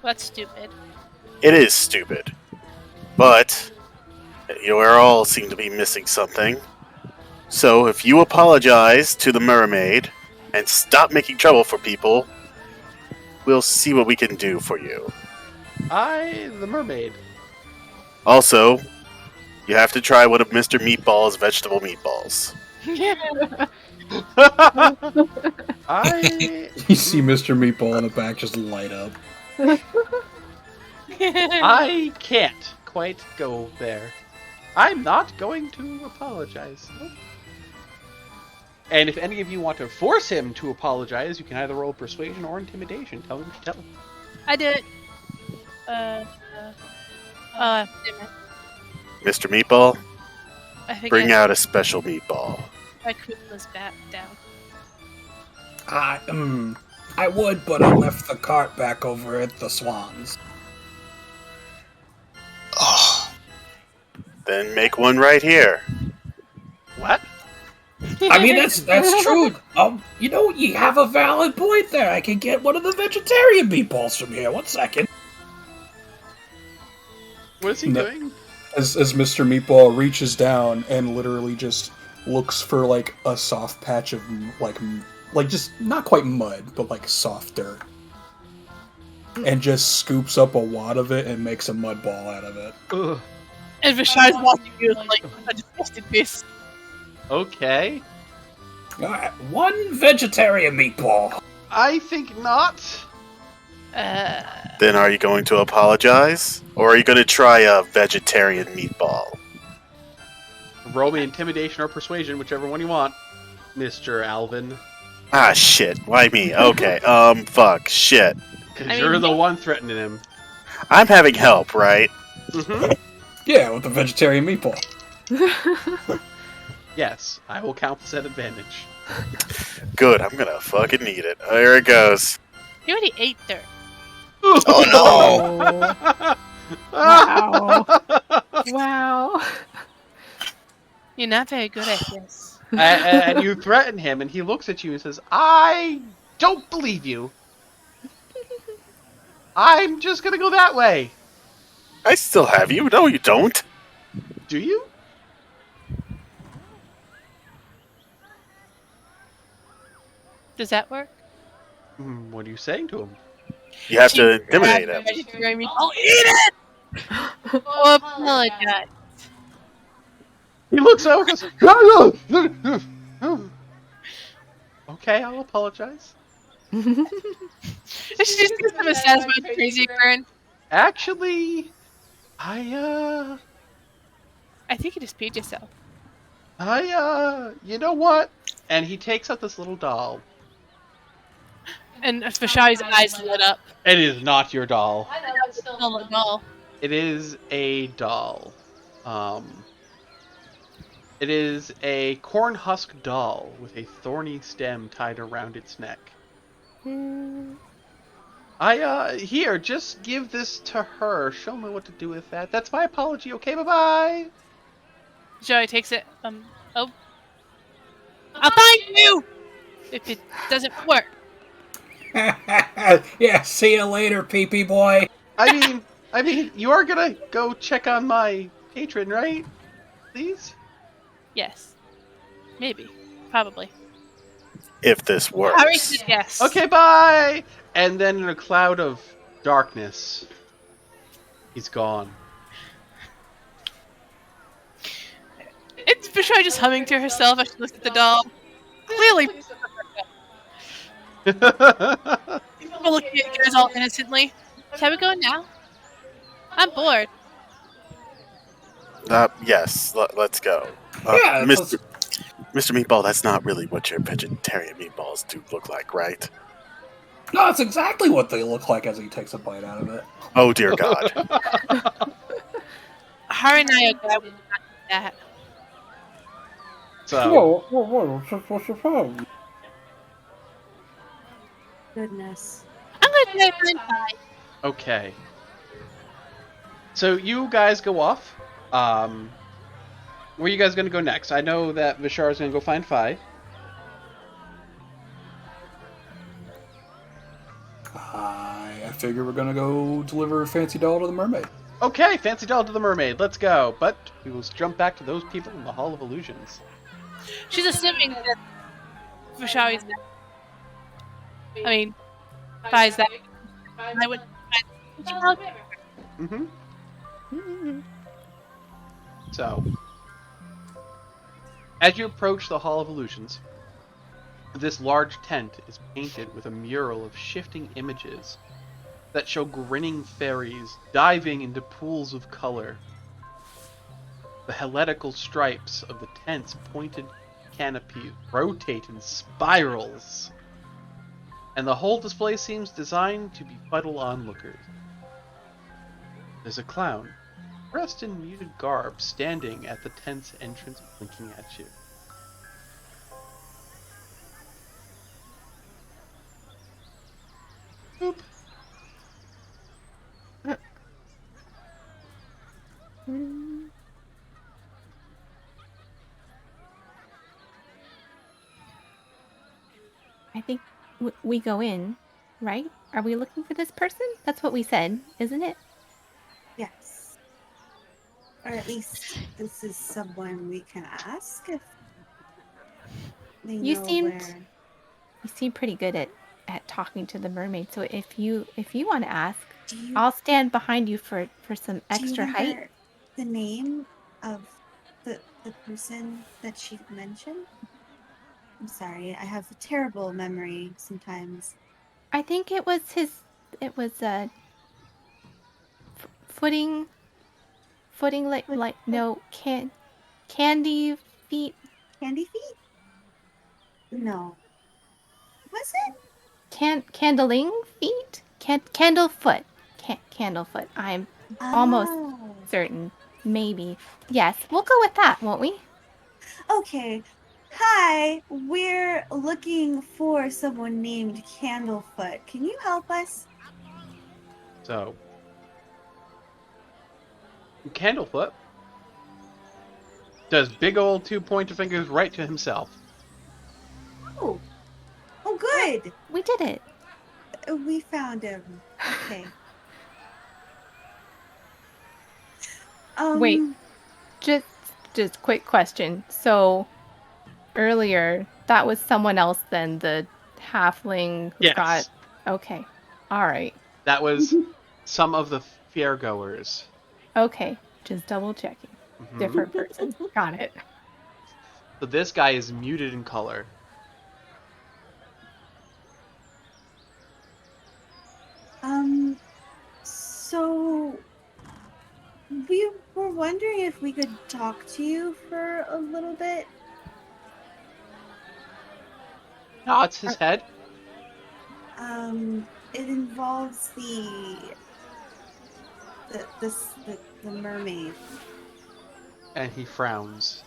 That's stupid. It is stupid. But you all seem to be missing something. So if you apologize to the mermaid and stop making trouble for people, we'll see what we can do for you. The mermaid. Also, you have to try one of Mr. Meatball's vegetable meatballs. You see Mr. Meatball in the back just light up. I can't quite go there. I'm not going to apologize. And if any of you want to force him to apologize, you can either roll persuasion or intimidation. Tell him what you tell him. I did it. Damn it. Mr. Meatball, I think bring out a special meatball. I could was back down. I would, but I left the cart back over at the Swans. Oh, Then make one right here. What? I mean, that's true. You have a valid point there. I can get one of the vegetarian meatballs from here. 1 second. What is he doing? As Mr. Meatball reaches down and literally just looks for like a soft patch of like just not quite mud, but like soft dirt, and just scoops up a wad of it and makes a mud ball out of it. Ugh. And Vishai's watching you like a disgusted face. Okay. Alright, one vegetarian meatball. I think not. Then are you going to apologize? Or are you going to try a vegetarian meatball? Roll me intimidation or persuasion, whichever one you want, Mr. Alvin. Ah, shit. Why me? Okay, fuck. Shit. Because you're the one threatening him. I'm having help, right? Mm-hmm. Yeah, with the vegetarian meatball. Yes, I will count this at advantage. Good, I'm gonna fucking need it. Here it goes. He already ate dirt. oh no! Wow. Wow. You're not very good at this. And you threaten him, and he looks at you and says, I don't believe you. I'm just gonna go that way. I still have you. No, you don't. Do you? Does that work? What are you saying to him? You have to intimidate him. I'll eat it! Oh, apologize. He looks over and says, okay, I'll apologize. She just gives him a satisfied crazy grin. Actually, I think you just peed yourself. you know what? And he takes out this little doll. And Vishali's eyes lit up. It is not your doll. I know, but it's still a doll. It is a doll. It is a corn husk doll with a thorny stem tied around its neck. Here, just give this to her. She'll know what to do with that. That's my apology, okay? Bye-bye! Vishali takes it. Oh. I'll find you! If it doesn't work. Yeah, see you later, pee-pee boy. I mean, you are gonna go check on my patron, right? Please? Yes. Maybe. Probably. If this Harry works. said yes. Okay, bye! And then in a cloud of darkness, he's gone. It's Vishali just humming to herself as she looks at the doll. Clearly. People looking at you guys all innocently. Shall we go now? I'm bored. Yes, let's go. Yeah, Mr. Meatball, that's not really what your vegetarian meatballs do look like, right? No, it's exactly what they look like as he takes a bite out of it. Oh, dear God. Harry and I are glad we did not do that. So, What's your problem? Goodness. I'm gonna try to find Pie. okay. So you guys go off. Where are you guys gonna go next? I know that Vishar is gonna go find Fi. I figure we're gonna go deliver a fancy doll to the mermaid. Okay, fancy doll to the mermaid. Let's go. But we will jump back to those people in the Hall of Illusions. She's assuming that Vishali's there. I mean, Pie's that. I would. Mm-hmm. So, as you approach the Hall of Illusions, this large tent is painted with a mural of shifting images that show grinning fairies diving into pools of color. The helical stripes of the tent's pointed canopies rotate in spirals, and the whole display seems designed to befuddle onlookers. There's a clown, dressed in muted garb, standing at the tent's entrance blinking at you. Boop. I think we go in, right? Are we looking for this person? That's what we said, isn't it? Yes. Or at least this is someone we can ask if they You know seemed- where. You seem pretty good at talking to the mermaid. So if you want to ask, Do you, I'll stand behind you for some do you extra height. remember the name of the person that she mentioned? I'm sorry, I have a terrible memory sometimes. I think it was footing candy feet. Candy feet? No. Was it? Candling feet? Candlefoot. Candlefoot. I'm almost Oh. certain. Maybe. Yes, we'll go with that, won't we? Okay. Hi, we're looking for someone named Candlefoot. Can you help us? So, Candlefoot does big old 2 pointer fingers right to himself. Oh. Oh, good. We did it. We found him. Okay. Wait. Just quick question. So earlier, that was someone else than the halfling who Yes. got. Okay. All right. That was some of the fairgoers. Okay. Just double checking. Mhm. Different person. Got it. So this guy is muted in color. So wondering if we could talk to you for a little bit. Nods his head. It involves the mermaid. And he frowns.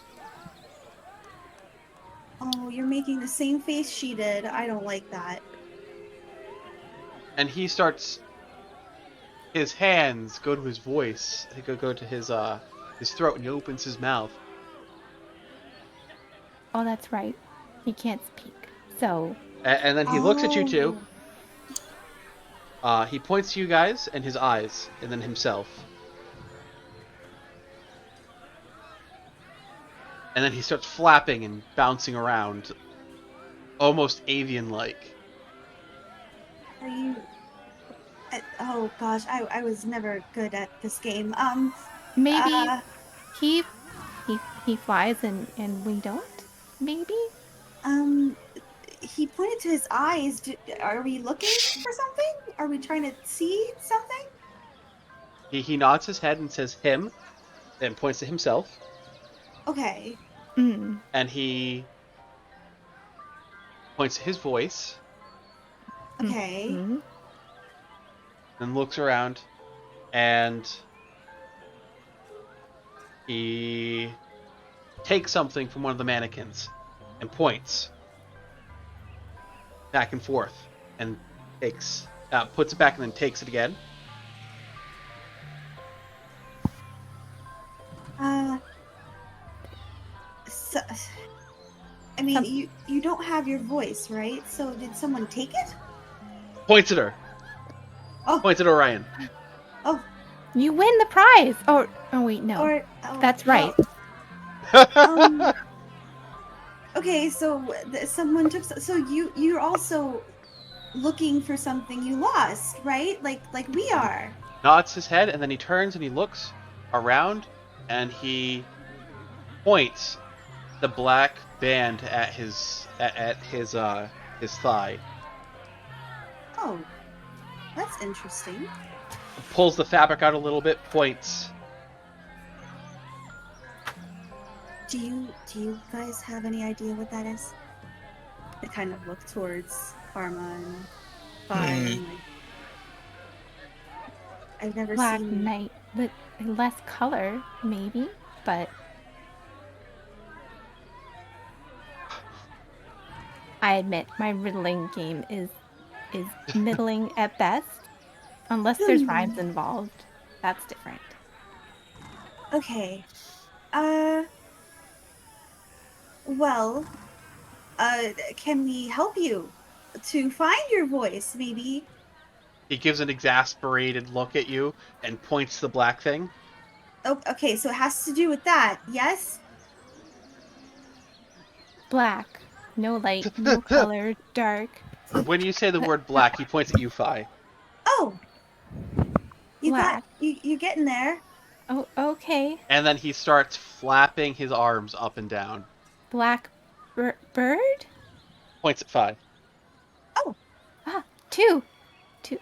Oh, you're making the same face she did. I don't like that. And he starts. His hands go to his voice. They go to his throat, and he opens his mouth. Oh, that's right. He can't speak. So. And then he looks at you two. Oh. He points to you guys and his eyes, and then himself. And then he starts flapping and bouncing around, almost avian-like. Are you? Oh gosh, I was never good at this game. Maybe he flies and we don't. Maybe. He pointed to his eyes. Are we looking for something? Are we trying to see something? He nods his head and says him, and points to himself. Okay. And he points to his voice. Okay. Then looks around, and he takes something from one of the mannequins and points back and forth, and puts it back and then takes it again. So, I mean, you don't have your voice, right? So did someone take it? Points at her. Oh. Points at Orion. Oh. You win the prize. Oh wait, no. That's right. Okay, so someone took. So you're also looking for something you lost, right? Like we are. Nods his head, and then he turns and he looks around, and he points the black band at his thigh. Oh, that's interesting. Pulls the fabric out a little bit, points. Do you guys have any idea what that is? I kind of look towards Pharma and Fine. I've never Black seen Knight, but less color, maybe, but I admit my riddling game is middling at best, unless there's rhymes involved. That's different. Okay. Well, can we help you to find your voice, maybe? He gives an exasperated look at you and points the black thing. Oh, okay, so it has to do with that, yes? Black. No light, no color, dark. When you say the word black, he points at you, Fi. Oh! Black. You getting there. Oh, okay. And then he starts flapping his arms up and down. Black bird? Points at Fi. Oh! Ah, two.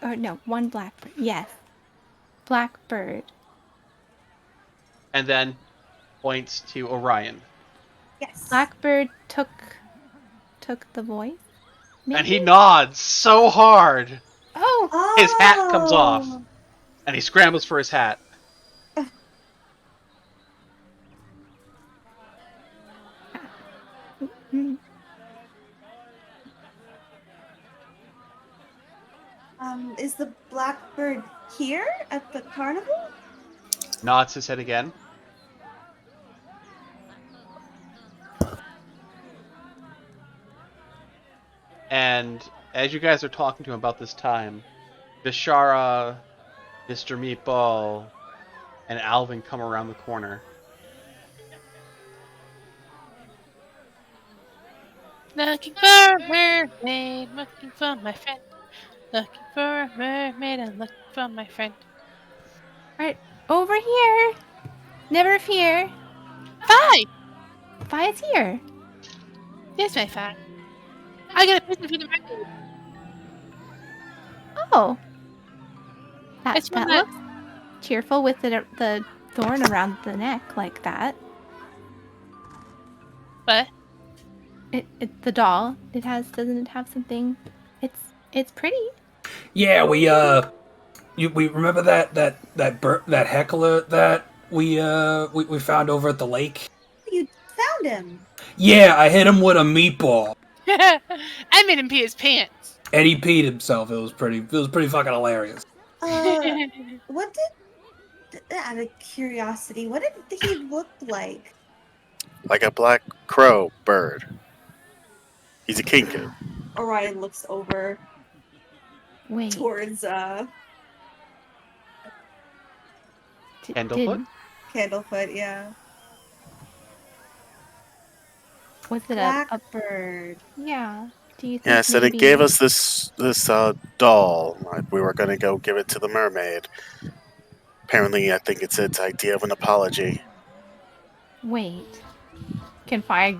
Or no, one blackbird. Yes. Blackbird. And then points to Orion. Yes. Blackbird took the voice. Maybe? And he nods so hard. Oh! His hat comes off. And he scrambles for his hat. Is the blackbird here at the carnival? Nods his head again. And as you guys are talking to him about this time, Bishara, Mr. Meatball, and Alvin come around the corner. Looking for a mermaid, looking for my friend. Looking for a mermaid, I'm looking for my friend. Right, over here. Never fear. Fi! Fi is here. There's my Fi. I got a present for the mermaid. Oh. It's That one that- looks cheerful with the thorn around the neck like that. But The doll. Doesn't it have something? It's pretty. Yeah, we remember that heckler that we found over at the lake. You found him. Yeah, I hit him with a meatball, I made him pee his pants. and he peed himself. It was pretty fucking hilarious. What did, out of curiosity, what did he look like? Like a black crow bird. He's a kinku. Orion looks over Wait. towards Candlefoot? Candlefoot, yeah. Was it Blackbird. Yeah. Do you think Yes, and it maybe- gave us this doll. We were going to go give it to the mermaid. Apparently, I think it's its idea of an apology. Wait. Can Fi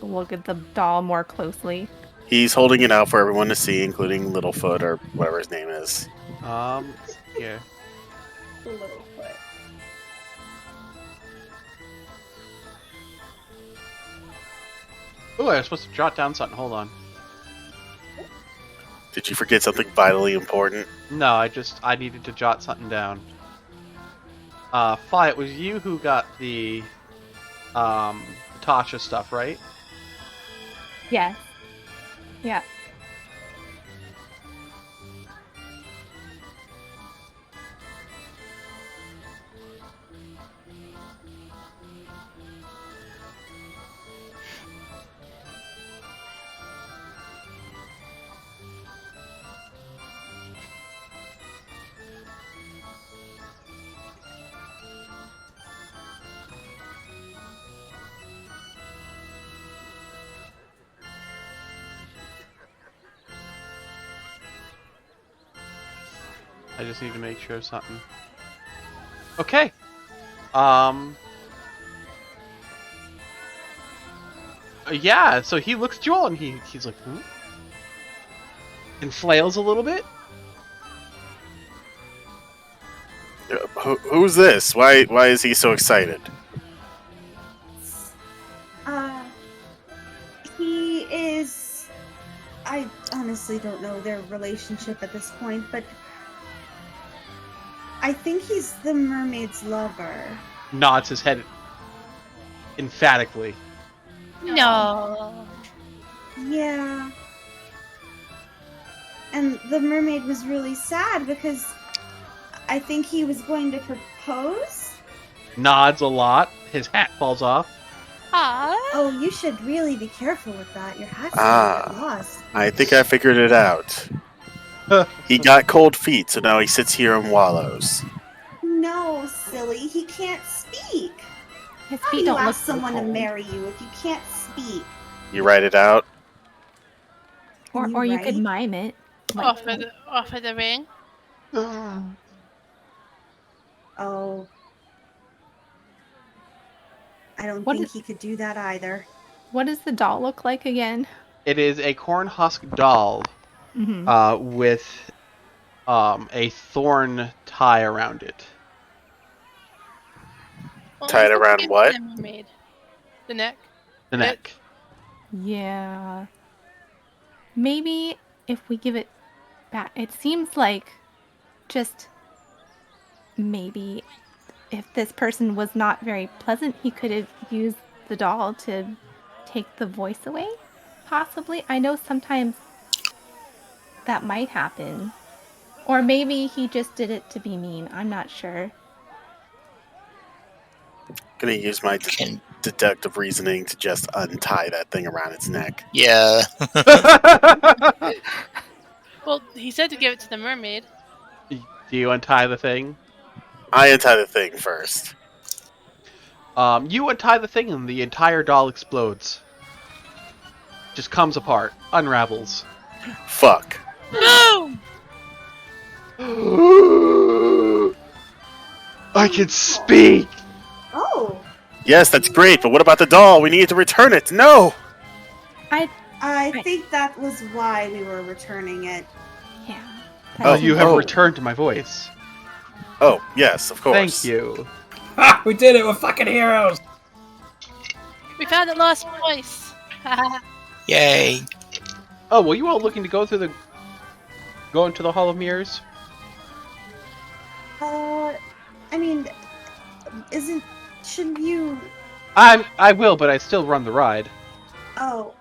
look at the doll more closely? He's holding it out for everyone to see, including Littlefoot or whatever his name is. Here. Littlefoot. Oh, I was supposed to jot down something. Hold on. Did you forget something vitally important? No, I needed to jot something down. Fi, it was you who got the Tasha stuff, right? Yes. Yeah. I just need to make sure of something. Okay. Yeah, so he looks at you all and he's like, hmm? And flails a little bit. Who's this? Why is he so excited? He is. I honestly don't know their relationship at this point, but I think he's the mermaid's lover. Nods his head emphatically. No. Yeah. And the mermaid was really sad because I think he was going to propose. Nods a lot. His hat falls off. Aww. Oh, you should really be careful with that. Your hat's gonna get lost. I think I figured it out. He got cold feet, so now he sits here and wallows. No, silly. He can't speak. His How do feet you don't look ask so someone to cold. marry you if you can't speak? You write it out? Can Or you write? could mime it. Offer the ring. Oh. I don't What think is- he could do that either. What does the doll look like again? It is a corn husk doll Mm-hmm. with a thorn tie around it. Well, Tied let's around give what? the mermaid. The neck. The neck. Yeah. Maybe if we give it back, it seems like just maybe if this person was not very pleasant, he could have used the doll to take the voice away. Possibly. I know sometimes that might happen. Or maybe he just did it to be mean. I'm not sure. Gonna use my Can- deductive reasoning to just untie that thing around its neck. Yeah. Well, he said to give it to the mermaid. Do you untie the thing? I untie the thing first. You untie the thing and the entire doll explodes. Just comes apart, unravels. Fuck. Boom! I can speak! Oh, Yes, that's great, but what about the doll? We need to return it. No! I Right. think that was why we were returning it. Yeah. Oh, You have oh. returned to my voice. Oh, yes, of course. Thank you. Ha! We did it! We're fucking heroes! We found the lost voice. Yay. Oh, were you all looking to go into the Hall of Mirrors? I mean, shouldn't you? I will, but I still run the ride. Oh,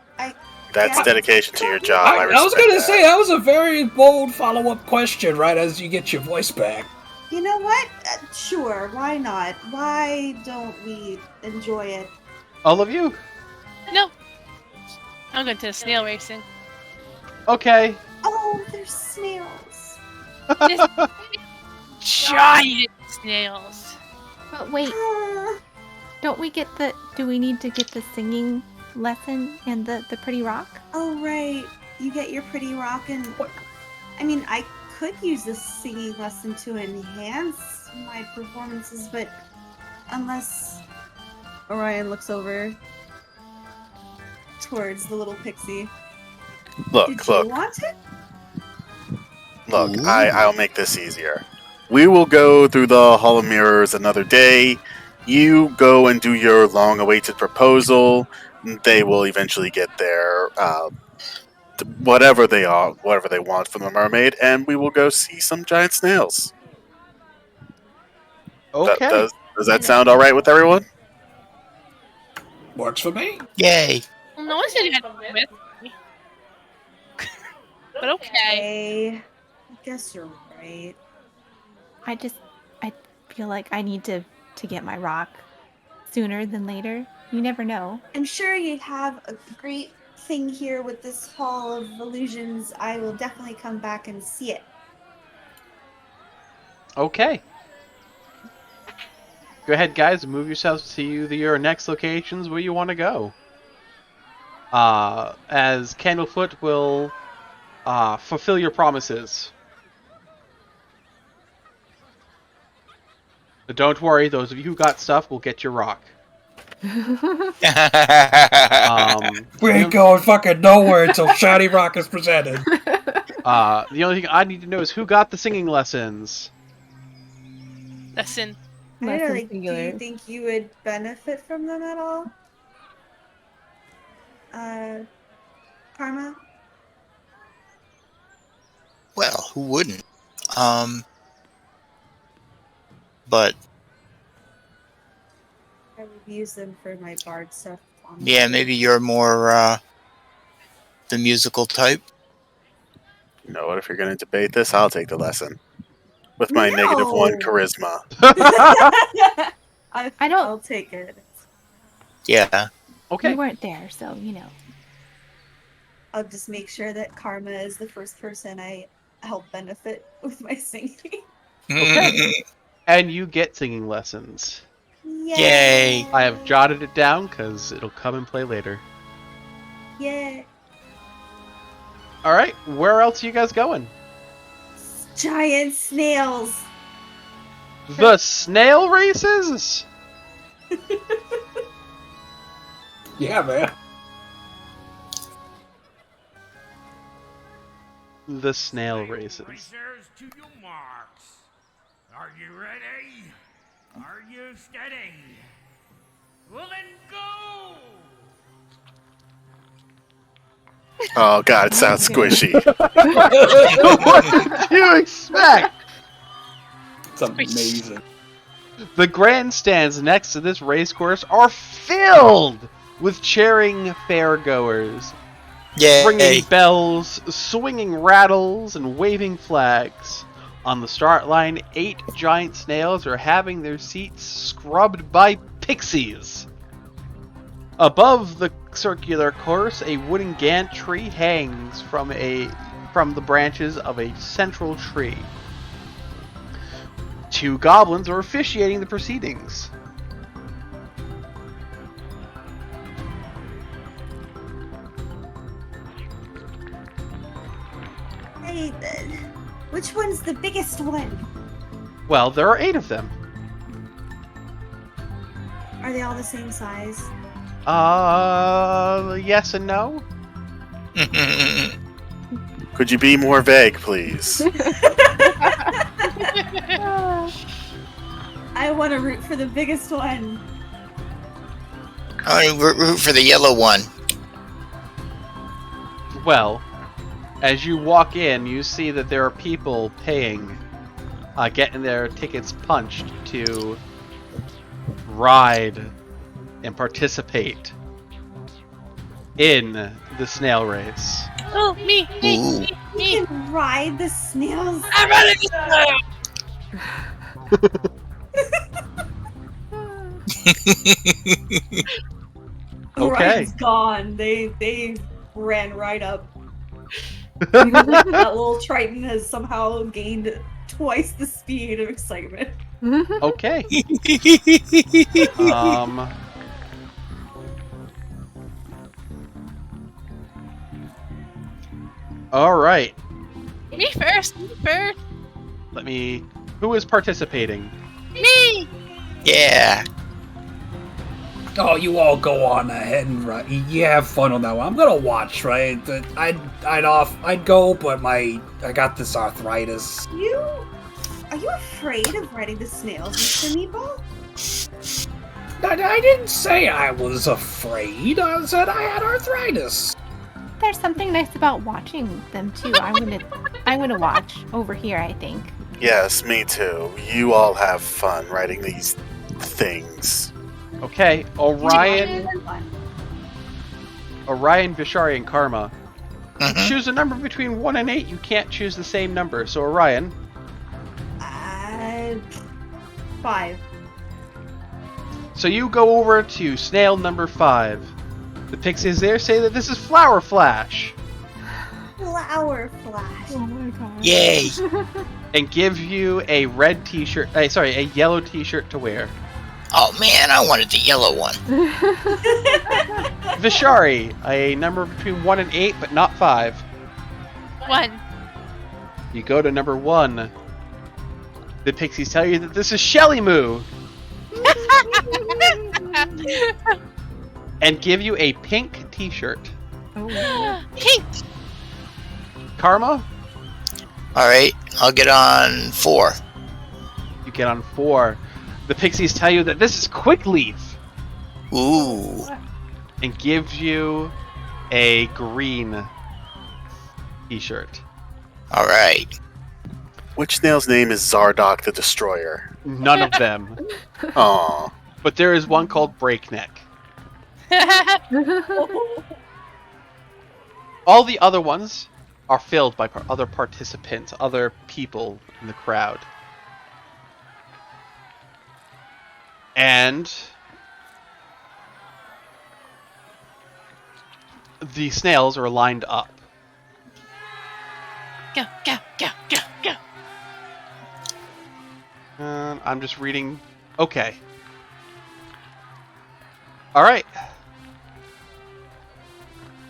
That's yeah. dedication to your job. I was respect gonna that. say, that was a very bold follow-up question right as you get your voice back. You know what? Sure, why not? Why don't we enjoy it? All of you? No. I'm going to snail racing. Okay. Oh, there's snails. Giant snails. But wait, Ah, do we need to get the singing lesson and the pretty rock? oh, right. You get your pretty rock and... I mean, I could use this singing lesson to enhance my performances, but unless Orion looks over towards the little pixie. Did you want it? Look, I'll make this easier. We will go through the Hall of Mirrors another day. You go and do your long-awaited proposal. They will eventually get their whatever they want from the mermaid, and we will go see some giant snails. Okay. Does that sound all right with everyone? Works for me. Yay. Well, no one said you had to come with me. But okay. I guess you're right. I feel like I need to get my rock sooner than later. You never know. I'm sure you have a great thing here with this Hall of Illusions. I will definitely come back and see it. Okay. Go ahead, guys, and move yourselves to your next locations where you want to go. As Candlefoot will fulfill your promises. But don't worry, those of you who got stuff will get your rock. We ain't going fucking nowhere until Shiny Rock is presented. The only thing I need to know is who got the singing lessons. Lesson. I don't know, Lesson like, do singular. you think you would benefit from them at all? Karma? Well, who wouldn't? But I would use them for my bard stuff. yeah, maybe you're more the musical type. You know what? If you're going to debate this, I'll take the lesson. With my No! -1 charisma. I'll take it. Yeah. Okay. You weren't there, so you know. I'll just make sure that Karma is the first person I help benefit with my singing. Okay. And you get singing lessons. Yay. I have jotted it down because it'll come and play later. Yeah. Alright, where else are you guys going? Giant snails. The snail races? Yeah, man. The snail races. Racers, to your marks. Are you ready? Are you steady? Well then go! Oh god, it sounds squishy. What did you expect? It's amazing. The grandstands next to this racecourse are filled with cheering fairgoers, Yay. ringing bells, swinging rattles, and waving flags. On the start line, 8 giant snails are having their seats scrubbed by pixies. Above the circular course, a wooden gantry hangs from the branches of a central tree. 2 goblins are officiating the proceedings. Hey, which one's the biggest one? Well, there are 8 of them. Are they all the same size? Yes and no. Could you be more vague, please? I want to root for the biggest one. I want to root for the yellow one. Well, as you walk in, you see that there are people paying, getting their tickets punched to ride and participate in the snail race. Oh, me, Ooh. me. You can ride the snails. I'm running this snail. Okay. Ryan's gone. They ran right up. That little Triton has somehow gained twice the speed of excitement. Okay. All right. Me first. Let me. Who is participating? Me. Yeah. Oh, you all go on ahead and you have fun on that one. I'm gonna watch, right? I'd go, but I got this arthritis. Are you afraid of riding the snails, Mr. Meatball? I didn't say I was afraid. I said I had arthritis. There's something nice about watching them too. I'm gonna watch over here, I think. Yes, me too. You all have fun riding these things. Okay, Orion, Vishari, and Karma. Mhm. Choose a number between 1 and 8. You can't choose the same number. So Orion, 5. so you go over to snail number 5. The pixies there say that this is Flower Flash Flower Flash. Oh my god. Yay. and give you a red t-shirt. A yellow t-shirt to wear. Oh man, I wanted the yellow one. Vishari, a number between 1 and 8, but not 5. 1. You go to number 1. The pixies tell you that this is Shelly Moo and give you a pink t-shirt. Oh. Pink. Karma, Alright, I'll get on 4. you get on 4. The pixies tell you that this is Quickleaf Ooh. and gives you a green t-shirt. Alright. Which snail's name is Zardock the Destroyer? None of them. Aw. But there is one called Breakneck. All the other ones are filled by other participants, other people in the crowd. And the snails are lined up. Go. I'm just reading. Okay. All right.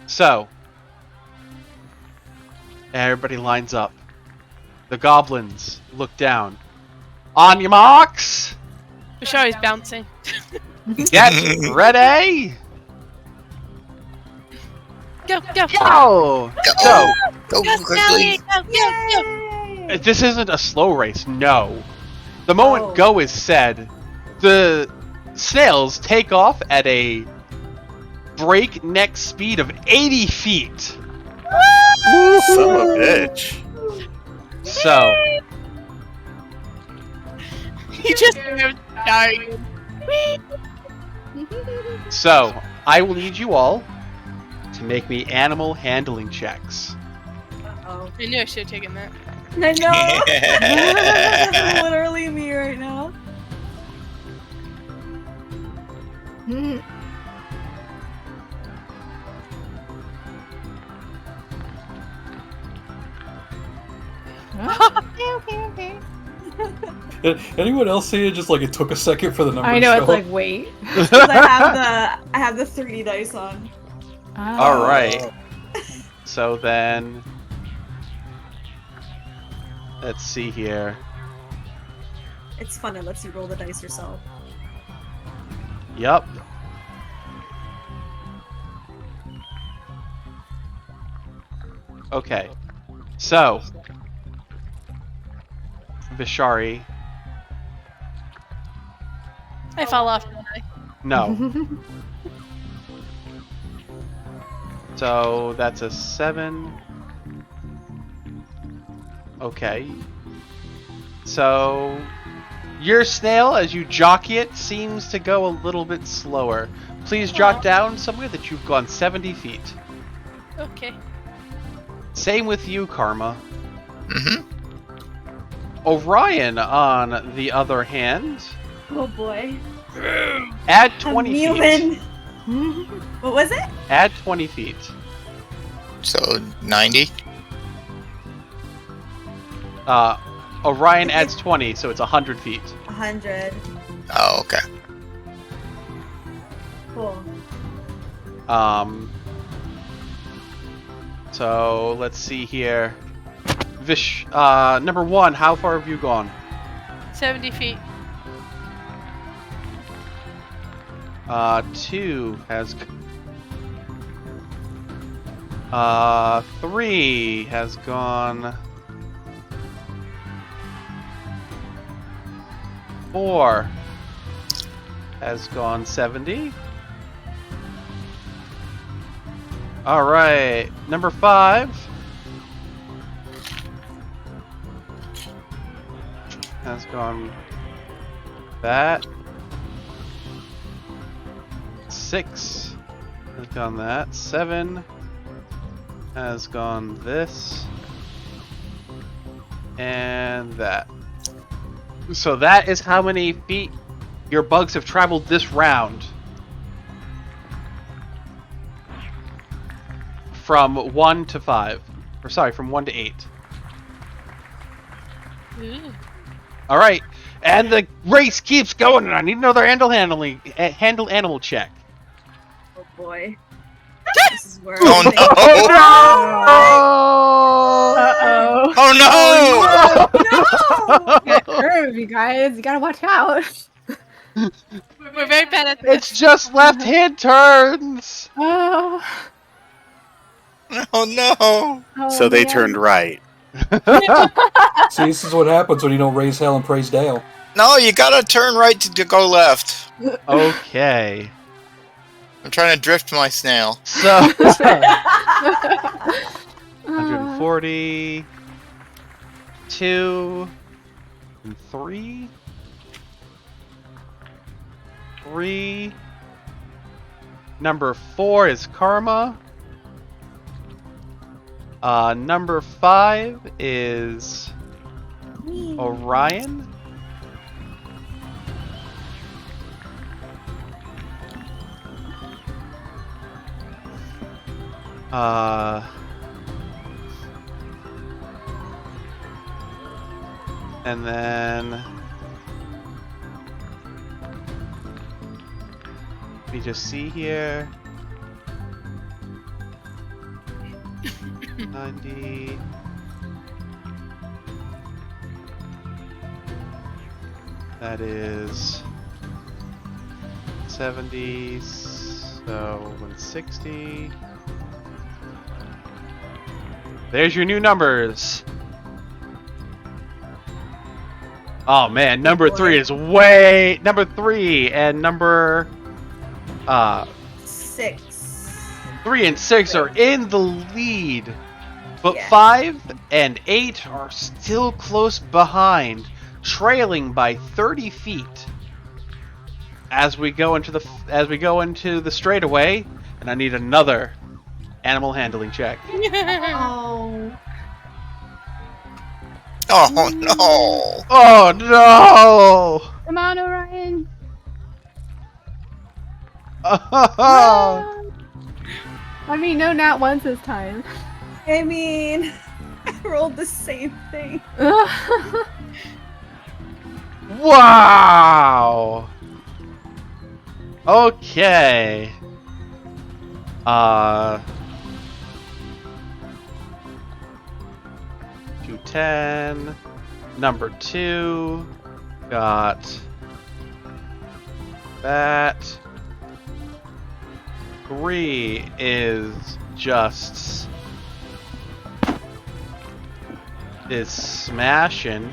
So, everybody lines up. The goblins look down. On your marks. Vishari's bouncing. Get ready. Go. Go. Go. So, Go quickly. Go. this isn't a slow race. No. The moment Oh. go is said, the snails take off at a breakneck speed of 80 feet. Son of a bitch. So, He just died. I will need you all to make me animal handling checks. Oh, I knew I should have taken that. I know. That's literally me right now. Okay. Anyone else say it just like it took a second for the number I to know, show it's like, up? wait. 'Cause I have the 3D dice on. All right. So then, let's see here. It's fun. It lets you roll the dice yourself. Yup. Okay. So, Vishari, I fall off, don't I? No. So that's a 7. Okay. So your snail, as you jockey it, seems to go a little bit slower. Please jot down somewhere that you've gone 70 feet. Okay. Same with you, Karma. Mm-hmm. Orion, on the other hand, Oh boy. add 20 feet. Newman. What was it? Add 20 feet. So 90. Orion adds 20, so it's 100 feet. 100. Oh, okay. Cool. So let's see here. Vish, number 1, how far have you gone? 70 feet. 2 has. 3 has gone. 4 has gone 70. All right, number 5 has gone that. 6 has gone that. 7 has gone this. And that. So that is how many feet your bugs have traveled this round. From 1 to 5. Or sorry, from 1 to 8. Ooh. Alright, and the race keeps going, and I need another handle animal check. Oh boy. This is where Oh I think- no! Uh-oh. Oh no! No! Curve, you guys. You gotta watch out. We're very bad at this. It's just left-hand turns! Oh. Oh no! Oh, So they man. turned right. See, this is what happens when you don't raise hell and praise Dale. No, you gotta turn right to go left. Okay. I'm trying to drift my snail. So, Uh, 140, 2, and 3. 3. Number 4 is Karma. Number 5 is Orion. And then let me just see here. 90. That is 70. So 160. There's your new numbers. Oh man, number 3 is way number 3 and number 6. 3 and 6 are in the lead. But Yes. 5 and 8 are still close behind, trailing by 30 feet. As we go into the straightaway, and I need another animal handling check. Oh. Oh no! Oh no! Come on, Orion. Oh, I mean, no, not once this time. I mean, I rolled the same thing. wow! Okay. 210. Number 2 got that. 3 is just smashing.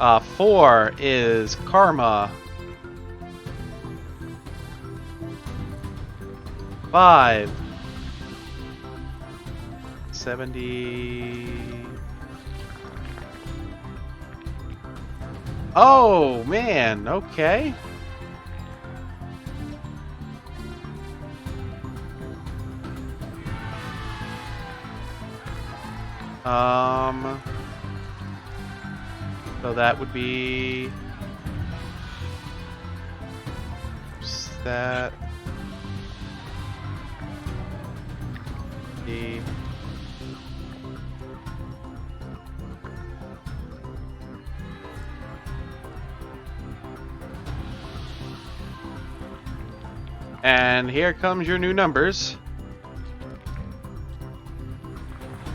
4 is Karma. 5. 70. Oh, man. Okay. So that would be that. The and here comes your new numbers.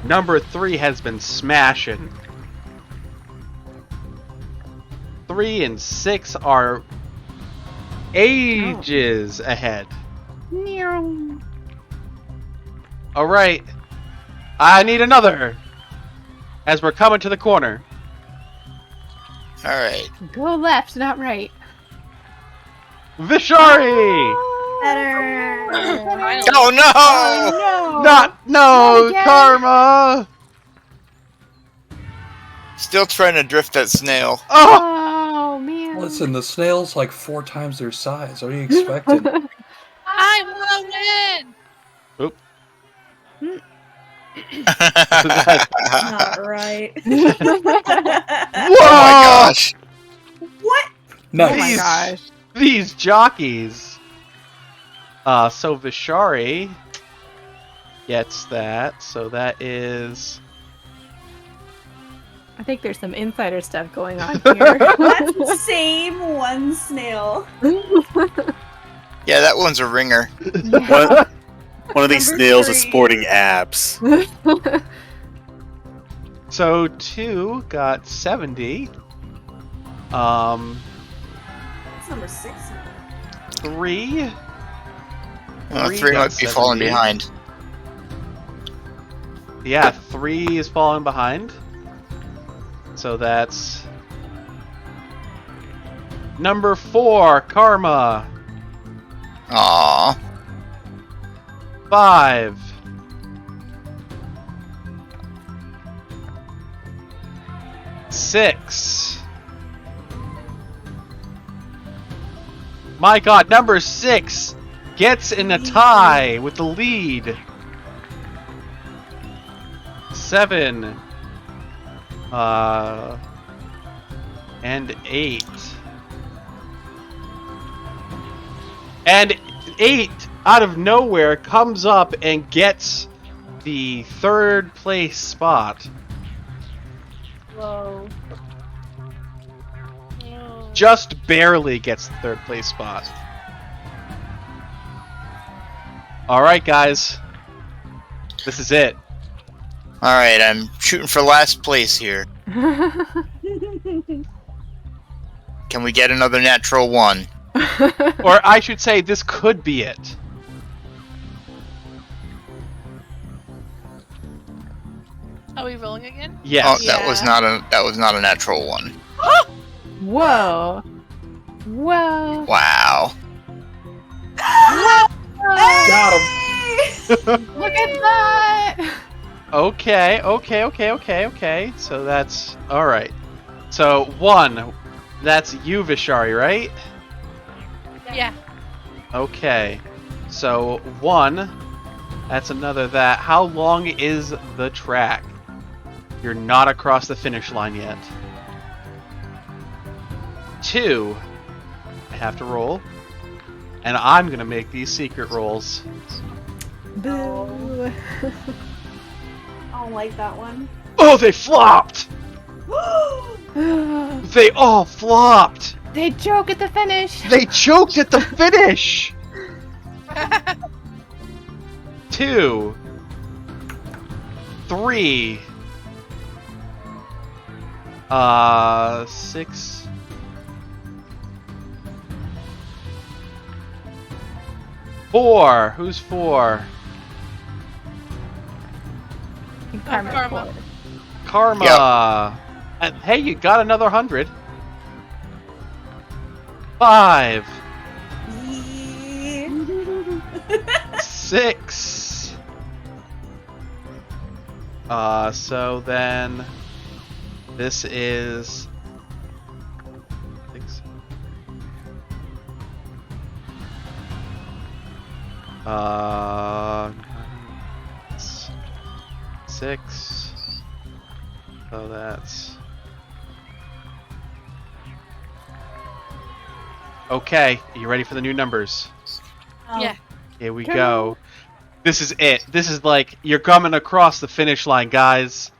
Number 3 has been smashing. 3 and 6 are ages ahead. Alright. I need another. As we're coming to the corner. Alright. Go left, not right. Vishari! Better. Finally. Oh no! Oh, no! No, Not again. Karma! Still trying to drift that snail. Oh! Oh, man. Listen, the snail's like 4 times their size. What are you expecting? I want to win! Oop. Not right. Whoa! Oh my gosh. What? Nice. Oh my gosh. These jockeys. So Vishari gets that. So that is... I think there's some insider stuff going on here. That's the same one snail. Yeah, that one's a ringer. One of these Number snails is 3. sporting abs. So 2 got 70. That's number 6. 3. Well, Three 3 got might be falling 70. behind. Yeah, 3 is falling behind. So that's number 4, Karma. Aww. 5. 6. My God, number 6 gets in a tie with the lead. 7. And 8. And 8 out of nowhere comes up and gets the 3rd place spot. Whoa. Just barely gets the 3rd place spot. Alright, guys. This is it. Alright, I'm shooting for last place here. Can we get another natural 1? Or I should say, this could be it. Are we rolling again? Yes. Oh, that was not a natural 1. Whoa. Whoa. Wow. Got him. Look at that. Okay. So that's alright. So 1, that's you, Vishari, right? Yeah. Okay. So 1, that's another that. How long is the track? You're not across the finish line yet. 2, I have to roll. And I'm gonna make these secret rolls. Boo. I don't like that one. Oh, they flopped! They all flopped! They choke at the finish. They choked at the finish! 2, 3, 6, 4. Who's 4? Karma. Karma. Karma. Hey, you got another 100. 5, Yeah. 6. So then this is 6. Uh, 6. So that's okay. Are you ready for the new numbers? Yeah. Here we go. This is it. This is like you're coming across the finish line, guys.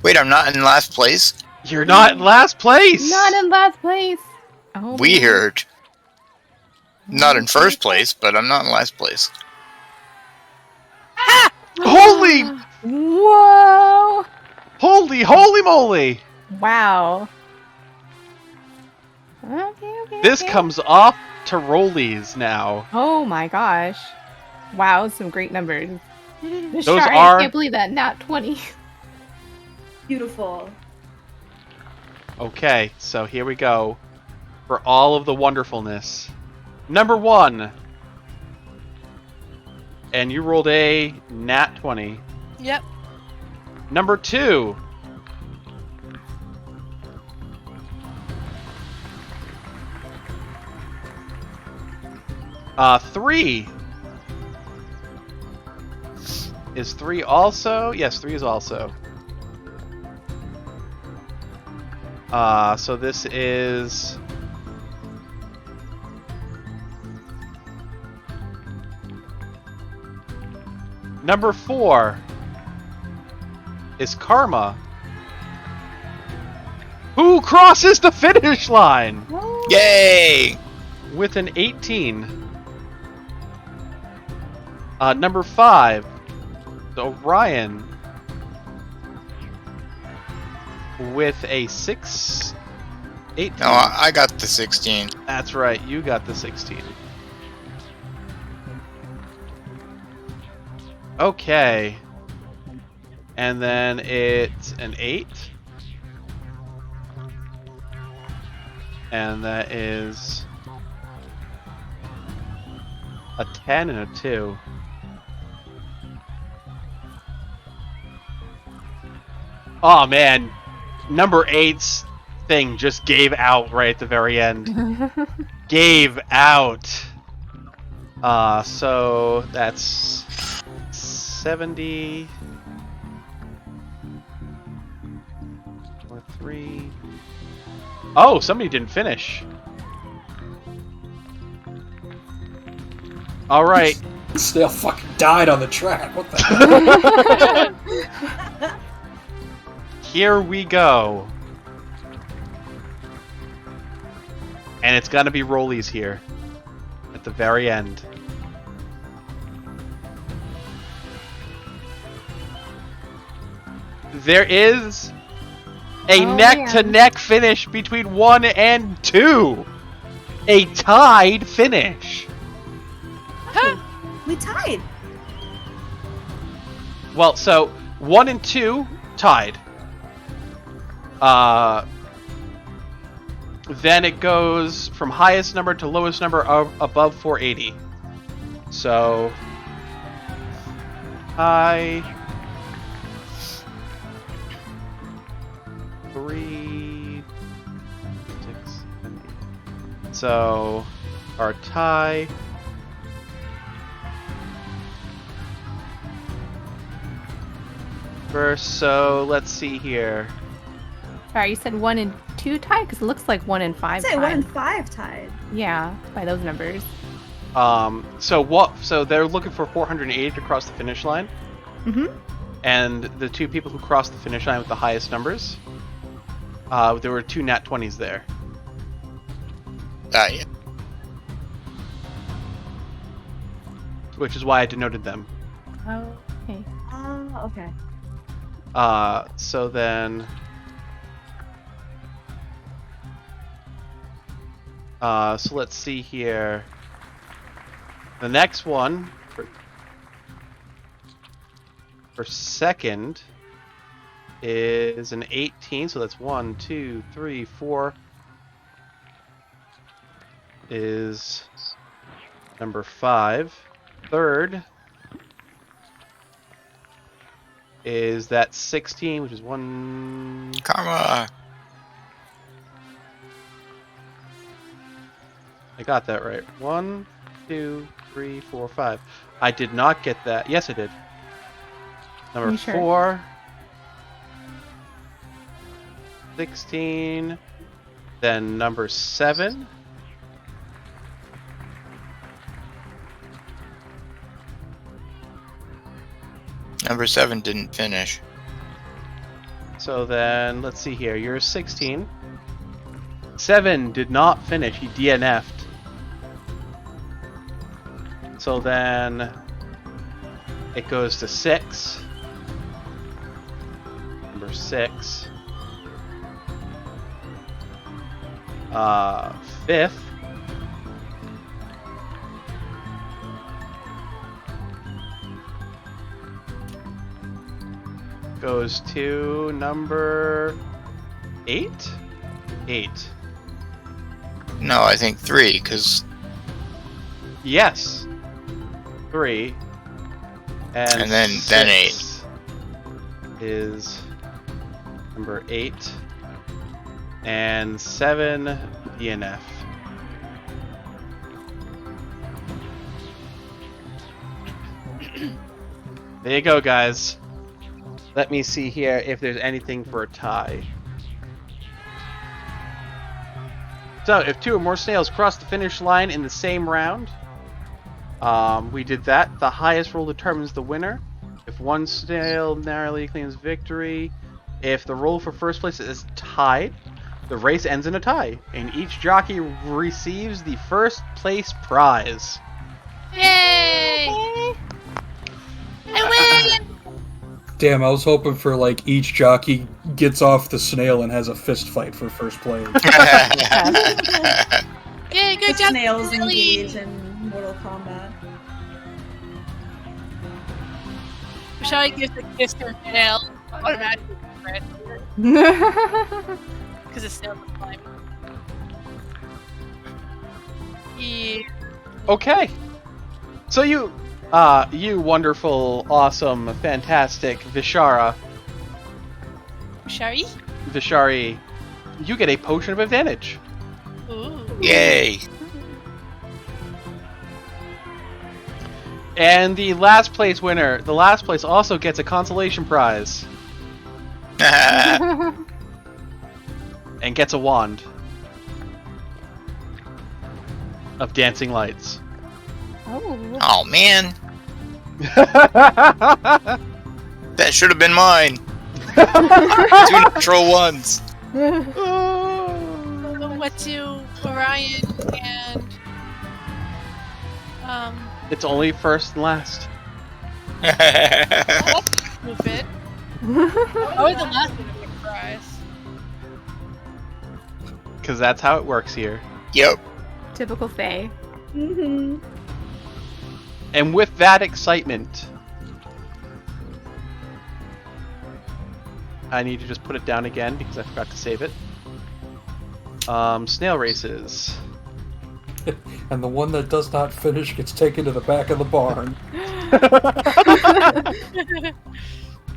Wait, I'm not in last place? You're not in last place. Not in last place. Oh, man. Weird. Not in first place, but I'm not in last place. Holy, Whoa! holy moly! Wow. Okay. This comes off to rollies now. Oh my gosh. Wow, some great numbers. Those Sorry, are- I can't believe that. Nat 20. Beautiful. Okay, so here we go for all of the wonderfulness. Number 1. And you rolled a nat 20. Yep. Number 2. Three. Is 3 also? Yes, 3 is also. So this is... Number 4 is Karma. Who crosses the finish line Yay! with an 18? Number 5 is Orion with a 18. No, I got the 16. That's right, you got the 16. Okay. And then it's an 8. And that is a 10 and a 2. Oh man, number 8's thing just gave out right at the very end. Gave out. So that's 70 or 3. Oh, somebody didn't finish. All right. Snail fucking died on the track. What the hell? Here we go. And it's gonna be rollies here at the very end. There is a neck-to-neck finish between 1 and 2. A tied finish. We tied. Well, so 1 and 2 tied. Then it goes from highest number to lowest number above 480. So high 3, 6, 7, 8. So our tie. First, so let's see here. Sorry, you said 1 and 2 tied? Because it looks like 1 and 5 I'd say tied. 1 and 5 tied. Yeah, by those numbers. So they're looking for 480 to cross the finish line. Mm-hmm. And the 2 people who crossed the finish line with the highest numbers, there were 2 nat 20s there. Yeah. Which is why I denoted them. Oh, okay. Okay. So then... so let's see here. The next one for second is an 18, so that's 1, 2, 3, 4. Is number 5. Third is that 16, which is 1. Karma. I got that right. 1, 2, 3, 4, 5. I did not get that. Yes, I did. Number You sure? 4. 16. Then number 7. Number 7 didn't finish. So then, let's see here. You're 16. 7 did not finish. He DNF'd. So then, it goes to 6. Number 6. 5th. Goes to number 8? 8. No, I think 3, because Yes. 3. And then 6 is number 8. And 7 DNF. There you go, guys. Let me see here if there's anything for a tie. So, if 2 or more snails cross the finish line in the same round, we did that. The highest roll determines the winner. If 1 snail narrowly claims victory, if the roll for first place is tied, the race ends in a tie, and each jockey receives the first place prize. Yay! I win! Damn, I was hoping for like each jockey gets off the snail and has a fist fight for first place. Yay, good The job, snails Lily! engage in Mortal Kombat. Shall I give the kiss to a snail? Automatically, right? Because the snail's a slime. Yeah. Okay. So you wonderful, awesome, fantastic Vishara, Shari? Vishari, you get a potion of advantage. Ooh. Yay! And the last place winner, the last place also gets a consolation prize and gets a wand of dancing lights. Oh. Oh man, that should have been mine. 2 natural ones. What do Orion and It's only first and last. move it? Oh, the last one of the prize. Because that's how it works here. Yep. Typical Fae. Mm-hmm. And with that excitement, I need to just put it down again because I forgot to save it. Snail races. And the one that does not finish gets taken to the back of the barn.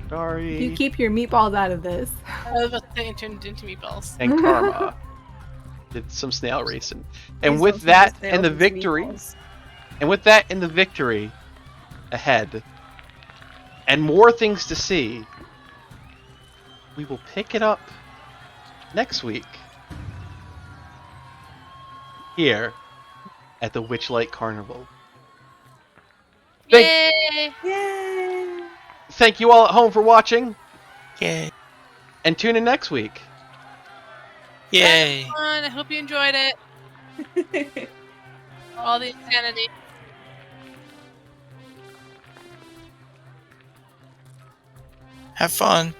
Sorry. You keep your meatballs out of this. I was about to say it turned into meatballs. And Karma did some snail racing. And Please with don't send that the snails and the into victory, meatballs. and with that and the victory ahead, and more things to see, we will pick it up next week here at the Witchlight Carnival. Yay! Yay! Thank you all at home for watching, Yay! and tune in next week. Yay! Fun. I hope you enjoyed it. All the insanity. Have fun.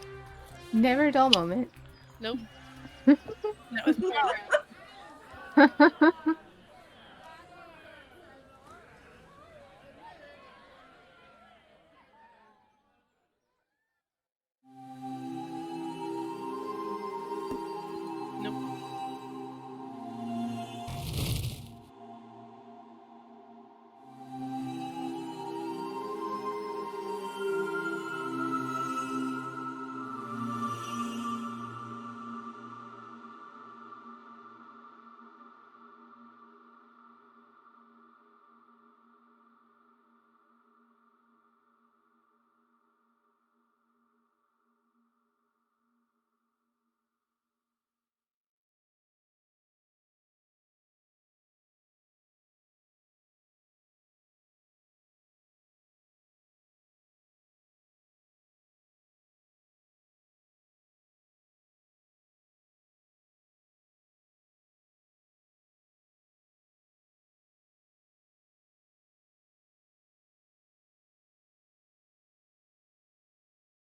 Never a dull moment. Nope. That was my round.